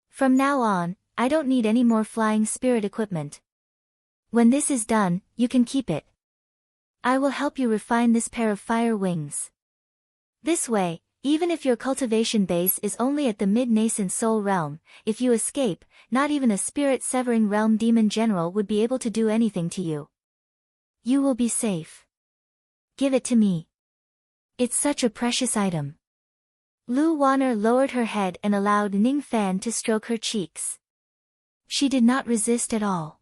From now on, I don't need any more flying spirit equipment. When this is done, you can keep it. I will help you refine this pair of fire wings. This way, even if your cultivation base is only at the mid-nascent soul realm, if you escape, not even a spirit-severing realm demon general would be able to do anything to you. You will be safe. Give it to me. It's such a precious item. Lu Wan'er lowered her head and allowed Ning Fan to stroke her cheeks. She did not resist at all.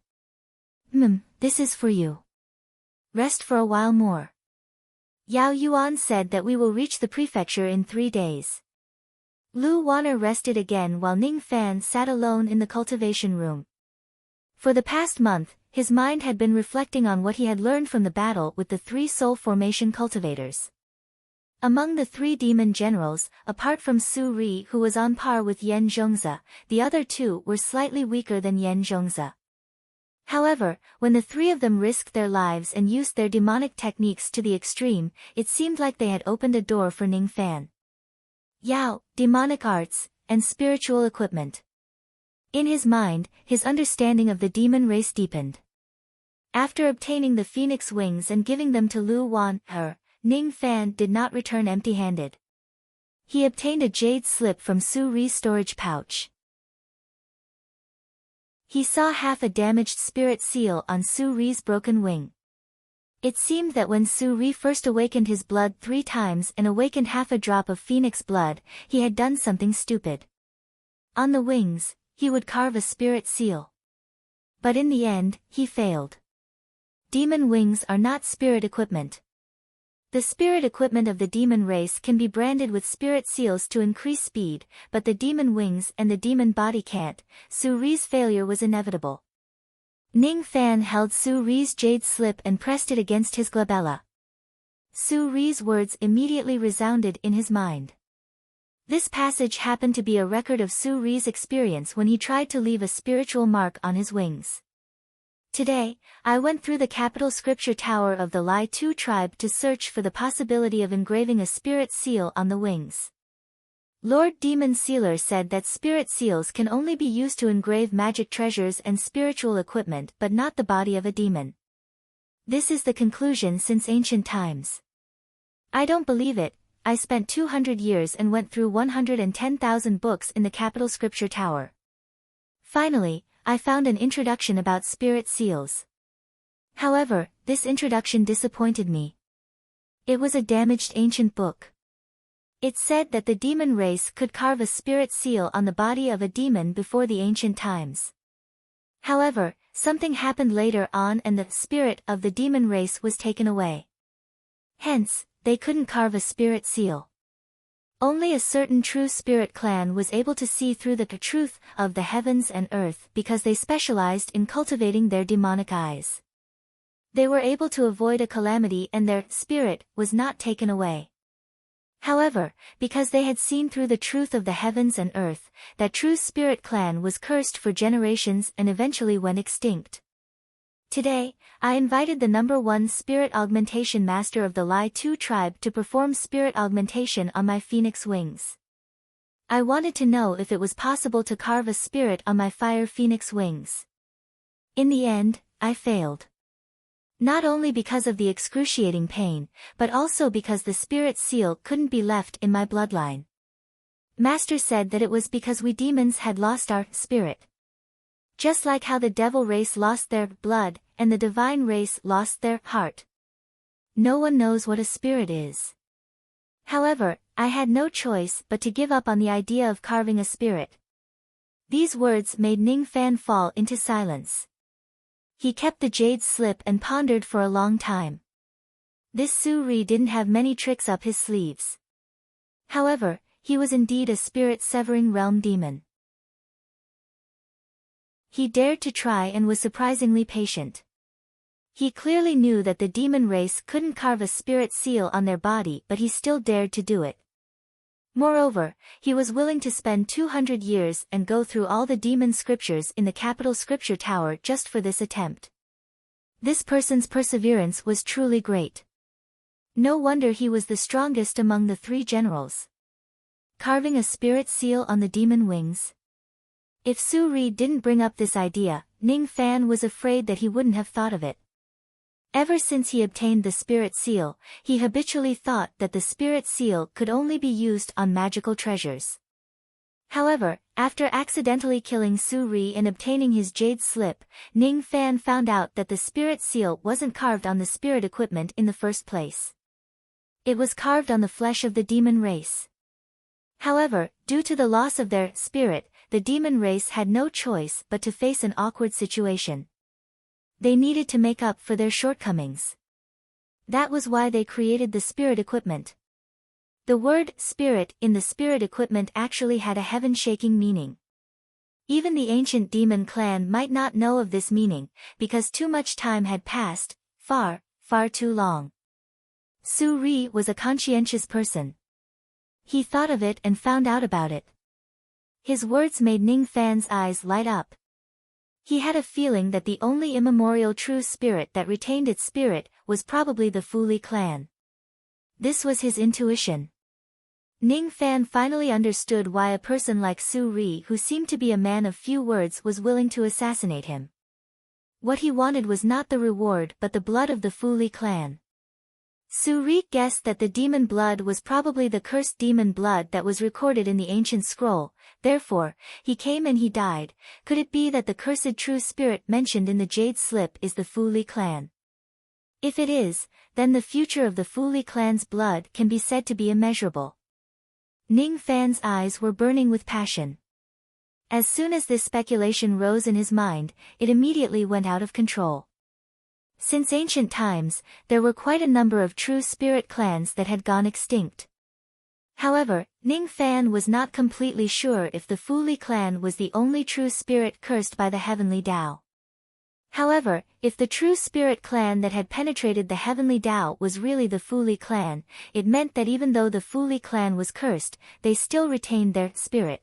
This is for you. Rest for a while more. Yao Yuan said that we will reach the prefecture in 3 days. Lu Wan'er rested again while Ning Fan sat alone in the cultivation room. For the past month, his mind had been reflecting on what he had learned from the battle with the 3 soul formation cultivators. Among the 3 demon generals, apart from Su Ri who was on par with Yan Zhongzi, the other 2 were slightly weaker than Yan Zhongzi. However, when the 3 of them risked their lives and used their demonic techniques to the extreme, it seemed like they had opened a door for Ning Fan. Yao, demonic arts, and spiritual equipment. In his mind, his understanding of the demon race deepened. After obtaining the phoenix wings and giving them to Lu Wan'er, Ning Fan did not return empty-handed. He obtained a jade slip from Su Ri's storage pouch. He saw half a damaged spirit seal on Su Ri's broken wing. It seemed that when Su Ri first awakened his blood 3 times and awakened half a drop of phoenix blood, he had done something stupid. On the wings, he would carve a spirit seal. But in the end, he failed. Demon wings are not spirit equipment. The spirit equipment of the demon race can be branded with spirit seals to increase speed, but the demon wings and the demon body can't. Su Ri's failure was inevitable. Ning Fan held Su Ri's jade slip and pressed it against his glabella. Su Ri's words immediately resounded in his mind. This passage happened to be a record of Su Ri's experience when he tried to leave a spiritual mark on his wings. Today, I went through the capital scripture tower of the Lai Tu tribe to search for the possibility of engraving a spirit seal on the wings. Lord Demon Sealer said that spirit seals can only be used to engrave magic treasures and spiritual equipment but not the body of a demon. This is the conclusion since ancient times. I don't believe it. I spent 200 years and went through 110,000 books in the capital scripture tower. Finally, I found an introduction about spirit seals. However, this introduction disappointed me. It was a damaged ancient book. It said that the demon race could carve a spirit seal on the body of a demon before the ancient times. However, something happened later on and the spirit of the demon race was taken away. Hence, they couldn't carve a spirit seal. Only a certain true spirit clan was able to see through the truth of the heavens and earth because they specialized in cultivating their demonic eyes. They were able to avoid a calamity and their spirit was not taken away. However, because they had seen through the truth of the heavens and earth, that true spirit clan was cursed for generations and eventually went extinct. Today, I invited the #1 spirit augmentation master of the Lai Tu tribe to perform spirit augmentation on my phoenix wings. I wanted to know if it was possible to carve a spirit on my fire phoenix wings. In the end, I failed. Not only because of the excruciating pain, but also because the spirit seal couldn't be left in my bloodline. Master said that it was because we demons had lost our spirit. Just like how the devil race lost their blood, and the divine race lost their heart. No one knows what a spirit is. However, I had no choice but to give up on the idea of carving a spirit. These words made Ning Fan fall into silence. He kept the jade slip and pondered for a long time. This Su Ri didn't have many tricks up his sleeves. However, he was indeed a spirit-severing realm demon. He dared to try and was surprisingly patient. He clearly knew that the demon race couldn't carve a spirit seal on their body, but he still dared to do it. Moreover, he was willing to spend 200 years and go through all the demon scriptures in the capital scripture tower just for this attempt. This person's perseverance was truly great. No wonder he was the strongest among the 3 generals. Carving a spirit seal on the demon wings. If Su Ri didn't bring up this idea, Ning Fan was afraid that he wouldn't have thought of it. Ever since he obtained the spirit seal, he habitually thought that the spirit seal could only be used on magical treasures. However, after accidentally killing Su Ri and obtaining his jade slip, Ning Fan found out that the spirit seal wasn't carved on the spirit equipment in the first place. It was carved on the flesh of the demon race. However, due to the loss of their spirit, the demon race had no choice but to face an awkward situation. They needed to make up for their shortcomings. That was why they created the spirit equipment. The word spirit in the spirit equipment actually had a heaven-shaking meaning. Even the ancient demon clan might not know of this meaning, because too much time had passed, far, far too long. Su Ri was a conscientious person. He thought of it and found out about it. His words made Ning Fan's eyes light up. He had a feeling that the only immemorial true spirit that retained its spirit was probably the Fu Li clan. This was his intuition. Ning Fan finally understood why a person like Su Ri, who seemed to be a man of few words, was willing to assassinate him. What he wanted was not the reward but the blood of the Fu Li clan. Su Ri guessed that the demon blood was probably the cursed demon blood that was recorded in the ancient scroll, therefore, he came and he died. Could it be that the cursed true spirit mentioned in the jade slip is the Fu Li clan? If it is, then the future of the Fu Li clan's blood can be said to be immeasurable. Ning Fan's eyes were burning with passion. As soon as this speculation rose in his mind, it immediately went out of control. Since ancient times, there were quite a number of true spirit clans that had gone extinct. However, Ning Fan was not completely sure if the Fu Li clan was the only true spirit cursed by the heavenly Tao. However, if the true spirit clan that had penetrated the heavenly Tao was really the Fu Li clan, it meant that even though the Fu Li clan was cursed, they still retained their spirit.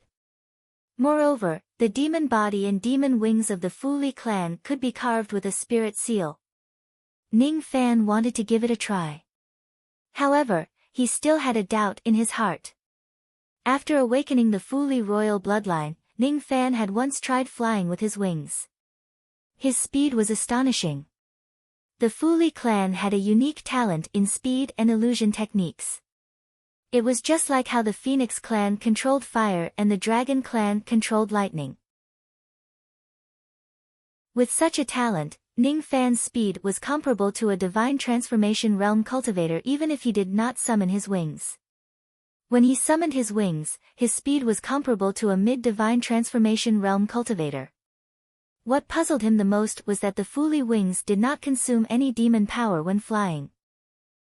Moreover, the demon body and demon wings of the Fu Li clan could be carved with a spirit seal. Ning Fan wanted to give it a try. However, he still had a doubt in his heart. After awakening the Fu Li royal bloodline, Ning Fan had once tried flying with his wings. His speed was astonishing. The Fu Li clan had a unique talent in speed and illusion techniques. It was just like how the Phoenix clan controlled fire and the Dragon clan controlled lightning. With such a talent, Ning Fan's speed was comparable to a divine transformation realm cultivator even if he did not summon his wings. When he summoned his wings, his speed was comparable to a mid-divine transformation realm cultivator. What puzzled him the most was that the Fu Li wings did not consume any demon power when flying.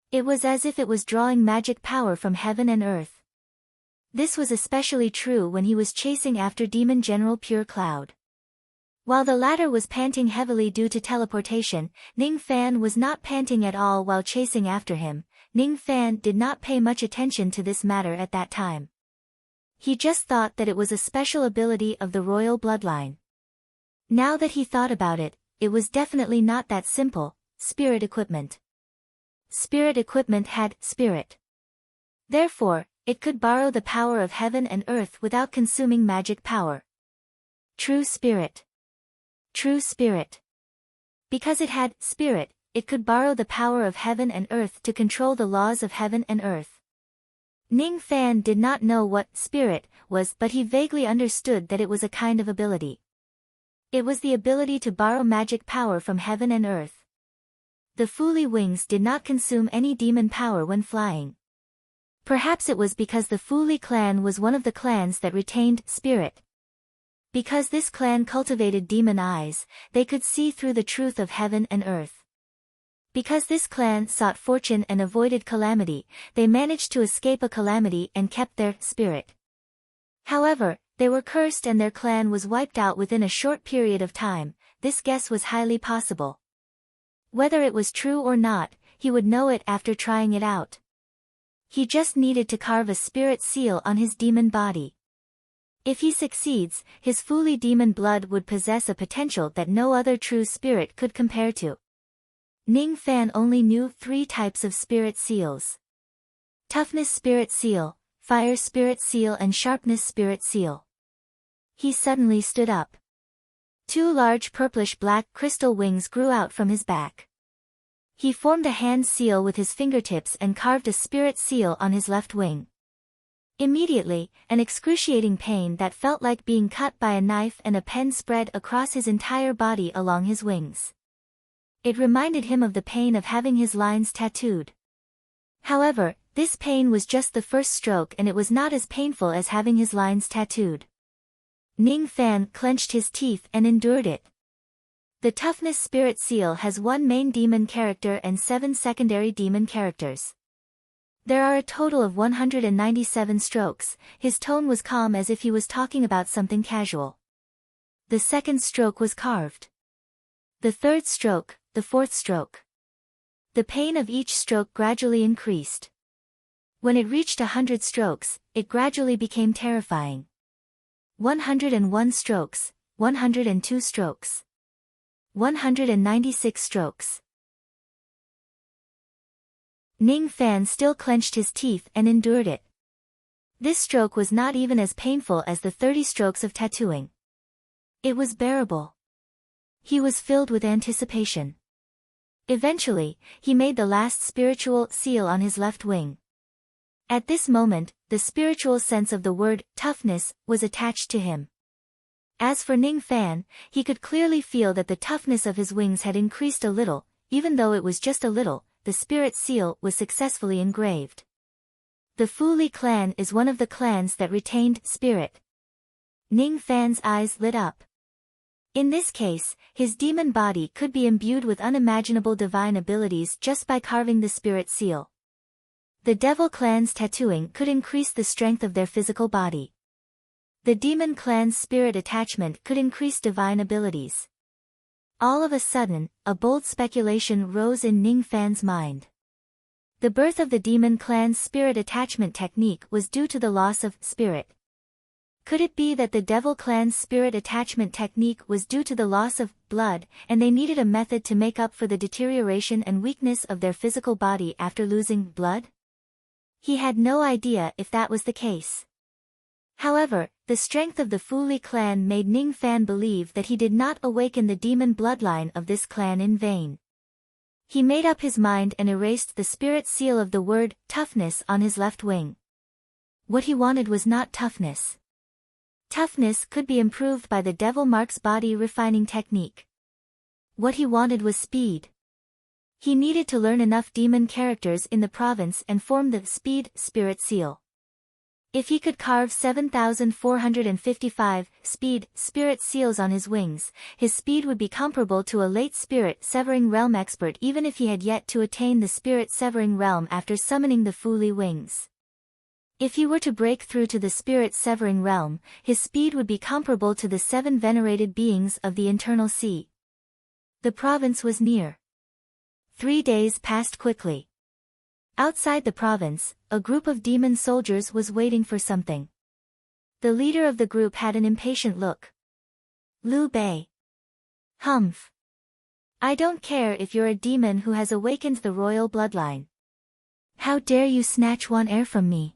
It was as if it was drawing magic power from heaven and earth. This was especially true when he was chasing after Demon General Pure Cloud. While the latter was panting heavily due to teleportation, Ning Fan was not panting at all while chasing after him. Ning Fan did not pay much attention to this matter at that time. He just thought that it was a special ability of the royal bloodline. Now that he thought about it, it was definitely not that simple. Spirit equipment. Spirit equipment had spirit. Therefore, it could borrow the power of heaven and earth without consuming magic power. True spirit. True spirit. Because it had spirit, it could borrow the power of heaven and earth to control the laws of heaven and earth. Ning Fan did not know what spirit was, but he vaguely understood that it was a kind of ability. It was the ability to borrow magic power from heaven and earth. The Fu Li wings did not consume any demon power when flying. Perhaps it was because the Fu Li clan was one of the clans that retained spirit. Because this clan cultivated demon eyes, they could see through the truth of heaven and earth. Because this clan sought fortune and avoided calamity, they managed to escape a calamity and kept their spirit. However, they were cursed and their clan was wiped out within a short period of time. This guess was highly possible. Whether it was true or not, he would know it after trying it out. He just needed to carve a spirit seal on his demon body. If he succeeds, his Fu Li demon blood would possess a potential that no other true spirit could compare to. Ning Fan only knew 3 types of spirit seals. Toughness spirit seal, fire spirit seal and sharpness spirit seal. He suddenly stood up. 2 large purplish-black crystal wings grew out from his back. He formed a hand seal with his fingertips and carved a spirit seal on his left wing. Immediately, an excruciating pain that felt like being cut by a knife and a pen spread across his entire body along his wings. It reminded him of the pain of having his lines tattooed. However, this pain was just the first stroke and it was not as painful as having his lines tattooed. Ning Fan clenched his teeth and endured it. The Toughness Spirit Seal has 1 main demon character and 7 secondary demon characters. There are a total of 197 strokes. His tone was calm as if he was talking about something casual. The second stroke was carved. The third stroke, the fourth stroke. The pain of each stroke gradually increased. When it reached 100 strokes, it gradually became terrifying. 101 strokes, 102 strokes. 196 strokes. Ning Fan still clenched his teeth and endured it. This stroke was not even as painful as the 30 strokes of tattooing. It was bearable. He was filled with anticipation. Eventually, he made the last spiritual seal on his left wing. At this moment, the spiritual sense of the word toughness was attached to him. As for Ning Fan, he could clearly feel that the toughness of his wings had increased a little, even though it was just a little. The spirit seal was successfully engraved. The Fu Li clan is one of the clans that retained spirit. Ning Fan's eyes lit up. In this case, his demon body could be imbued with unimaginable divine abilities just by carving the spirit seal. The devil clan's tattooing could increase the strength of their physical body. The demon clan's spirit attachment could increase divine abilities. All of a sudden, a bold speculation rose in Ning Fan's mind. The birth of the demon clan's spirit attachment technique was due to the loss of spirit. Could it be that the Devil Clan's spirit attachment technique was due to the loss of blood, and they needed a method to make up for the deterioration and weakness of their physical body after losing blood? He had no idea if that was the case. However, the strength of the Fuli clan made Ning Fan believe that he did not awaken the demon bloodline of this clan in vain. He made up his mind and erased the spirit seal of the word toughness on his left wing. What he wanted was not toughness. Toughness could be improved by the Devil Mark's body refining technique. What he wanted was speed. He needed to learn enough demon characters in the province and form the speed spirit seal. If he could carve 7,455 speed spirit seals on his wings, his speed would be comparable to a late spirit severing realm expert even if he had yet to attain the spirit severing realm after summoning the Fuli wings. If he were to break through to the spirit-severing realm, his speed would be comparable to the 7 venerated beings of the internal sea. The province was near. 3 days passed quickly. Outside the province, a group of demon soldiers was waiting for something. The leader of the group had an impatient look. Liu Bei. Humph. I don't care if you're a demon who has awakened the royal bloodline. How dare you snatch one heir from me?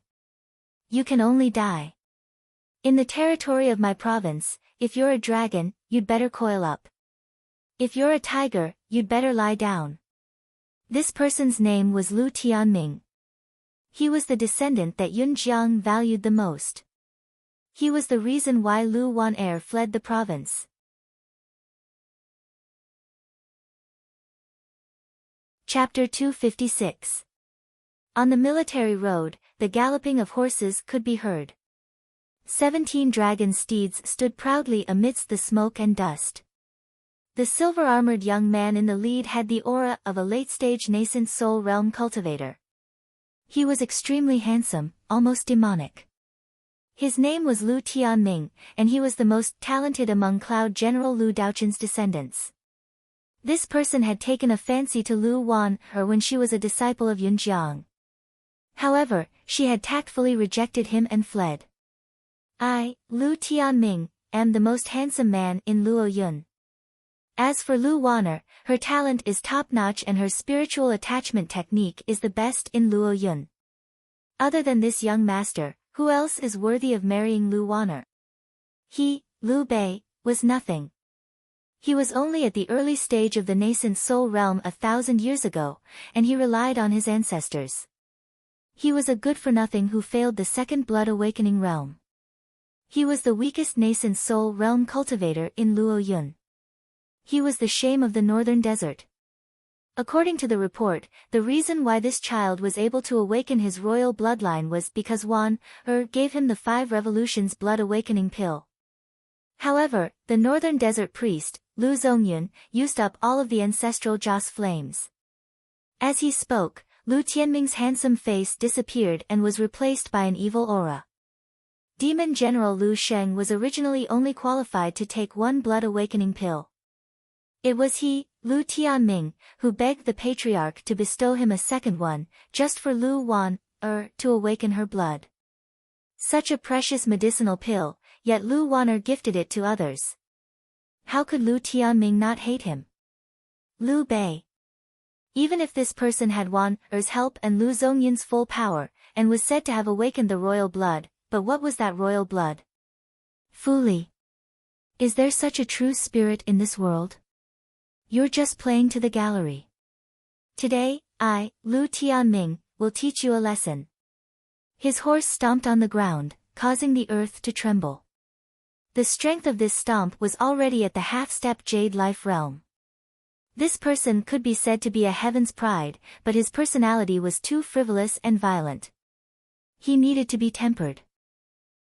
You can only die. In the territory of my province, if you're a dragon, you'd better coil up. If you're a tiger, you'd better lie down. This person's name was Lu Tianming. He was the descendant that Yun Jiang valued the most. He was the reason why Lu Wan'er fled the province. Chapter 256. On the military road, the galloping of horses could be heard. 17 dragon steeds stood proudly amidst the smoke and dust. The silver-armored young man in the lead had the aura of a late-stage nascent soul realm cultivator. He was extremely handsome, almost demonic. His name was Lu Tianming, and he was the most talented among Cloud General Lu Daochun's descendants. This person had taken a fancy to Lu Wan'er when she was a disciple of Yun Jiang. However, she had tactfully rejected him and fled. I, Lu Tianming, am the most handsome man in Luoyun. As for Lu Wan'er, her talent is top-notch and her spiritual attachment technique is the best in Luoyun. Other than this young master, who else is worthy of marrying Lu Wan'er? He, Liu Bei, was nothing. He was only at the early stage of the nascent soul realm 1,000 years ago, and he relied on his ancestors. He was a good-for-nothing who failed the second blood awakening realm. He was the weakest nascent soul realm cultivator in Luoyun. He was the shame of the northern desert. According to the report, the reason why this child was able to awaken his royal bloodline was because Wan'er gave him the 5 revolutions blood awakening pill. However, the northern desert priest, Lu Zongyun, used up all of the ancestral Joss flames. As he spoke, Lu Tianming's handsome face disappeared and was replaced by an evil aura. Demon General Lu Sheng was originally only qualified to take 1 blood awakening pill. It was he, Lu Tianming, who begged the patriarch to bestow him a second one, just for Lu Wan'er to awaken her blood. Such a precious medicinal pill, yet Lu Wan'er gifted it to others. How could Lu Tianming not hate him? Liu Bei. Even if this person had Wan'er's help and Lu Zongyun's full power, and was said to have awakened the royal blood, but what was that royal blood? Fuli. Is there such a true spirit in this world? You're just playing to the gallery. Today, I, Lu Tianming, will teach you a lesson. His horse stomped on the ground, causing the earth to tremble. The strength of this stomp was already at the half-step jade life realm. This person could be said to be a heaven's pride, but his personality was too frivolous and violent. He needed to be tempered.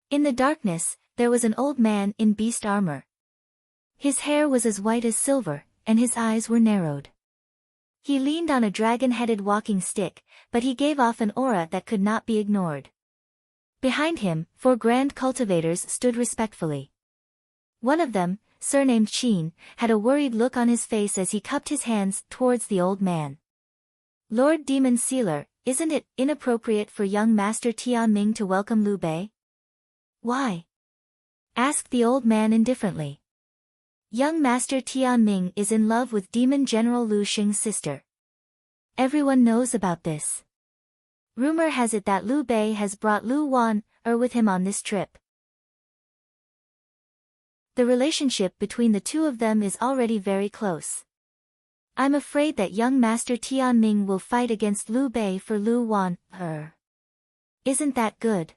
In the darkness, there was an old man in beast armor. His hair was as white as silver, and his eyes were narrowed. He leaned on a dragon-headed walking stick, but he gave off an aura that could not be ignored. Behind him, 4 grand cultivators stood respectfully. One of them, surnamed Qin, had a worried look on his face as he cupped his hands towards the old man. Lord Demon Sealer, isn't it inappropriate for young Master Tianming to welcome Liu Bei? Why? asked the old man indifferently. Young Master Tianming is in love with Demon General Lu Xing's sister. Everyone knows about this. Rumor has it that Liu Bei has brought Lu Wan with him on this trip. The relationship between the two of them is already very close. I'm afraid that young Master Tianming will fight against Liu Bei for Lu Wan. Isn't that good?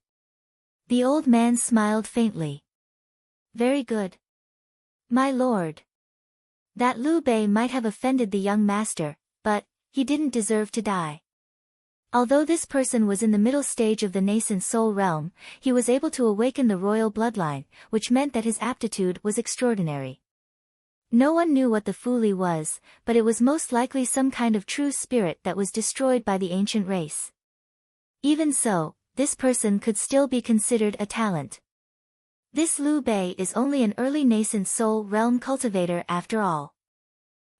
The old man smiled faintly. Very good. My lord. That Liu Bei might have offended the young master, but he didn't deserve to die. Although this person was in the middle stage of the nascent soul realm, he was able to awaken the royal bloodline, which meant that his aptitude was extraordinary. No one knew what the Fuli was, but it was most likely some kind of true spirit that was destroyed by the ancient race. Even so, this person could still be considered a talent. This Liu Bei is only an early nascent soul realm cultivator after all.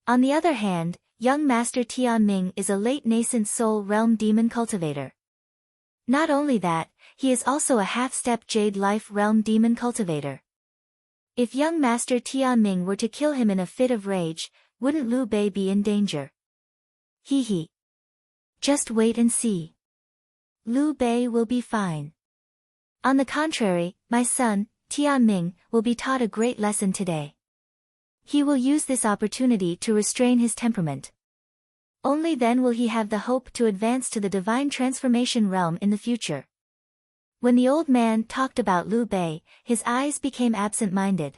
On the other hand, young Master Tianming is a late nascent soul realm demon cultivator. Not only that, he is also a half-step jade life realm demon cultivator. If young Master Tianming were to kill him in a fit of rage, wouldn't Liu Bei be in danger? Hee. Just wait and see. Liu Bei will be fine. On the contrary, my son, Tianming, will be taught a great lesson today. He will use this opportunity to restrain his temperament. Only then will he have the hope to advance to the divine transformation realm in the future. When the old man talked about Liu Bei, his eyes became absent-minded.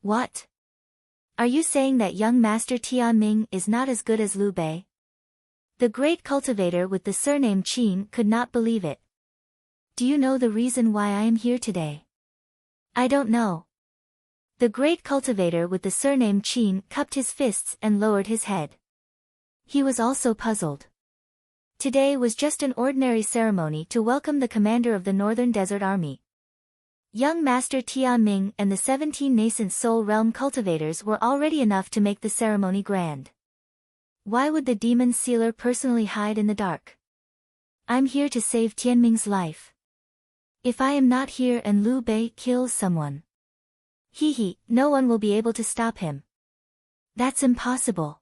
What? Are you saying that young Master Tianming is not as good as Liu Bei? The great cultivator with the surname Qin could not believe it. Do you know the reason why I am here today? I don't know. The great cultivator with the surname Qin cupped his fists and lowered his head. He was also puzzled. Today was just an ordinary ceremony to welcome the commander of the Northern Desert Army. Young Master Tianming and the 17 nascent soul realm cultivators were already enough to make the ceremony grand. Why would the demon sealer personally hide in the dark? I'm here to save Tianming's life. If I am not here and Liu Bei kills someone, no one will be able to stop him. That's impossible.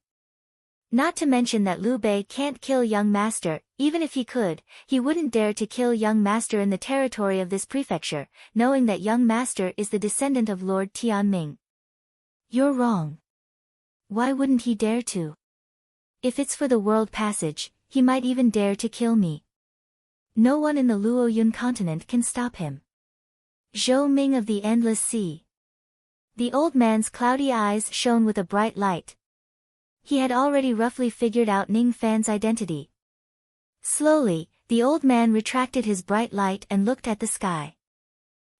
Not to mention that Liu Bei can't kill young master. Even if he could, he wouldn't dare to kill young master in the territory of this prefecture, knowing that young master is the descendant of Lord Tianming. You're wrong. Why wouldn't he dare to? If it's for the world passage, he might even dare to kill me. No one in the Luoyun continent can stop him. Zhou Ming of the Endless Sea. The old man's cloudy eyes shone with a bright light. He had already roughly figured out Ning Fan's identity. Slowly, the old man retracted his bright light and looked at the sky.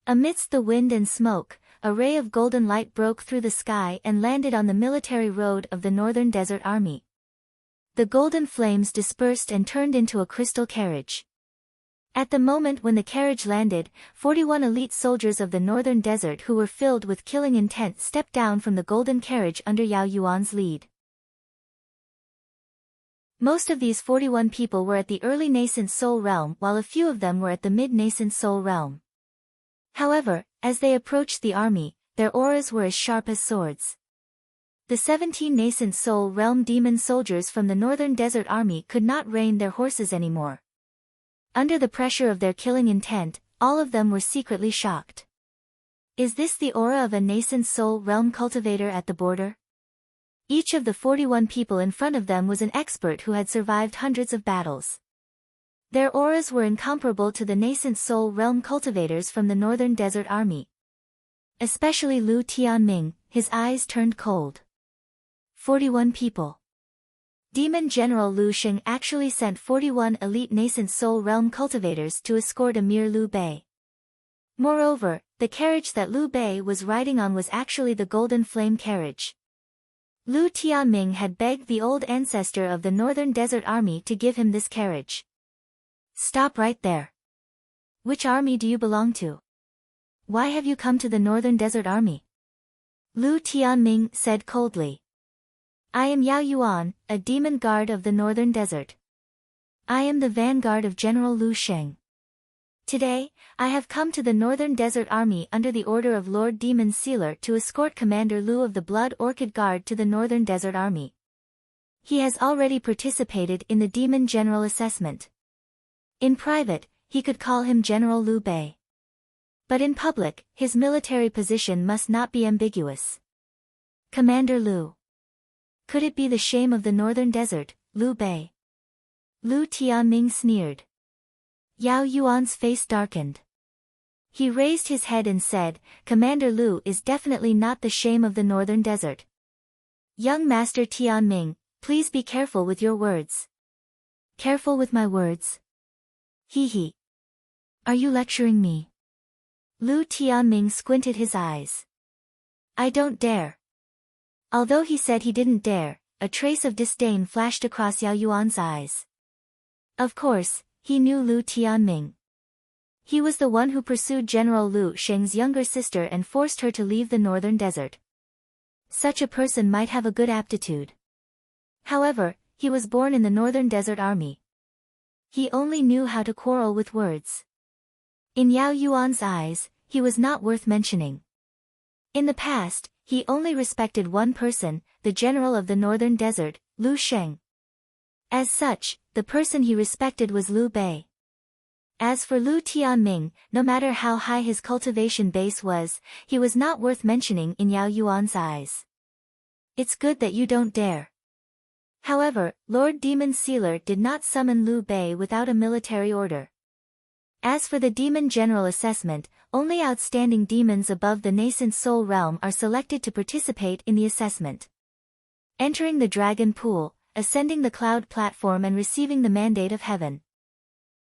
Amidst the wind and smoke, a ray of golden light broke through the sky and landed on the military road of the Northern Desert Army. The golden flames dispersed and turned into a crystal carriage. At the moment when the carriage landed, 41 elite soldiers of the Northern Desert who were filled with killing intent stepped down from the golden carriage under Yao Yuan's lead. Most of these 41 people were at the early nascent soul realm while a few of them were at the mid-nascent soul realm. However, as they approached the army, their auras were as sharp as swords. The 17 nascent soul realm demon soldiers from the Northern Desert Army could not rein their horses anymore. Under the pressure of their killing intent, all of them were secretly shocked. Is this the aura of a nascent soul realm cultivator at the border? Each of the 41 people in front of them was an expert who had survived hundreds of battles. Their auras were incomparable to the nascent soul realm cultivators from the Northern Desert Army. Especially Liu Tianming, his eyes turned cold. 41 people. Demon General Lu Xing actually sent 41 elite nascent soul realm cultivators to escort Emir Liu Bei. Moreover, the carriage that Liu Bei was riding on was actually the Golden Flame carriage. Liu Tianming had begged the old ancestor of the Northern Desert Army to give him this carriage. Stop right there. Which army do you belong to? Why have you come to the Northern Desert Army? Liu Tianming said coldly. I am Yao Yuan, a demon guard of the Northern Desert. I am the vanguard of General Lu Sheng. Today, I have come to the Northern Desert Army under the order of Lord Demon Sealer to escort Commander Lu of the Blood Orchid Guard to the Northern Desert Army. He has already participated in the Demon General Assessment. In private, he could call him General Liu Bei. But in public, his military position must not be ambiguous. Commander Liu. Could it be the shame of the Northern Desert, Liu Bei? Lu Tianming sneered. Yao Yuan's face darkened. He raised his head and said, Commander Liu is definitely not the shame of the Northern Desert. Young Master Tianming, please be careful with your words. Careful with my words? Hee. Are you lecturing me? Lu Tianming squinted his eyes. I don't dare. Although he said he didn't dare, a trace of disdain flashed across Yao Yuan's eyes. Of course, he knew Lu Tianming. He was the one who pursued General Lu Sheng's younger sister and forced her to leave the Northern Desert. Such a person might have a good aptitude. However, he was born in the Northern Desert Army. He only knew how to quarrel with words. In Yao Yuan's eyes, he was not worth mentioning. In the past, he only respected one person, the general of the Northern Desert, Lu Sheng. As such, the person he respected was Liu Bei. As for Lu Tianming, no matter how high his cultivation base was, he was not worth mentioning in Yao Yuan's eyes. It's good that you don't dare. However, Lord Demon Sealer did not summon Liu Bei without a military order. As for the Demon General Assessment, only outstanding demons above the nascent soul realm are selected to participate in the assessment. Entering the dragon pool, ascending the cloud platform and receiving the mandate of heaven.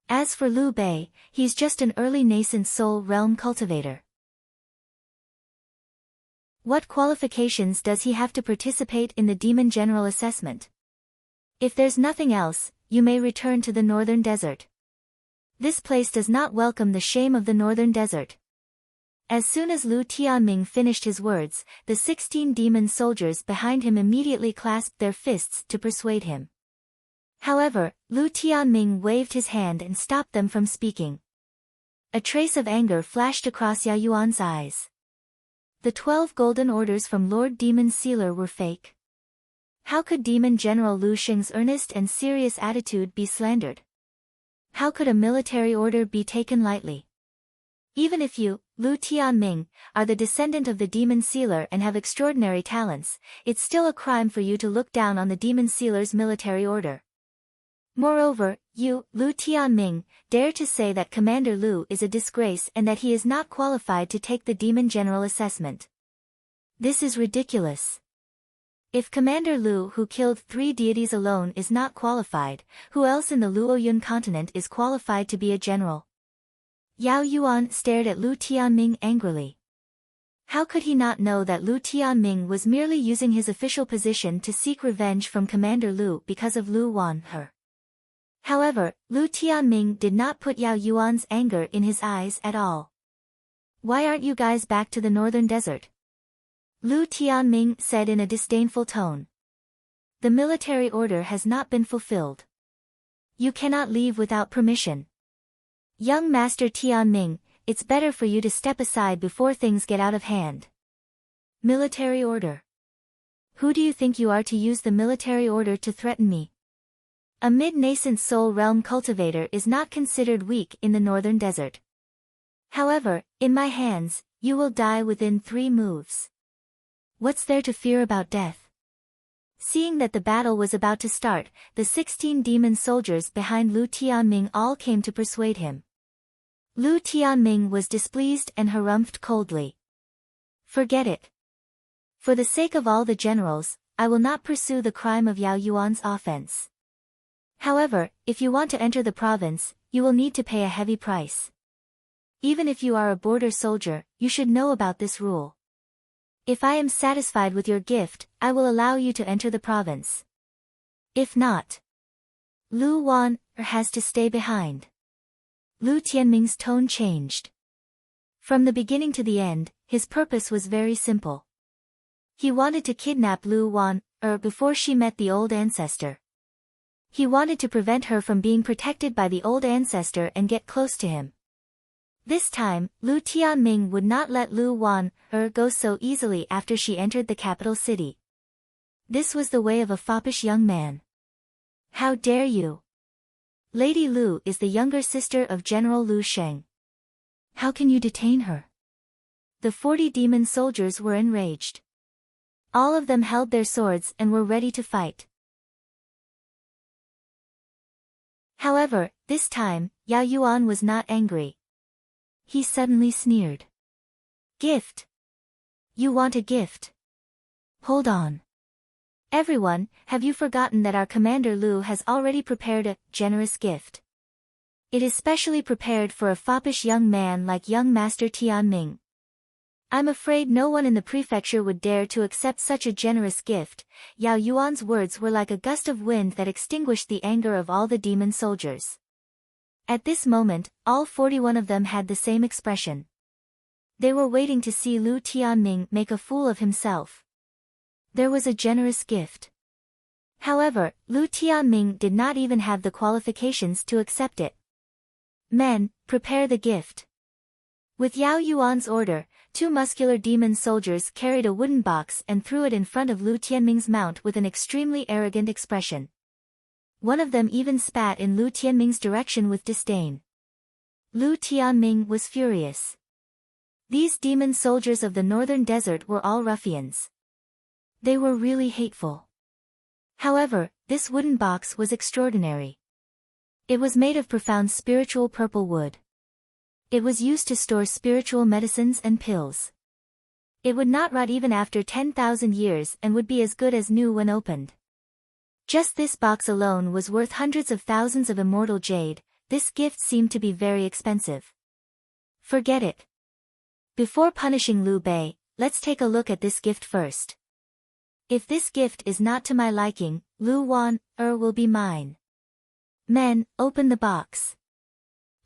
As for Liu Bei, he's just an early nascent soul realm cultivator. What qualifications does he have to participate in the Demon General Assessment? If there's nothing else, you may return to the Northern Desert. This place does not welcome the shame of the Northern Desert. As soon as Lu Tianming finished his words, the 16 demon soldiers behind him immediately clasped their fists to persuade him. However, Lu Tianming waved his hand and stopped them from speaking. A trace of anger flashed across Yao Yuan's eyes. The 12 golden orders from Lord Demon Sealer were fake. How could Demon General Lu Sheng's earnest and serious attitude be slandered? How could a military order be taken lightly? Even if you, Lu Tianming, are the descendant of the Demon Sealer and have extraordinary talents, it's still a crime for you to look down on the Demon Sealer's military order. Moreover, you, Lu Tianming, dare to say that Commander Lu is a disgrace and that he is not qualified to take the Demon General Assessment. This is ridiculous. If Commander Lu, who killed 3 deities alone, is not qualified, who else in the Luoyun continent is qualified to be a general? Yao Yuan stared at Lu Tianming angrily. How could he not know that Lu Tianming was merely using his official position to seek revenge from Commander Lu because of Lu Wan her? However, Lu Tianming did not put Yao Yuan's anger in his eyes at all. Why aren't you guys back to the Northern Desert? Lu Tianming said in a disdainful tone. The military order has not been fulfilled. You cannot leave without permission. Young Master Tianming, it's better for you to step aside before things get out of hand. Military order. Who do you think you are to use the military order to threaten me? A mid-nascent soul realm cultivator is not considered weak in the Northern Desert. However, in my hands, you will die within 3 moves. What's there to fear about death? Seeing that the battle was about to start, the 16 demon soldiers behind Lu Tianming all came to persuade him. Lu Tianming was displeased and harumphed coldly. Forget it. For the sake of all the generals, I will not pursue the crime of Yao Yuan's offense. However, if you want to enter the province, you will need to pay a heavy price. Even if you are a border soldier, you should know about this rule. If I am satisfied with your gift, I will allow you to enter the province. If not, Lu Wan has to stay behind. Lu Tianming's tone changed. From the beginning to the end, his purpose was very simple. He wanted to kidnap Lu Wan before she met the old ancestor. He wanted to prevent her from being protected by the old ancestor and get close to him. This time, Lu Tianming would not let Lu Wan go so easily after she entered the capital city. This was the way of a foppish young man. How dare you? Lady Lu is the younger sister of General Lu Sheng. How can you detain her? The 40 demon soldiers were enraged. All of them held their swords and were ready to fight. However, this time, Yao Yuan was not angry. He suddenly sneered. Gift? You want a gift? Hold on. Everyone, have you forgotten that our commander Lu has already prepared a generous gift? It is specially prepared for a foppish young man like young Master Tianming. I'm afraid no one in the prefecture would dare to accept such a generous gift. Yao Yuan's words were like a gust of wind that extinguished the anger of all the demon soldiers. At this moment, all 41 of them had the same expression. They were waiting to see Lu Tianming make a fool of himself. There was a generous gift. However, Lu Tianming did not even have the qualifications to accept it. Men, prepare the gift. With Yao Yuan's order, 2 muscular demon soldiers carried a wooden box and threw it in front of Lu Tianming's mount with an extremely arrogant expression. One of them even spat in Lu Tianming's direction with disdain. Lu Tianming was furious. These demon soldiers of the northern desert were all ruffians. They were really hateful. However, this wooden box was extraordinary. It was made of profound spiritual purple wood. It was used to store spiritual medicines and pills. It would not rot even after 10,000 years and would be as good as new when opened. Just this box alone was worth hundreds of thousands of immortal jade. This gift seemed to be very expensive. Forget it. Before punishing Liu Bei, let's take a look at this gift first. If this gift is not to my liking, Lu Wan will be mine. Men, open the box.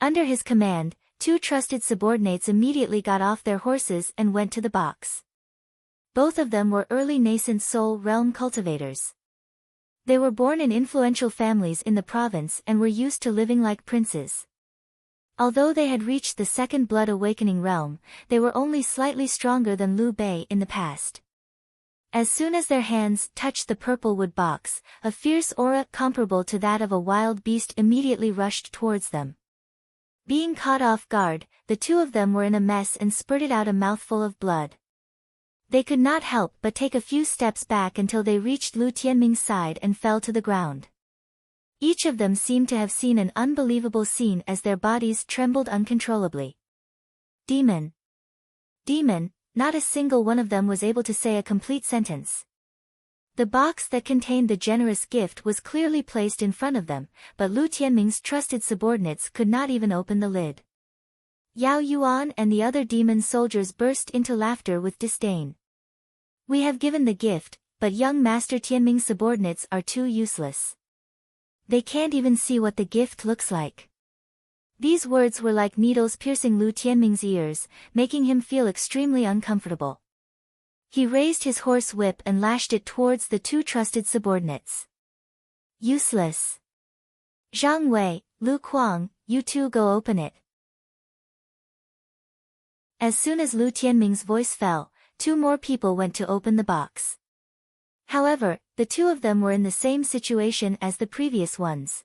Under his command, 2 trusted subordinates immediately got off their horses and went to the box. Both of them were early nascent soul realm cultivators. They were born in influential families in the province and were used to living like princes. Although they had reached the second blood awakening realm, they were only slightly stronger than Liu Bei in the past. As soon as their hands touched the purple wood box, a fierce aura comparable to that of a wild beast immediately rushed towards them. Being caught off guard, the 2 of them were in a mess and spurted out a mouthful of blood. They could not help but take a few steps back until they reached Lu Tianming's side and fell to the ground. Each of them seemed to have seen an unbelievable scene as their bodies trembled uncontrollably. Demon! Demon! Not a single one of them was able to say a complete sentence. The box that contained the generous gift was clearly placed in front of them, but Lu Tianming's trusted subordinates could not even open the lid. Yao Yuan and the other demon soldiers burst into laughter with disdain. We have given the gift, but young Master Tianming's subordinates are too useless. They can't even see what the gift looks like. These words were like needles piercing Lu Tianming's ears, making him feel extremely uncomfortable. He raised his horse whip and lashed it towards the 2 trusted subordinates. Useless. Zhang Wei, Lu Kuang, you 2 go open it. As soon as Lu Tianming's voice fell, 2 more people went to open the box. However, the 2 of them were in the same situation as the previous ones.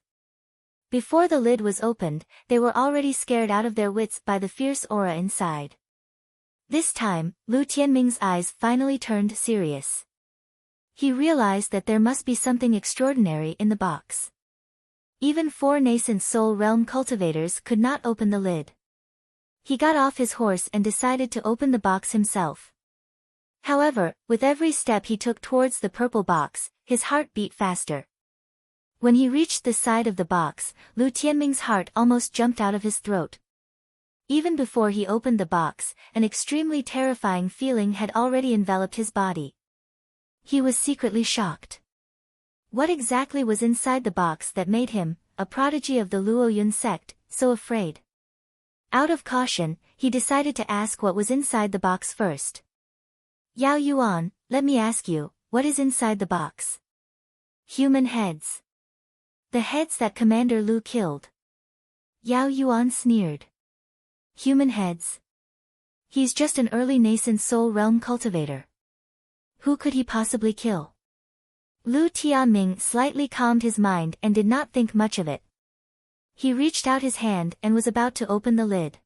Before the lid was opened, they were already scared out of their wits by the fierce aura inside. This time, Lu Tianming's eyes finally turned serious. He realized that there must be something extraordinary in the box. Even 4 nascent soul realm cultivators could not open the lid. He got off his horse and decided to open the box himself. However, with every step he took towards the purple box, his heart beat faster. When he reached the side of the box, Lu Tianming's heart almost jumped out of his throat. Even before he opened the box, an extremely terrifying feeling had already enveloped his body. He was secretly shocked. What exactly was inside the box that made him, a prodigy of the Luoyun sect, so afraid? Out of caution, he decided to ask what was inside the box first. Yao Yuan, let me ask you, what is inside the box? Human heads. The heads that Commander Lu killed. Yao Yuan sneered. Human heads. He's just an early nascent soul realm cultivator. Who could he possibly kill? Lu Tianming slightly calmed his mind and did not think much of it. He reached out his hand and was about to open the lid.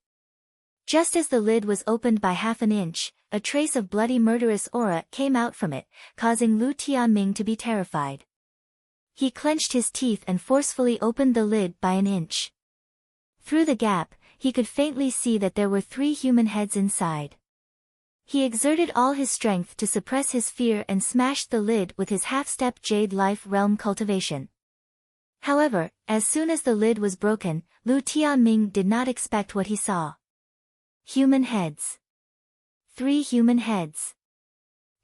Just as the lid was opened by half an inch, a trace of bloody murderous aura came out from it, causing Lu Tianming to be terrified. He clenched his teeth and forcefully opened the lid by an inch. Through the gap, he could faintly see that there were 3 human heads inside. He exerted all his strength to suppress his fear and smashed the lid with his half-step Jade Life Realm cultivation. However, as soon as the lid was broken, Lu Tianming did not expect what he saw. Human heads. 3 human heads.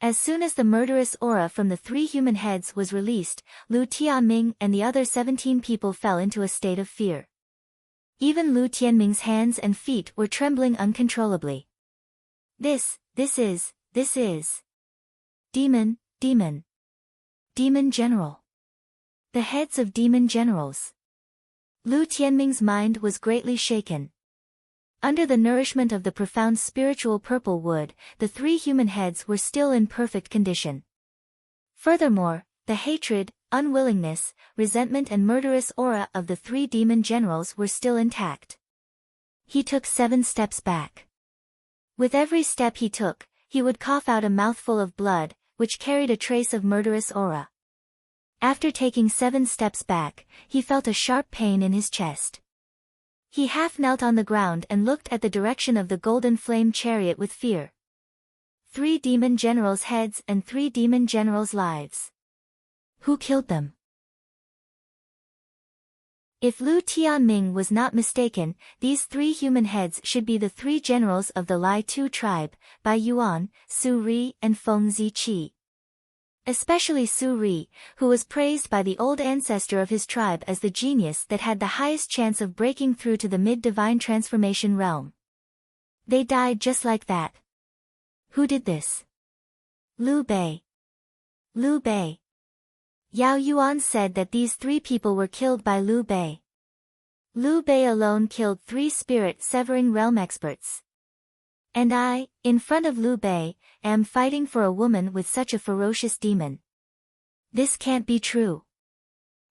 As soon as the murderous aura from the 3 human heads was released, Lu Tianming and the other 17 people fell into a state of fear. Even Lu Tianming's hands and feet were trembling uncontrollably. This is. Demon General. The heads of demon generals. Lu Tianming's mind was greatly shaken. Under the nourishment of the profound spiritual purple wood, the 3 human heads were still in perfect condition. Furthermore, the hatred, unwillingness, resentment and murderous aura of the 3 demon generals were still intact. He took 7 steps back. With every step he took, he would cough out a mouthful of blood, which carried a trace of murderous aura. After taking 7 steps back, he felt a sharp pain in his chest. He half knelt on the ground and looked at the direction of the golden flame chariot with fear. 3 demon generals' heads and 3 demon generals' lives. Who killed them? If Lu Tianming was not mistaken, these 3 human heads should be the 3 generals of the Lai Tu tribe, Bai Yuan, Su Ri and Feng Ziqi. Especially Su Ri, who was praised by the old ancestor of his tribe as the genius that had the highest chance of breaking through to the mid-divine transformation realm. They died just like that. Who did this? Liu Bei. Yao Yuan said that these 3 people were killed by Liu Bei. Liu Bei alone killed 3 spirit-severing realm experts. And I, in front of Liu Bei, am fighting for a woman with such a ferocious demon. This can't be true.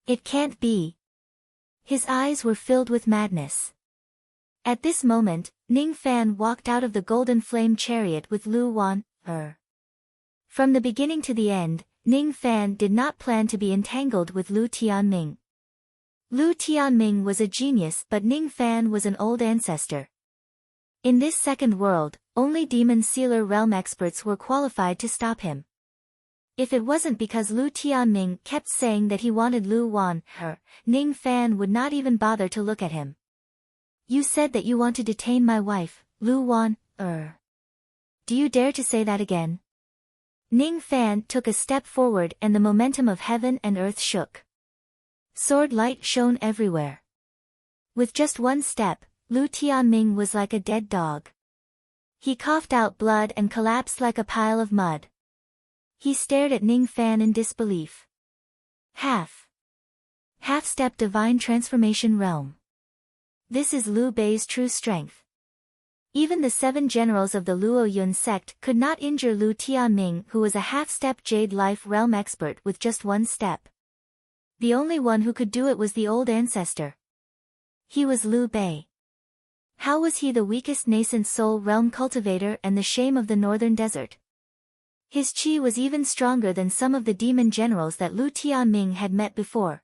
It can't be. His eyes were filled with madness. At this moment, Ning Fan walked out of the golden flame chariot with Lu Wan. From the beginning to the end, Ning Fan did not plan to be entangled with Lu Tianming. Lu Tianming was a genius, but Ning Fan was an old ancestor. In this second world, only demon sealer realm experts were qualified to stop him. If it wasn't because Lu Tianming kept saying that he wanted Lu Wan, Ning Fan would not even bother to look at him. You said that you want to detain my wife, Lu Wan, Do you dare to say that again? Ning Fan took a step forward and the momentum of heaven and earth shook. Sword light shone everywhere. With just 1 step, Lu Tianming was like a dead dog. He coughed out blood and collapsed like a pile of mud. He stared at Ning Fan in disbelief. Half-step divine transformation realm. This is Liu Bei's true strength. Even the 7 generals of the Luo Yun sect could not injure Lu Tianming, who was a half-step Jade Life realm expert with just 1 step. The only one who could do it was the old ancestor. He was Liu Bei. How was he the weakest nascent soul realm cultivator and the shame of the northern desert? His chi was even stronger than some of the demon generals that Lu Tianming had met before.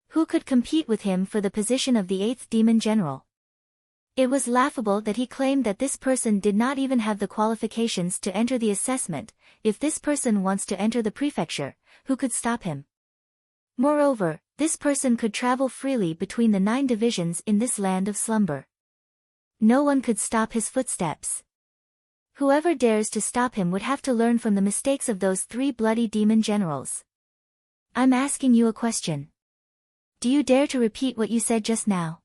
Who could compete with him for the position of the 8th demon general? It was laughable that he claimed that this person did not even have the qualifications to enter the assessment. If this person wants to enter the prefecture, who could stop him? Moreover, this person could travel freely between the 9 divisions in this land of slumber. No one could stop his footsteps. Whoever dares to stop him would have to learn from the mistakes of those 3 bloody demon generals. I'm asking you a question. Do you dare to repeat what you said just now?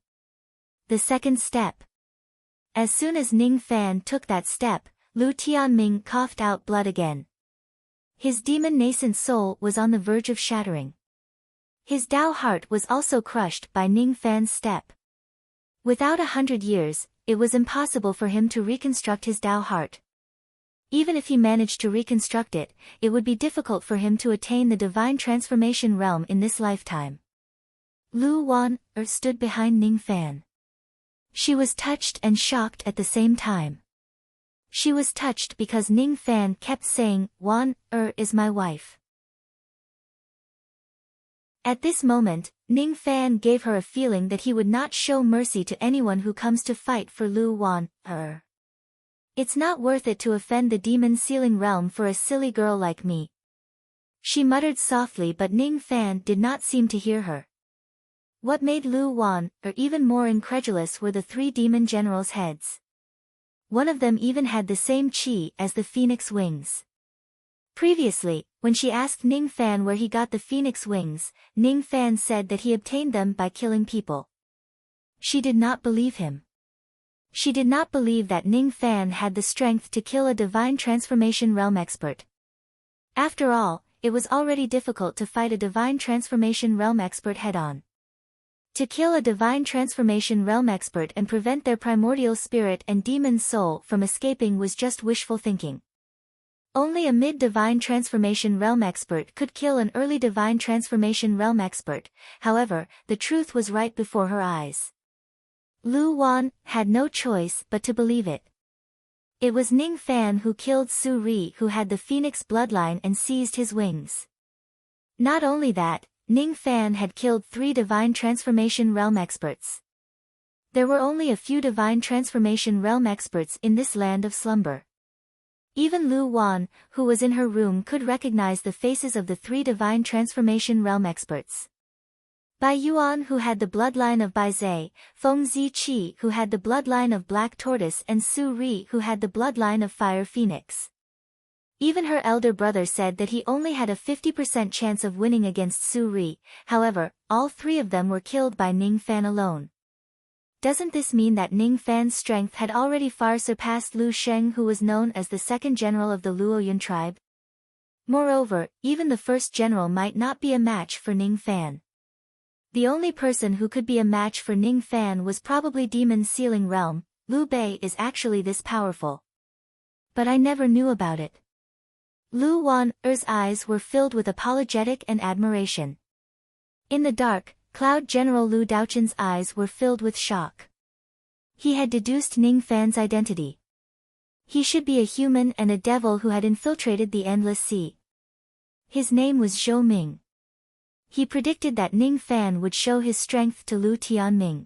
The second step. As soon as Ning Fan took that step, Lu Tianming coughed out blood again. His demon nascent soul was on the verge of shattering. His Tao heart was also crushed by Ning Fan's step. Without 100 years, it was impossible for him to reconstruct his Tao heart. Even if he managed to reconstruct it, it would be difficult for him to attain the divine transformation realm in this lifetime. Lu Wan stood behind Ning Fan. She was touched and shocked at the same time. She was touched because Ning Fan kept saying, Wan is my wife. At this moment, Ning Fan gave her a feeling that he would not show mercy to anyone who comes to fight for Lu Wan. It's not worth it to offend the demon sealing realm for a silly girl like me. She muttered softly, but Ning Fan did not seem to hear her. What made Lu Wan even more incredulous were the three demon generals' heads. One of them even had the same chi as the phoenix wings. Previously, when she asked Ning Fan where he got the phoenix wings, Ning Fan said that he obtained them by killing people. She did not believe him. She did not believe that Ning Fan had the strength to kill a divine transformation realm expert. After all, it was already difficult to fight a divine transformation realm expert head-on. To kill a divine transformation realm expert and prevent their primordial spirit and demon soul from escaping was just wishful thinking. Only a mid-divine transformation realm expert could kill an early divine transformation realm expert. However, the truth was right before her eyes. Lu Wan had no choice but to believe it. It was Ning Fan who killed Su Ri, who had the phoenix bloodline, and seized his wings. Not only that, Ning Fan had killed 3 divine transformation realm experts. There were only a few divine transformation realm experts in this land of slumber. Even Lu Wan, who was in her room, could recognize the faces of the 3 divine transformation realm experts. Bai Yuan, who had the bloodline of Bai Zhe, Feng Ziqi, who had the bloodline of Black Tortoise, and Su Ri, who had the bloodline of Fire Phoenix. Even her elder brother said that he only had a 50% chance of winning against Su Ri. However, all 3 of them were killed by Ning Fan alone. Doesn't this mean that Ning Fan's strength had already far surpassed Lu Sheng, who was known as the second general of the Luoyun tribe? Moreover, even the first general might not be a match for Ning Fan. The only person who could be a match for Ning Fan was probably Demon Sealing Realm. Liu Bei is actually this powerful. But I never knew about it. Lu Wan's eyes were filled with apologetic and admiration. In the dark, Cloud General Lu Daochen's eyes were filled with shock. He had deduced Ning Fan's identity. He should be a human and a devil who had infiltrated the Endless Sea. His name was Zhou Ming. He predicted that Ning Fan would show his strength to Lu Tianming.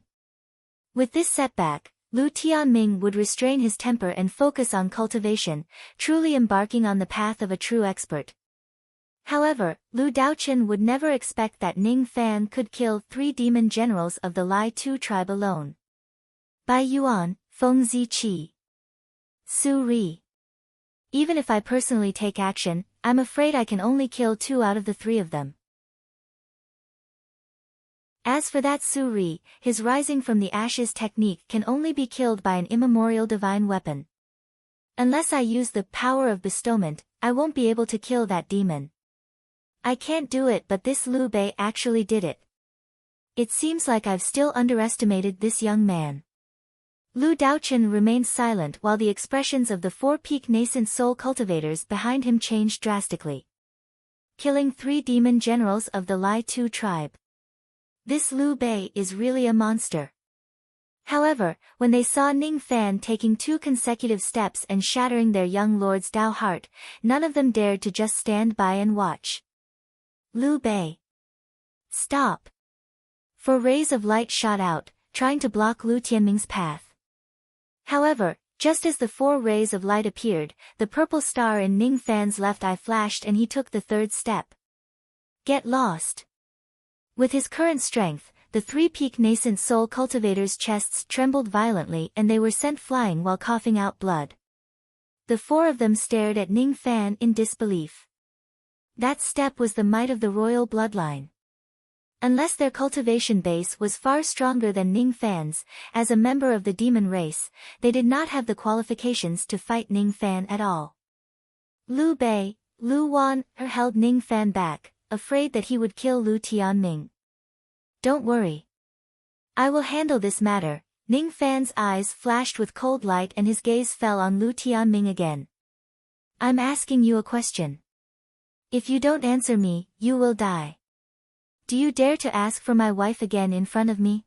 With this setback, Lu Tianming would restrain his temper and focus on cultivation, truly embarking on the path of a true expert. However, Lu Daochen would never expect that Ning Fan could kill 3 demon generals of the Lai Tu tribe alone. Bai Yuan, Feng Ziqi, Su Ri. Even if I personally take action, I'm afraid I can only kill 2 out of the 3 of them. As for that Su Ri, his rising from the ashes technique can only be killed by an immemorial divine weapon. Unless I use the power of bestowment, I won't be able to kill that demon. I can't do it, but this Liu Bei actually did it. It seems like I've still underestimated this young man. Lu Daochen remained silent while the expressions of the 4 peak nascent soul cultivators behind him changed drastically. Killing 3 demon generals of the Lai Tu tribe. This Liu Bei is really a monster. However, when they saw Ning Fan taking 2 consecutive steps and shattering their young lord's Tao heart, none of them dared to just stand by and watch. Liu Bei. Stop! 4 rays of light shot out, trying to block Lu Tianming's path. However, just as the 4 rays of light appeared, the purple star in Ning Fan's left eye flashed and he took the 3rd step. Get lost! With his current strength, the 3 peak nascent soul cultivators' chests trembled violently and they were sent flying while coughing out blood. The 4 of them stared at Ning Fan in disbelief. That step was the might of the royal bloodline. Unless their cultivation base was far stronger than Ning Fan's, as a member of the demon race, they did not have the qualifications to fight Ning Fan at all. Liu Bei, Lu Wan held Ning Fan back, afraid that he would kill Lu Tianming. Don't worry. I will handle this matter, Ning Fan's eyes flashed with cold light and his gaze fell on Lu Tianming again. I'm asking you a question. If you don't answer me, you will die. Do you dare to ask for my wife again in front of me?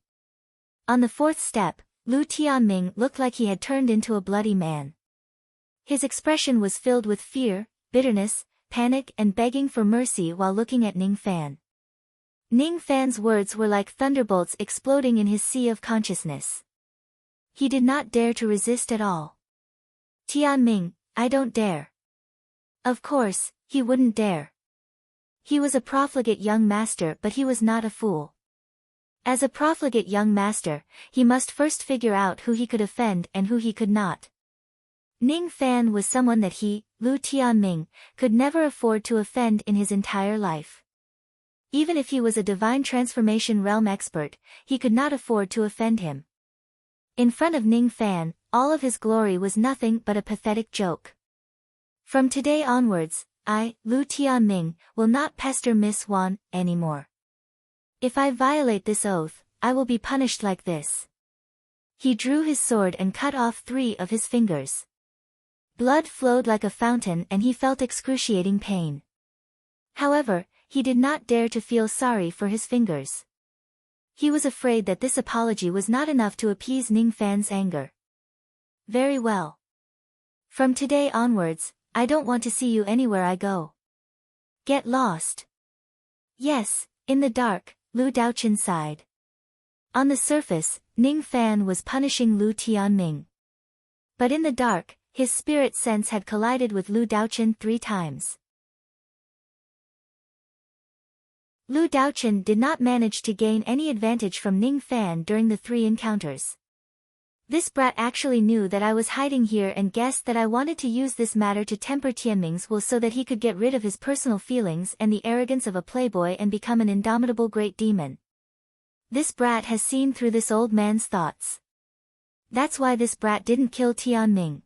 On the fourth step, Lu Tianming looked like he had turned into a bloody man. His expression was filled with fear, bitterness, panic and begging for mercy while looking at Ning Fan. Ning Fan's words were like thunderbolts exploding in his sea of consciousness. He did not dare to resist at all. Tianming, I don't dare. Of course, he wouldn't dare. He was a profligate young master, but he was not a fool. As a profligate young master, he must first figure out who he could offend and who he could not. Ning Fan was someone that he, Lu Tianming, could never afford to offend in his entire life. Even if he was a divine transformation realm expert, he could not afford to offend him. In front of Ning Fan, all of his glory was nothing but a pathetic joke. From today onwards, I, Lu Tianming, will not pester Miss Wan anymore. If I violate this oath, I will be punished like this. He drew his sword and cut off 3 of his fingers. Blood flowed like a fountain and he felt excruciating pain. However, he did not dare to feel sorry for his fingers. He was afraid that this apology was not enough to appease Ning Fan's anger. Very well. From today onwards, I don't want to see you anywhere I go. Get lost. Yes, in the dark, Lu Daochen sighed. On the surface, Ning Fan was punishing Lu Tianming. But in the dark, his spirit sense had collided with Lu Daochen 3 times. Lu Daochen did not manage to gain any advantage from Ning Fan during the 3 encounters. This brat actually knew that I was hiding here and guessed that I wanted to use this matter to temper Tianming's will so that he could get rid of his personal feelings and the arrogance of a playboy and become an indomitable great demon. This brat has seen through this old man's thoughts. That's why this brat didn't kill Tianming.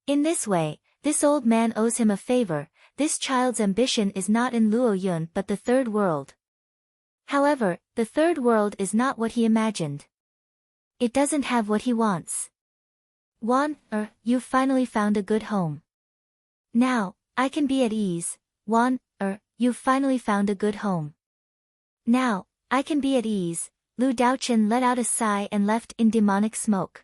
In this way, this old man owes him a favor. This child's ambition is not in Luoyun but the third world. However, the third world is not what he imagined. It doesn't have what he wants. Wan, you've finally found a good home. Now, I can be at ease. Wan, you've finally found a good home. Now, I can be at ease. Lu Daochen let out a sigh and left in demonic smoke.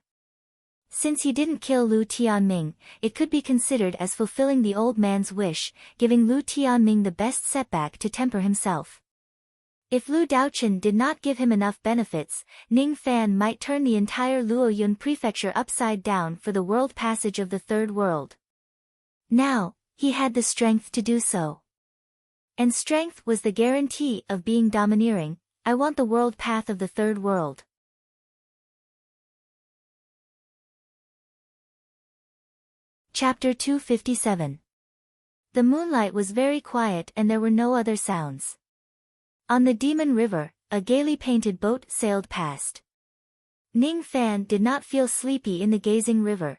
Since he didn't kill Lu Tianming, it could be considered as fulfilling the old man's wish, giving Lu Tianming the best setback to temper himself. If Lu Daochen did not give him enough benefits, Ning Fan might turn the entire Luoyun prefecture upside down for the world passage of the third world. Now, he had the strength to do so. And strength was the guarantee of being domineering. I want the world path of the third world. Chapter 257. The moonlight was very quiet and there were no other sounds. On the Demon River, a gaily painted boat sailed past. Ning Fan did not feel sleepy in the gazing river.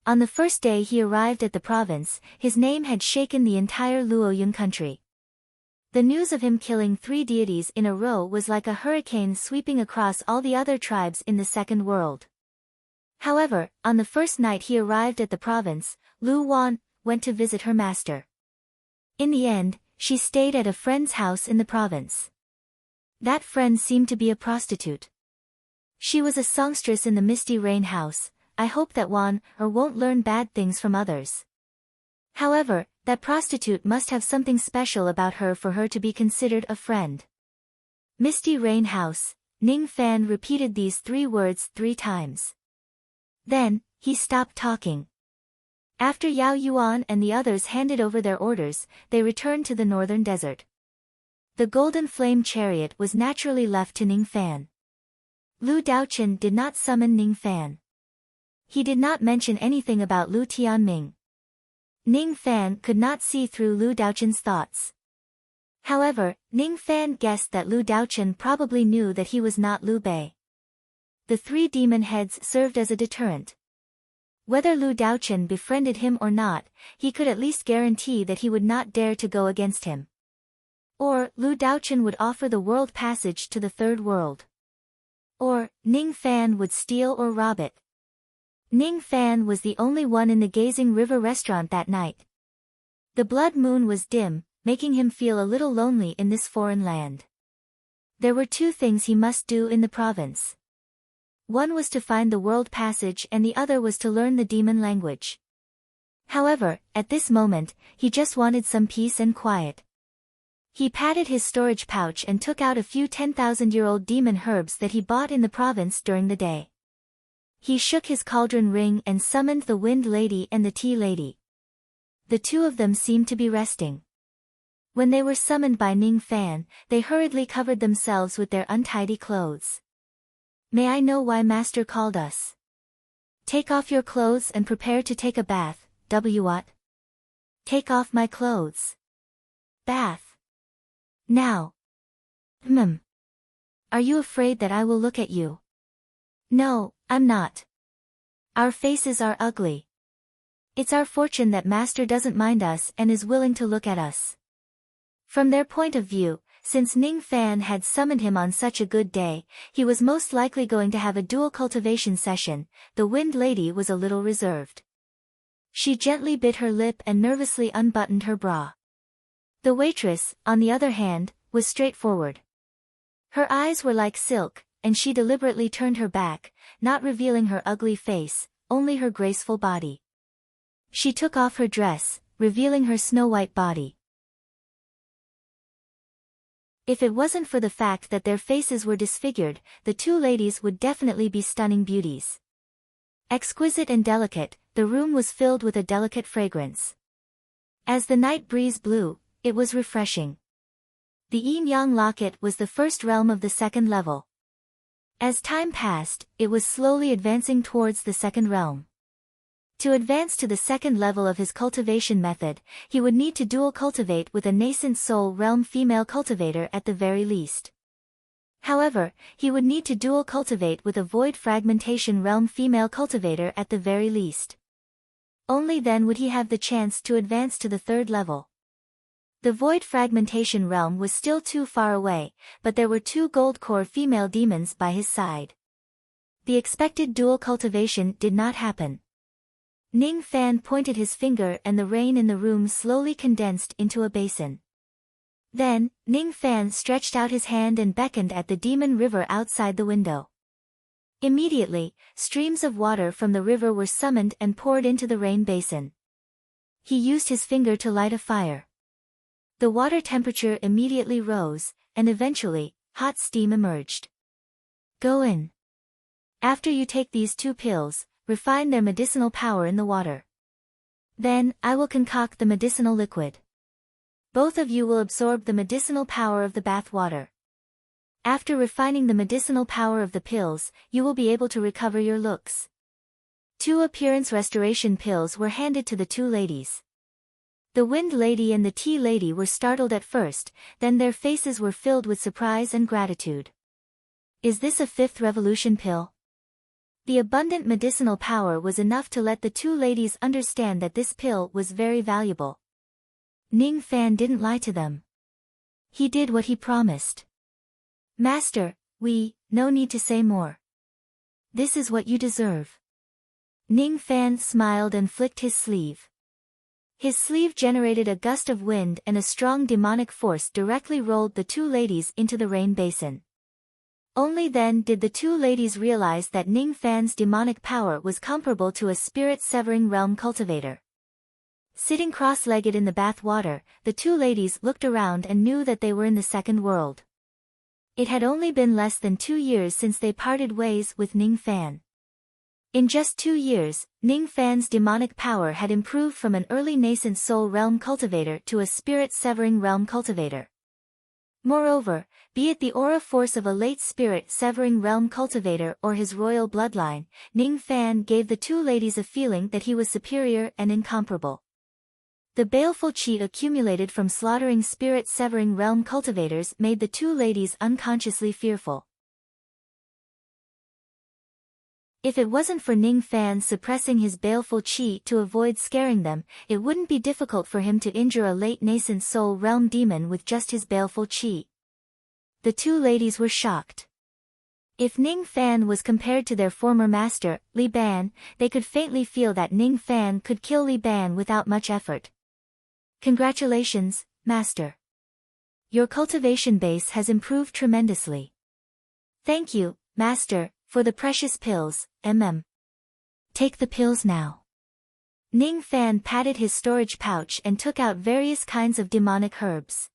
On the first day he arrived at the province, his name had shaken the entire Luoyun country. The news of him killing 3 deities in a row was like a hurricane sweeping across all the other tribes in the second world. However, on the first night he arrived at the province, Lu Wan went to visit her master. In the end, she stayed at a friend's house in the province. That friend seemed to be a prostitute. She was a songstress in the Misty Rain house. I hope that Wan won't learn bad things from others. However, that prostitute must have something special about her for her to be considered a friend. Misty Rain house. Ning Fan repeated these 3 words 3 times. Then, he stopped talking. After Yao Yuan and the others handed over their orders, they returned to the northern desert. The golden flame chariot was naturally left to Ning Fan. Lu Daochen did not summon Ning Fan. He did not mention anything about Lu Tianming. Ning Fan could not see through Lu Daochen's thoughts. However, Ning Fan guessed that Lu Daochen probably knew that he was not Liu Bei. The 3 demon heads served as a deterrent. Whether Lu Daochen befriended him or not, he could at least guarantee that he would not dare to go against him. Or, Lu Daochen would offer the world passage to the third world. Or, Ning Fan would steal or rob it. Ning Fan was the only one in the Gazing River restaurant that night. The blood moon was dim, making him feel a little lonely in this foreign land. There were two things he must do in the province. One was to find the world passage and the other was to learn the demon language. However, at this moment, he just wanted some peace and quiet. He patted his storage pouch and took out a few 10,000-year-old demon herbs that he bought in the province during the day. He shook his cauldron ring and summoned the Wind Lady and the Tea Lady. The two of them seemed to be resting. When they were summoned by Ning Fan, they hurriedly covered themselves with their untidy clothes. "May I know why Master called us?" "Take off your clothes and prepare to take a bath." What? "Take off my clothes." "Bath? Now?" "Are you afraid that I will look at you?" "No, I'm not. Our faces are ugly. It's our fortune that Master doesn't mind us and is willing to look at us." From their point of view, since Ning Fan had summoned him on such a good day, he was most likely going to have a dual cultivation session. The Wind Lady was a little reserved. She gently bit her lip and nervously unbuttoned her bra. The waitress, on the other hand, was straightforward. Her eyes were like silk, and she deliberately turned her back, not revealing her ugly face, only her graceful body. She took off her dress, revealing her snow-white body. If it wasn't for the fact that their faces were disfigured, the two ladies would definitely be stunning beauties. Exquisite and delicate, the room was filled with a delicate fragrance. As the night breeze blew, it was refreshing. The yin-yang locket was the first realm of the second level. As time passed, it was slowly advancing towards the second realm. To advance to the second level of his cultivation method, he would need to dual cultivate with a nascent soul realm female cultivator at the very least. However, he would need to dual cultivate with a void fragmentation realm female cultivator at the very least. Only then would he have the chance to advance to the third level. The void fragmentation realm was still too far away, but there were two gold core female demons by his side. The expected dual cultivation did not happen. Ning Fan pointed his finger and the rain in the room slowly condensed into a basin. Then, Ning Fan stretched out his hand and beckoned at the demon river outside the window. Immediately, streams of water from the river were summoned and poured into the rain basin. He used his finger to light a fire. The water temperature immediately rose, and eventually, hot steam emerged. "Go in. After you take these two pills, refine their medicinal power in the water. Then, I will concoct the medicinal liquid. Both of you will absorb the medicinal power of the bath water. After refining the medicinal power of the pills, you will be able to recover your looks." Two appearance restoration pills were handed to the two ladies. The Wind Lady and the Tea Lady were startled at first, then their faces were filled with surprise and gratitude. "Is this a fifth revolution pill?" The abundant medicinal power was enough to let the two ladies understand that this pill was very valuable. Ning Fan didn't lie to them. He did what he promised. "Master, no need to say more. This is what you deserve." Ning Fan smiled and flicked his sleeve. His sleeve generated a gust of wind and a strong demonic force directly rolled the two ladies into the rain basin. Only then did the two ladies realize that Ning Fan's demonic power was comparable to a spirit-severing realm cultivator. Sitting cross-legged in the bath water, the two ladies looked around and knew that they were in the second world. It had only been less than 2 years since they parted ways with Ning Fan. In just 2 years, Ning Fan's demonic power had improved from an early nascent soul realm cultivator to a spirit-severing realm cultivator. Moreover, be it the aura force of a late spirit-severing realm cultivator or his royal bloodline, Ning Fan gave the two ladies a feeling that he was superior and incomparable. The baleful qi accumulated from slaughtering spirit-severing realm cultivators made the two ladies unconsciously fearful. If it wasn't for Ning Fan suppressing his baleful qi to avoid scaring them, it wouldn't be difficult for him to injure a late nascent soul realm demon with just his baleful qi. The two ladies were shocked. If Ning Fan was compared to their former master, Li Ban, they could faintly feel that Ning Fan could kill Li Ban without much effort. Congratulations, master. Your cultivation base has improved tremendously. Thank you, master, for the precious pills, Take the pills now. Ning Fan patted his storage pouch and took out various kinds of demonic herbs.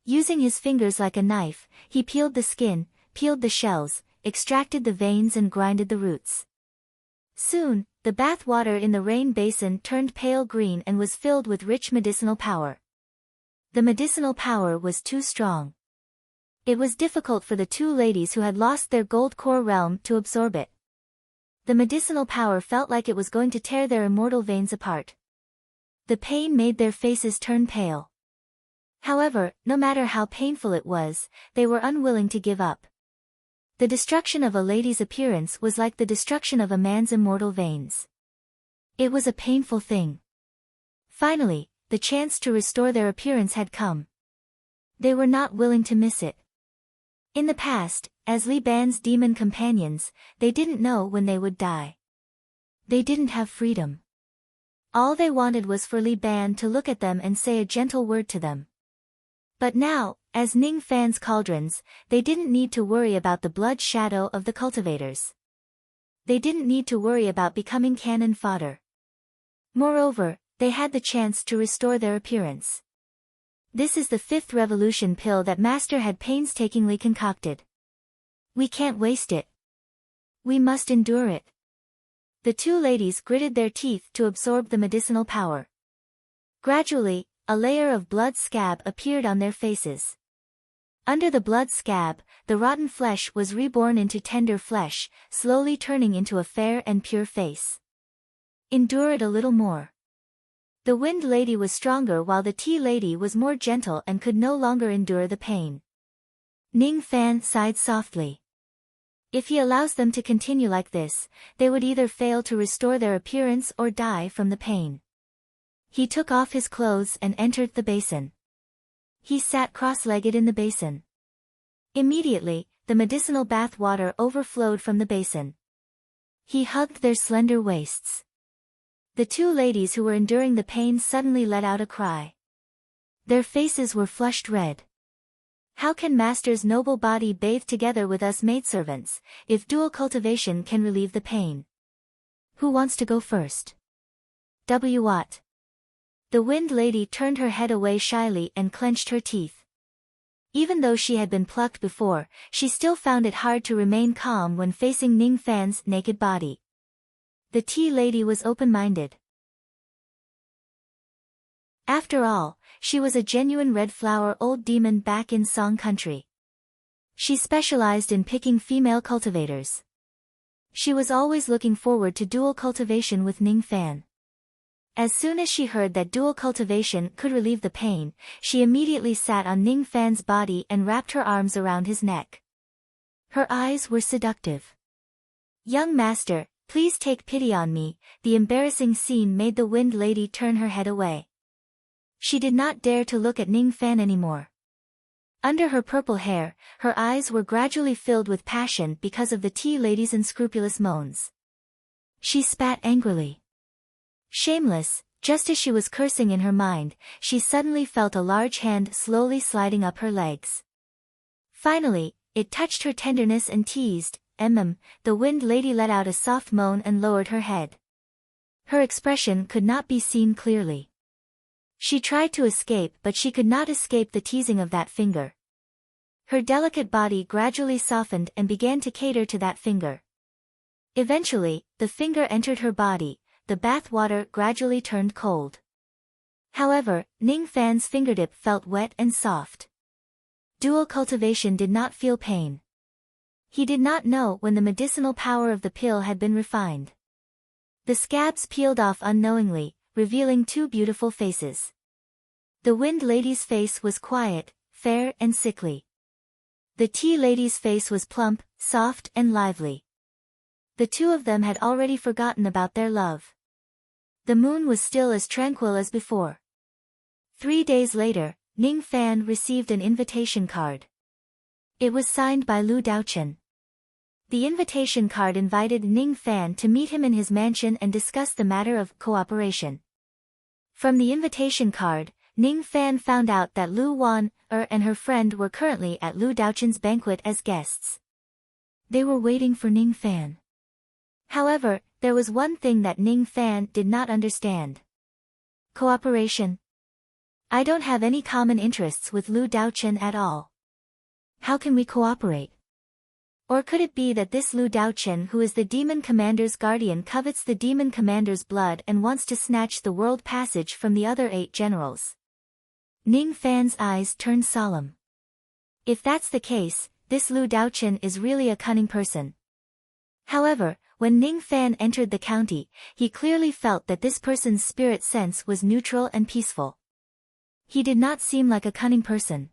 Using his fingers like a knife, he peeled the skin, peeled the shells, extracted the veins and grinded the roots. Soon, the bath water in the rain basin turned pale green and was filled with rich medicinal power. The medicinal power was too strong. It was difficult for the two ladies who had lost their gold core realm to absorb it. The medicinal power felt like it was going to tear their immortal veins apart. The pain made their faces turn pale. However, no matter how painful it was, they were unwilling to give up. The destruction of a lady's appearance was like the destruction of a man's immortal veins. It was a painful thing. Finally, the chance to restore their appearance had come. They were not willing to miss it. In the past, as Li Ban's demon companions, they didn't know when they would die. They didn't have freedom. All they wanted was for Li Ban to look at them and say a gentle word to them. But now, as Ning Fan's cauldrons, they didn't need to worry about the blood shadow of the cultivators. They didn't need to worry about becoming cannon fodder. Moreover, they had the chance to restore their appearance. This is the 5th revolution pill that Master had painstakingly concocted. We can't waste it. We must endure it. The two ladies gritted their teeth to absorb the medicinal power. Gradually, a layer of blood scab appeared on their faces. Under the blood scab, the rotten flesh was reborn into tender flesh, slowly turning into a fair and pure face. Endure it a little more. The Wind Lady was stronger while the Tea Lady was more gentle and could no longer endure the pain. Ning Fan sighed softly. If he allows them to continue like this, they would either fail to restore their appearance or die from the pain. He took off his clothes and entered the basin. He sat cross-legged in the basin. Immediately, the medicinal bath water overflowed from the basin. He hugged their slender waists. The two ladies who were enduring the pain suddenly let out a cry. Their faces were flushed red. How can Master's noble body bathe together with us maidservants, if dual cultivation can relieve the pain? Who wants to go first? What? The Wind Lady turned her head away shyly and clenched her teeth. Even though she had been plucked before, she still found it hard to remain calm when facing Ning Fan's naked body. The Tea Lady was open-minded. After all, she was a genuine red flower old demon back in Song country. She specialized in picking female cultivators. She was always looking forward to dual cultivation with Ning Fan. As soon as she heard that dual cultivation could relieve the pain, she immediately sat on Ning Fan's body and wrapped her arms around his neck. Her eyes were seductive. Young master, please take pity on me. The embarrassing scene made the Wind Lady turn her head away. She did not dare to look at Ning Fan anymore. Under her purple hair, her eyes were gradually filled with passion because of the Tea Lady's unscrupulous moans. She spat angrily. Shameless, just as she was cursing in her mind, she suddenly felt a large hand slowly sliding up her legs. Finally, it touched her tenderness and teased, The Wind Lady let out a soft moan and lowered her head. Her expression could not be seen clearly. She tried to escape but she could not escape the teasing of that finger. Her delicate body gradually softened and began to cater to that finger. Eventually, the finger entered her body. The bath water gradually turned cold. However, Ning Fan's fingertip felt wet and soft. Dual cultivation did not feel pain. He did not know when the medicinal power of the pill had been refined. The scabs peeled off unknowingly, revealing two beautiful faces. The Wind Lady's face was quiet, fair and sickly. The Tea Lady's face was plump, soft and lively. The two of them had already forgotten about their love. The moon was still as tranquil as before. 3 days later, Ning Fan received an invitation card. It was signed by Lu Daochen. The invitation card invited Ning Fan to meet him in his mansion and discuss the matter of cooperation. From the invitation card, Ning Fan found out that Lu Wan-er and her friend were currently at Lu Daochen's banquet as guests. They were waiting for Ning Fan. However, there was one thing that Ning Fan did not understand. Cooperation? I don't have any common interests with Lu Daochen at all. How can we cooperate? Or could it be that this Lu Daochen, who is the demon commander's guardian, covets the demon commander's blood and wants to snatch the world passage from the other 8 generals? Ning Fan's eyes turned solemn. If that's the case, this Lu Daochen is really a cunning person. However, when Ning Fan entered the county, he clearly felt that this person's spirit sense was neutral and peaceful. He did not seem like a cunning person.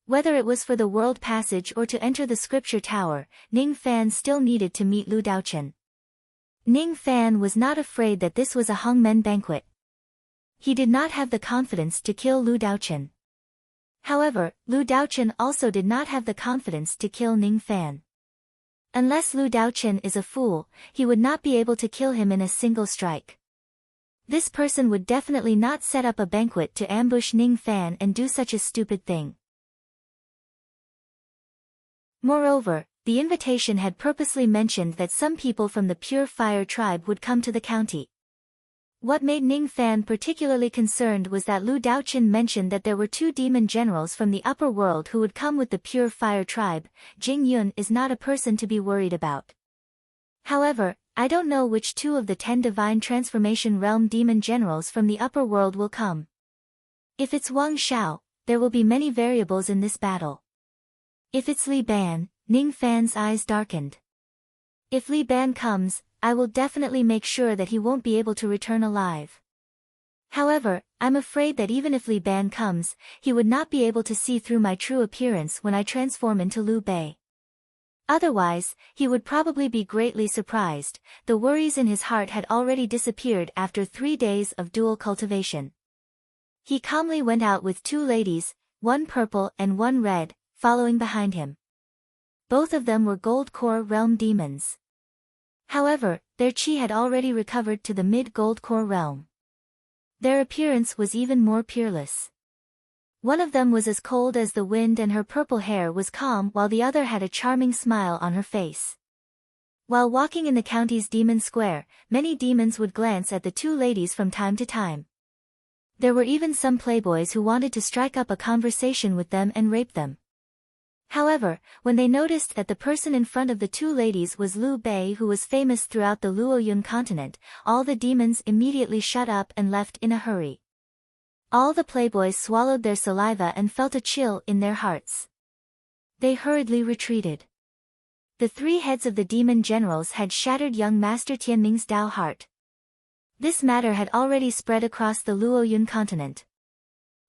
Whether it was for the world passage or to enter the scripture tower, Ning Fan still needed to meet Lu Daochen. Ning Fan was not afraid that this was a hangmen banquet. He did not have the confidence to kill Lu Daochen. However, Lu Daochen also did not have the confidence to kill Ning Fan. Unless Lu Daochen is a fool, he would not be able to kill him in a single strike. This person would definitely not set up a banquet to ambush Ning Fan and do such a stupid thing. Moreover, the invitation had purposely mentioned that some people from the Pure Fire tribe would come to the county. What made Ning Fan particularly concerned was that Lu Daochen mentioned that there were 2 demon generals from the upper world who would come with the Pure Fire tribe. Jing Yun is not a person to be worried about. However, I don't know which 2 of the 10 Divine Transformation Realm demon generals from the upper world will come. If it's Wang Xiao, there will be many variables in this battle. If it's Li Ban, Ning Fan's eyes darkened. If Li Ban comes, I will definitely make sure that he won't be able to return alive. However, I'm afraid that even if Li Ban comes, he would not be able to see through my true appearance when I transform into Liu Bei. Otherwise, he would probably be greatly surprised. The worries in his heart had already disappeared after 3 days of dual cultivation. He calmly went out with 2 ladies, one purple and one red, following behind him. Both of them were Gold Core Realm demons. However, their chi had already recovered to the mid-Gold Core realm. Their appearance was even more peerless. One of them was as cold as the wind and her purple hair was calm, while the other had a charming smile on her face. While walking in the county's demon square, many demons would glance at the 2 ladies from time to time. There were even some playboys who wanted to strike up a conversation with them and rape them. However, when they noticed that the person in front of the 2 ladies was Liu Bei, who was famous throughout the Luoyun continent, all the demons immediately shut up and left in a hurry. All the playboys swallowed their saliva and felt a chill in their hearts. They hurriedly retreated. The 3 heads of the demon generals had shattered young Master Tianming's Dao heart. This matter had already spread across the Luoyun continent.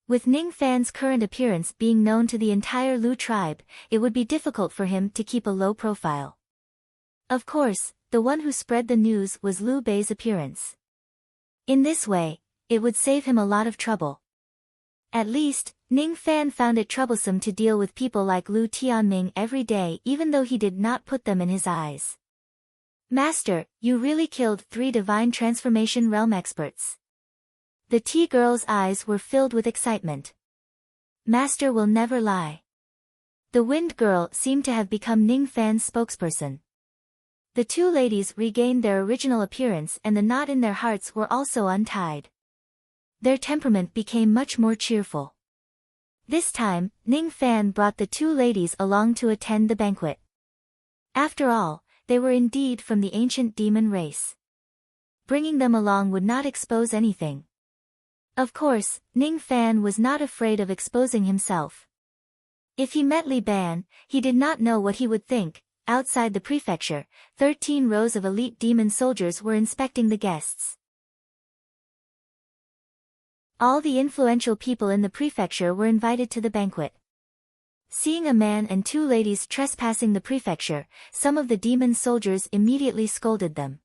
With Ning Fan's current appearance being known to the entire Lu tribe, it would be difficult for him to keep a low profile. Of course, the one who spread the news was Liu Bei's appearance. In this way, it would save him a lot of trouble. At least, Ning Fan found it troublesome to deal with people like Lu Tianming every day, even though he did not put them in his eyes. Master, you really killed 3 Divine Transformation Realm experts. The T-girl's eyes were filled with excitement. Master will never lie. The Wind Girl seemed to have become Ning Fan's spokesperson. The 2 ladies regained their original appearance and the knot in their hearts were also untied. Their temperament became much more cheerful. This time, Ning Fan brought the 2 ladies along to attend the banquet. After all, they were indeed from the ancient demon race. Bringing them along would not expose anything. Of course, Ning Fan was not afraid of exposing himself. If he met Li Ban, he did not know what he would think. Outside the prefecture, 13 rows of elite demon soldiers were inspecting the guests. All the influential people in the prefecture were invited to the banquet. Seeing a man and 2 ladies trespassing the prefecture, some of the demon soldiers immediately scolded them.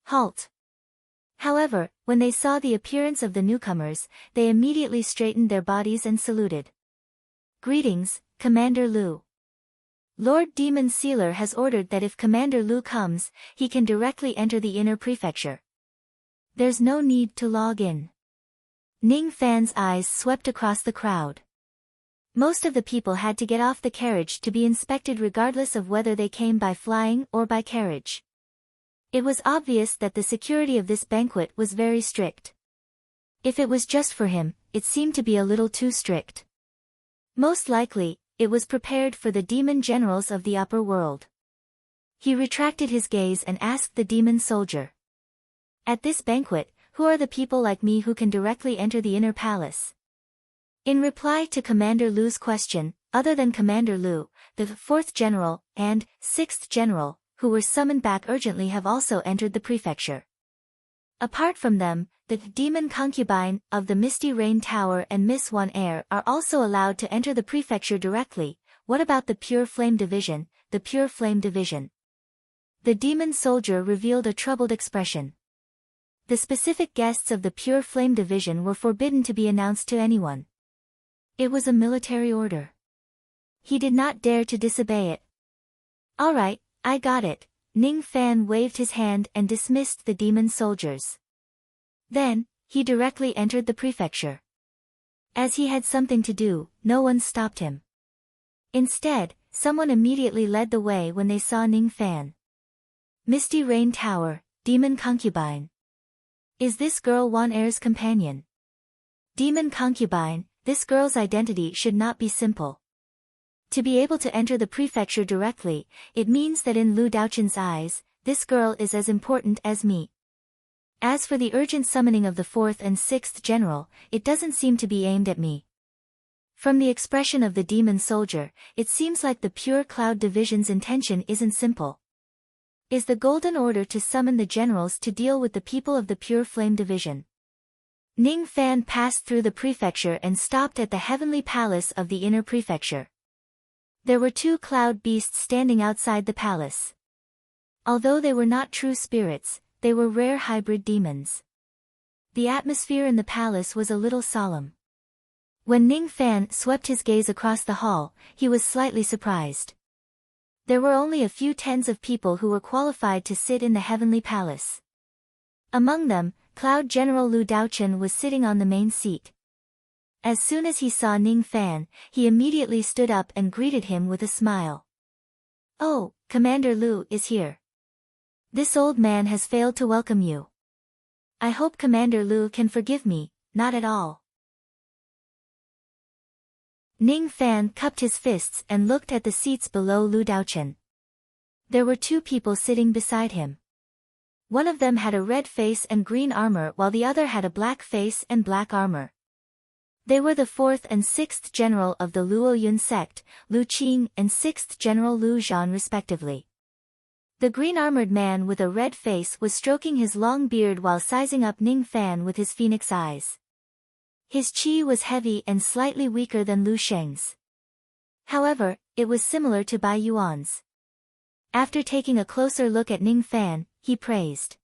Halt! However, when they saw the appearance of the newcomers, they immediately straightened their bodies and saluted. Greetings, Commander Liu. Lord Demon Sealer has ordered that if Commander Lu comes, he can directly enter the inner prefecture. There's no need to log in. Ning Fan's eyes swept across the crowd. Most of the people had to get off the carriage to be inspected regardless of whether they came by flying or by carriage. It was obvious that the security of this banquet was very strict. If it was just for him, it seemed to be a little too strict. Most likely, it was prepared for the demon generals of the upper world. He retracted his gaze and asked the demon soldier. At this banquet, who are the people like me who can directly enter the inner palace? In reply to Commander Lu's question, other than Commander Lu, the 4th General and 6th General, who were summoned back urgently, have also entered the prefecture. Apart from them, the demon concubine of the Misty Rain Tower and Miss One Air are also allowed to enter the prefecture directly. What about the Pure Flame Division? The Pure Flame Division. The demon soldier revealed a troubled expression. The specific guests of the Pure Flame Division were forbidden to be announced to anyone. It was a military order. He did not dare to disobey it. All right, I got it. Ning Fan waved his hand and dismissed the demon soldiers. Then, he directly entered the prefecture. As he had something to do, no one stopped him. Instead, someone immediately led the way when they saw Ning Fan. Misty Rain Tower, Demon Concubine. Is this girl One Air's companion? Demon Concubine, this girl's identity should not be simple. To be able to enter the prefecture directly, it means that in Lu Daochun's eyes, this girl is as important as me. As for the urgent summoning of the 4th and 6th General, it doesn't seem to be aimed at me. From the expression of the demon soldier, it seems like the Pure Cloud Division's intention isn't simple. Is the Golden Order to summon the generals to deal with the people of the Pure Flame Division? Ning Fan passed through the prefecture and stopped at the Heavenly Palace of the Inner Prefecture. There were 2 cloud beasts standing outside the palace. Although they were not true spirits, they were rare hybrid demons. The atmosphere in the palace was a little solemn. When Ning Fan swept his gaze across the hall, he was slightly surprised. There were only a few tens of people who were qualified to sit in the Heavenly Palace. Among them, Cloud General Lu Daochun was sitting on the main seat. As soon as he saw Ning Fan, he immediately stood up and greeted him with a smile. Oh, Commander Lu is here. This old man has failed to welcome you. I hope Commander Lu can forgive me, not at all. Ning Fan cupped his fists and looked at the seats below Lu Daochun. There were 2 people sitting beside him. One of them had a red face and green armor while the other had a black face and black armor. They were the 4th and 6th General of the Luoyun sect, Lu Qing and 6th General Lu Zhan respectively. The green-armored man with a red face was stroking his long beard while sizing up Ning Fan with his phoenix eyes. His qi was heavy and slightly weaker than Lu Sheng's. However, it was similar to Bai Yuan's. After taking a closer look at Ning Fan, he praised.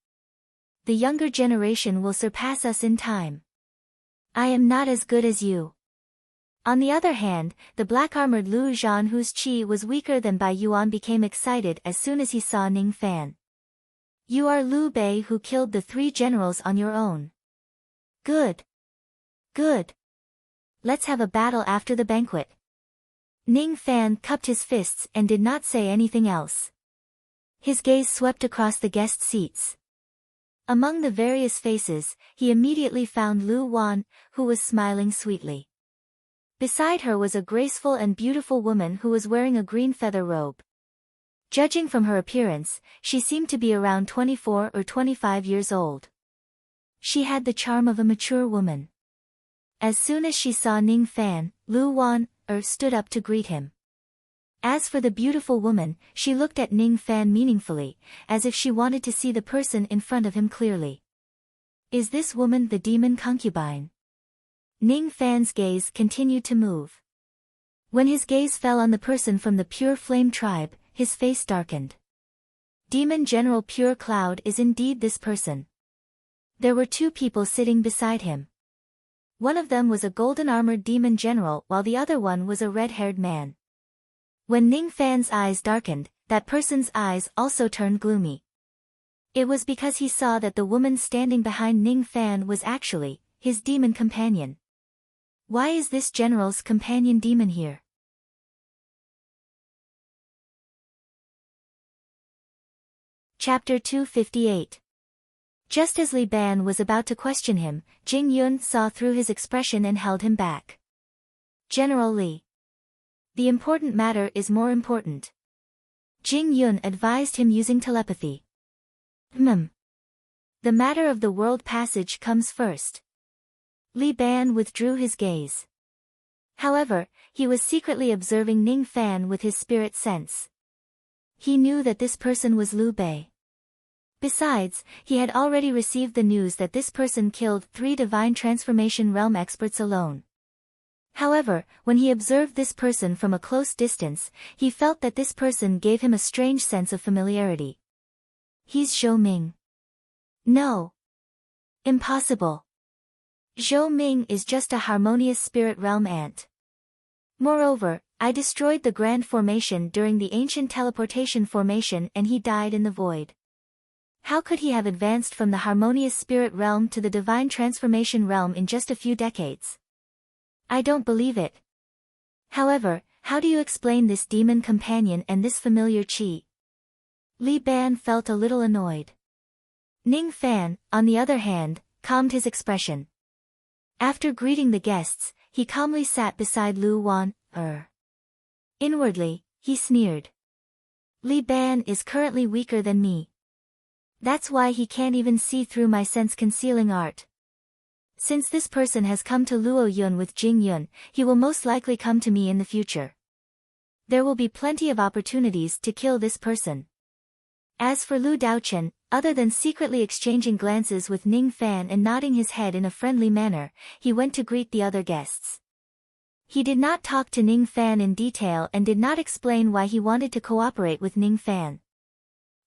The younger generation will surpass us in time. I am not as good as you. On the other hand, the black-armored Lu Zhan, whose qi was weaker than Bai Yuan, became excited as soon as he saw Ning Fan. You are Liu Bei who killed the 3 generals on your own. Good. Good. Let's have a battle after the banquet. Ning Fan cupped his fists and did not say anything else. His gaze swept across the guest seats. Among the various faces, he immediately found Lu Wan, who was smiling sweetly. Beside her was a graceful and beautiful woman who was wearing a green feather robe. Judging from her appearance, she seemed to be around 24 or 25 years old. She had the charm of a mature woman. As soon as she saw Ning Fan, Lu Wan stood up to greet him. As for the beautiful woman, she looked at Ning Fan meaningfully, as if she wanted to see the person in front of him clearly. Is this woman the demon concubine? Ning Fan's gaze continued to move. When his gaze fell on the person from the Pure Flame tribe, his face darkened. Demon General Pure Cloud is indeed this person. There were 2 people sitting beside him. One of them was a golden-armored demon general while the other one was a red-haired man. When Ning Fan's eyes darkened, that person's eyes also turned gloomy. It was because he saw that the woman standing behind Ning Fan was actually his demon companion. Why is this general's companion demon here? Chapter 258. Just as Li Ban was about to question him, Jing Yun saw through his expression and held him back. General Li. The important matter is more important. Jing Yun advised him using telepathy. The matter of the world passage comes first. Li Ban withdrew his gaze. However, he was secretly observing Ning Fan with his spirit sense. He knew that this person was Liu Bei. Besides, he had already received the news that this person killed 3 divine transformation realm experts alone. However, when he observed this person from a close distance, he felt that this person gave him a strange sense of familiarity. He's Zhou Ming. No. Impossible. Zhou Ming is just a harmonious spirit realm ant. Moreover, I destroyed the Grand Formation during the ancient teleportation formation and he died in the void. How could he have advanced from the harmonious spirit realm to the divine transformation realm in just a few decades? I don't believe it. However, how do you explain this demon companion and this familiar chi? Li Ban felt a little annoyed. Ning Fan, on the other hand, calmed his expression. After greeting the guests, he calmly sat beside Lu Wan. Inwardly, he sneered. Li Ban is currently weaker than me. That's why he can't even see through my sense-concealing art. Since this person has come to Luo Yun with Jing Yun, he will most likely come to me in the future. There will be plenty of opportunities to kill this person. As for Lu Daochen, other than secretly exchanging glances with Ning Fan and nodding his head in a friendly manner, he went to greet the other guests. He did not talk to Ning Fan in detail and did not explain why he wanted to cooperate with Ning Fan.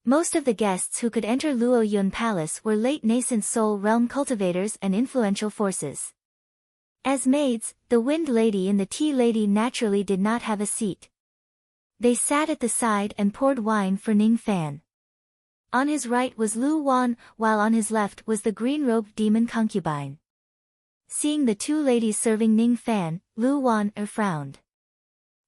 Most of the guests who could enter Luo Yun Palace were late nascent soul realm cultivators and influential forces. As maids, the Wind Lady and the Tea Lady naturally did not have a seat. They sat at the side and poured wine for Ning Fan. On his right was Lu Wan, while on his left was the green-robed demon concubine. Seeing the 2 ladies serving Ning Fan, Lu Wan frowned.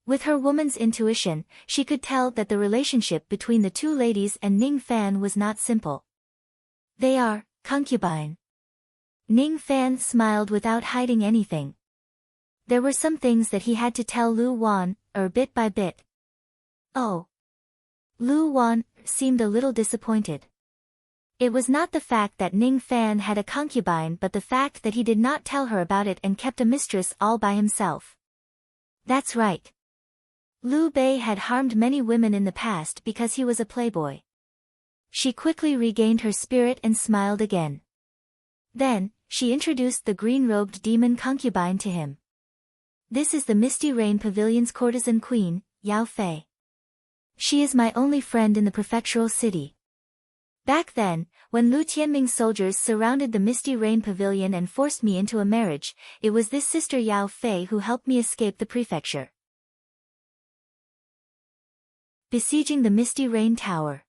With her woman's intuition, she could tell that the relationship between the 2 ladies and Ning Fan was not simple. They are concubine. Ning Fan smiled without hiding anything. There were some things that he had to tell Lu Wan, bit by bit. Oh. Lu Wan seemed a little disappointed. It was not the fact that Ning Fan had a concubine but the fact that he did not tell her about it and kept a mistress all by himself. That's right. Liu Bei had harmed many women in the past because he was a playboy. She quickly regained her spirit and smiled again. Then, she introduced the green-robed demon concubine to him. This is the Misty Rain Pavilion's courtesan queen, Yao Fei. She is my only friend in the prefectural city. Back then, when Lu Tianming's soldiers surrounded the Misty Rain Pavilion and forced me into a marriage, it was this sister Yao Fei who helped me escape the prefecture. Besieging the Misty Rain Tower.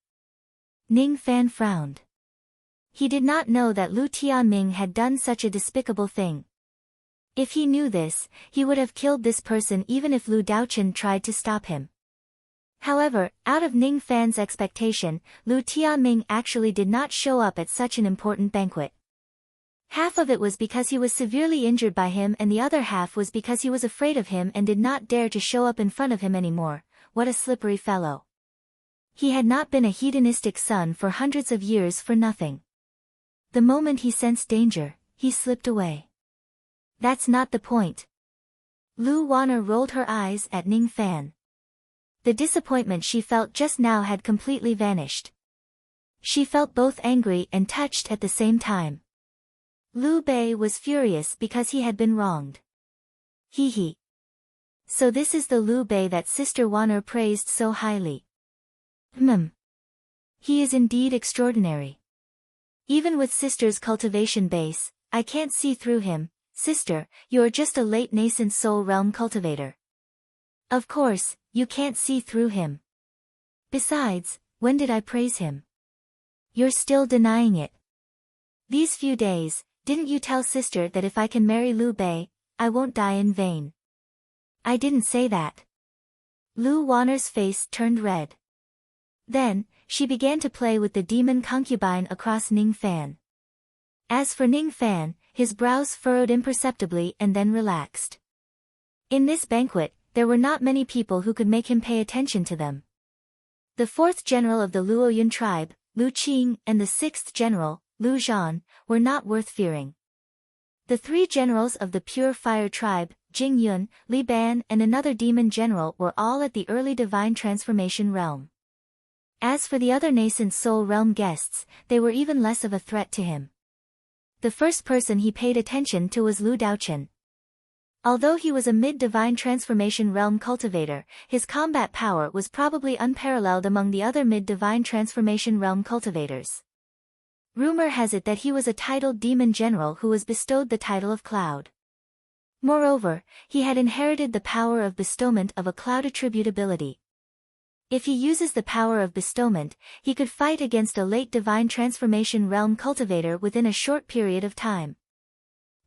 Ning Fan frowned. He did not know that Lu Tianming had done such a despicable thing. If he knew this, he would have killed this person even if Lu Daochen tried to stop him. However, out of Ning Fan's expectation, Lu Tianming actually did not show up at such an important banquet. Half of it was because he was severely injured by him and the other half was because he was afraid of him and did not dare to show up in front of him anymore. What a slippery fellow. He had not been a hedonistic son for hundreds of years for nothing. The moment he sensed danger, he slipped away. That's not the point. Lu Wana rolled her eyes at Ning Fan. The disappointment she felt just now had completely vanished. She felt both angry and touched at the same time. Liu Bei was furious because he had been wronged. He. So this is the Liu Bei that Sister Wan'er praised so highly. He is indeed extraordinary. Even with Sister's cultivation base, I can't see through him. Sister, you're just a late nascent soul realm cultivator. Of course, You can't see through him. Besides, when did I praise him? You're still denying it. These few days, didn't you tell sister that if I can marry Liu Bei, I won't die in vain? I didn't say that. Lu Wanner's face turned red. Then, she began to play with the demon concubine across Ning Fan. As for Ning Fan, his brows furrowed imperceptibly and then relaxed. In this banquet, there were not many people who could make him pay attention to them. The fourth general of the Luoyun tribe, Lu Qing, and the sixth general, Lu Zhan, were not worth fearing. The three generals of the Pure Fire tribe, Jing Yun, Li Ban, and another demon general were all at the early divine transformation realm. As for the other nascent soul realm guests, they were even less of a threat to him. The first person he paid attention to was Lu Daochen. Although he was a mid-divine transformation realm cultivator, his combat power was probably unparalleled among the other mid-divine transformation realm cultivators. Rumor has it that he was a titled demon general who was bestowed the title of Cloud. Moreover, he had inherited the power of bestowment of a cloud attribute ability. If he uses the power of bestowment, he could fight against a late divine transformation realm cultivator within a short period of time.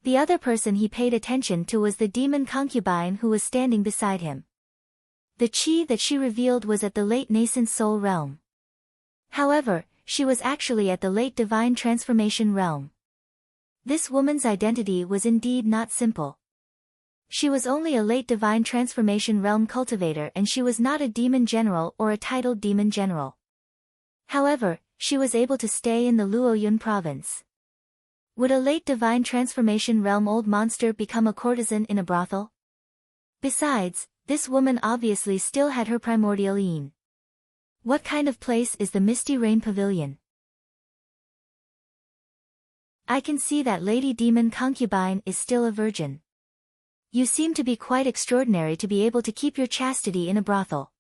The other person he paid attention to was the demon concubine who was standing beside him. The chi that she revealed was at the late nascent soul realm. However, she was actually at the late divine transformation realm. This woman's identity was indeed not simple. She was only a late divine transformation realm cultivator and she was not a demon general or a titled demon general. However, she was able to stay in the Luoyun province. Would a late divine transformation realm old monster become a courtesan in a brothel? Besides, this woman obviously still had her primordial yin. What kind of place is the Misty Rain Pavilion? I can see that Lady Demon Concubine is still a virgin. You seem to be quite extraordinary to be able to keep your chastity in a brothel.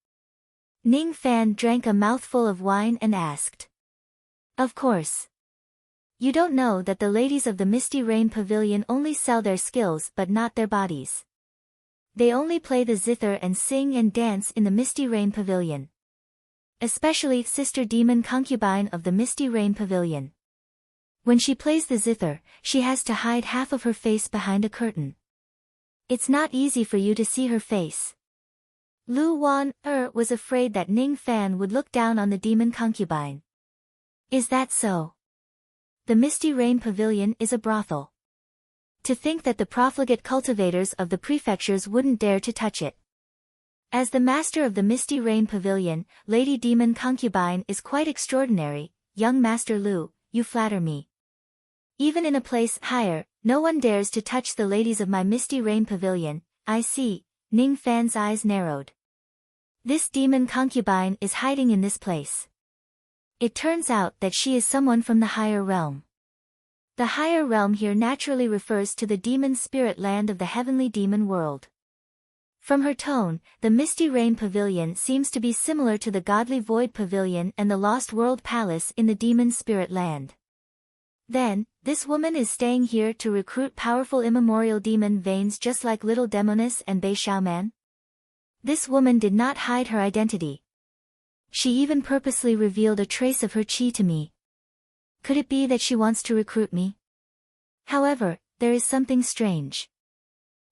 Ning Fan drank a mouthful of wine and asked. Of course. You don't know that the ladies of the Misty Rain Pavilion only sell their skills but not their bodies. They only play the zither and sing and dance in the Misty Rain Pavilion. Especially Sister Demon Concubine of the Misty Rain Pavilion. When she plays the zither, she has to hide half of her face behind a curtain. It's not easy for you to see her face. Lu Wan was afraid that Ning Fan would look down on the demon concubine. Is that so? The Misty Rain Pavilion is a brothel. To think that the profligate cultivators of the prefectures wouldn't dare to touch it. As the master of the Misty Rain Pavilion, Lady Demon Concubine is quite extraordinary. Young Master Lu, you flatter me. Even in a place higher, no one dares to touch the ladies of my Misty Rain Pavilion. I see. Ning Fan's eyes narrowed. This demon concubine is hiding in this place. It turns out that she is someone from the higher realm. The higher realm here naturally refers to the demon spirit land of the heavenly demon world. From her tone, the Misty Rain Pavilion seems to be similar to the Godly Void Pavilion and the Lost World Palace in the demon spirit land. Then, this woman is staying here to recruit powerful immemorial demon veins just like Little Demoness and Bei Xiaoman? This woman did not hide her identity. She even purposely revealed a trace of her chi to me. Could it be that she wants to recruit me? However, there is something strange.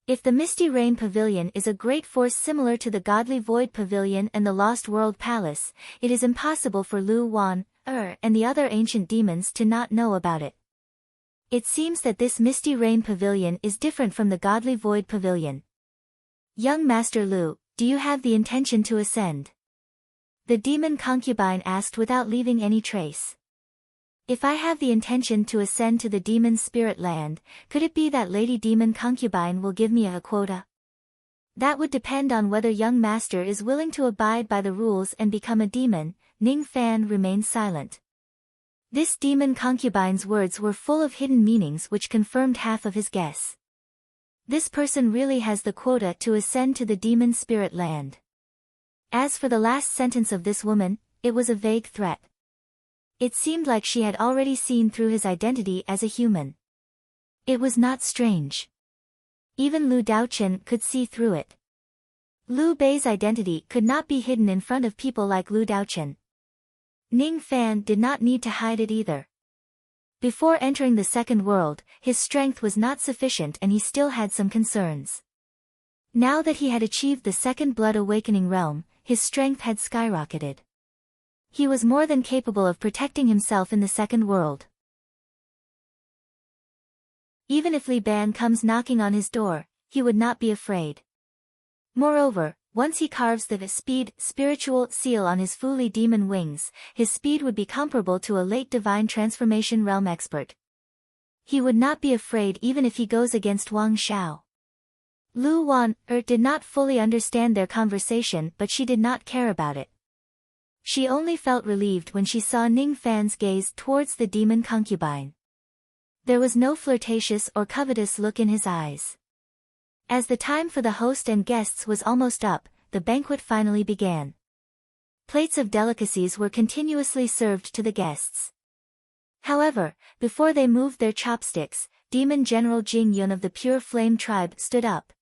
If the Misty Rain Pavilion is a great force similar to the Godly Void Pavilion and the Lost World Palace, it is impossible for Lu Wan, and the other ancient demons to not know about it. It seems that this Misty Rain Pavilion is different from the Godly Void Pavilion. Young Master Lu, do you have the intention to ascend? The demon concubine asked without leaving any trace. If I have the intention to ascend to the demon spirit land, could it be that Lady Demon Concubine will give me a quota? That would depend on whether young master is willing to abide by the rules and become a demon. Ning Fan remained silent. This demon concubine's words were full of hidden meanings which confirmed half of his guess. This person really has the quota to ascend to the demon spirit land. As for the last sentence of this woman, it was a vague threat. It seemed like she had already seen through his identity as a human. It was not strange. Even Lu Daochen could see through it. Liu Bei's identity could not be hidden in front of people like Lu Daochen. Ning Fan did not need to hide it either. Before entering the second world, his strength was not sufficient and he still had some concerns. Now that he had achieved the second blood awakening realm, his strength had skyrocketed. He was more than capable of protecting himself in the second world. Even if Li Ban comes knocking on his door, he would not be afraid. Moreover, once he carves the spiritual seal on his Fu Li demon wings, his speed would be comparable to a late divine transformation realm expert. He would not be afraid even if he goes against Wang Xiao. Lu Wan did not fully understand their conversation, but she did not care about it. She only felt relieved when she saw Ning Fan's gaze towards the demon concubine. There was no flirtatious or covetous look in his eyes. As the time for the host and guests was almost up, the banquet finally began. Plates of delicacies were continuously served to the guests. However, before they moved their chopsticks, Demon General Jing Yun of the Pure Flame tribe stood up.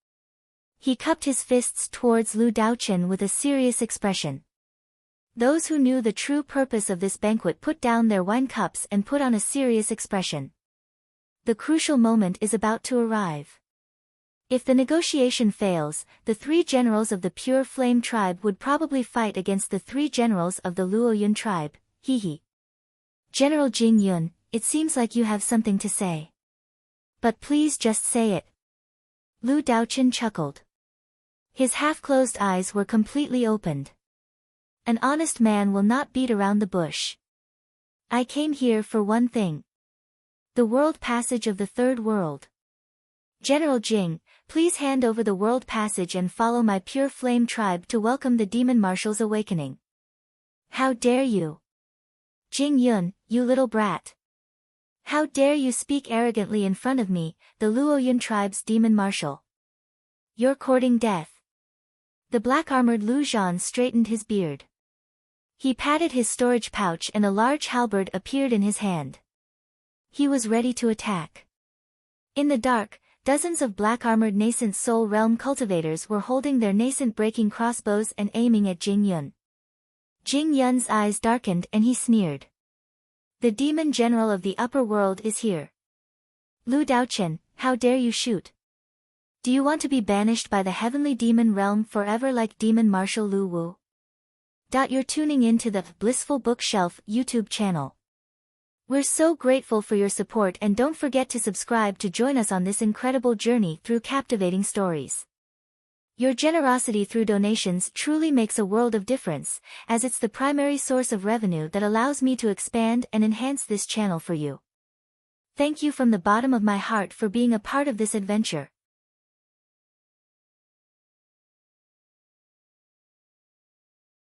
He cupped his fists towards Lu Daochen with a serious expression. Those who knew the true purpose of this banquet put down their wine cups and put on a serious expression. The crucial moment is about to arrive. If the negotiation fails, the 3 generals of the Pure Flame tribe would probably fight against the 3 generals of the Luoyun tribe. Hee. General Jing Yun, it seems like you have something to say. But please just say it. Lu Daochen chuckled. His half-closed eyes were completely opened. An honest man will not beat around the bush. I came here for one thing. The world passage of the third world. General Jing, please hand over the world passage and follow my Pure Flame tribe to welcome the Demon Marshal's awakening. How dare you? Jing Yun, you little brat. How dare you speak arrogantly in front of me, the Luoyun tribe's Demon Marshal? You're courting death. The black-armored Lu Zhan straightened his beard. He patted his storage pouch and a large halberd appeared in his hand. He was ready to attack. In the dark, dozens of black-armored nascent soul realm cultivators were holding their nascent breaking crossbows and aiming at Jing Yun. Jing Yun's eyes darkened and he sneered. The demon general of the upper world is here. Lu Daochen, how dare you shoot? Do you want to be banished by the heavenly demon realm forever like Demon Marshal Lu Wu? You're tuning in to the Blissful Bookshelf YouTube channel. We're so grateful for your support and don't forget to subscribe to join us on this incredible journey through captivating stories. Your generosity through donations truly makes a world of difference, as it's the primary source of revenue that allows me to expand and enhance this channel for you. Thank you from the bottom of my heart for being a part of this adventure.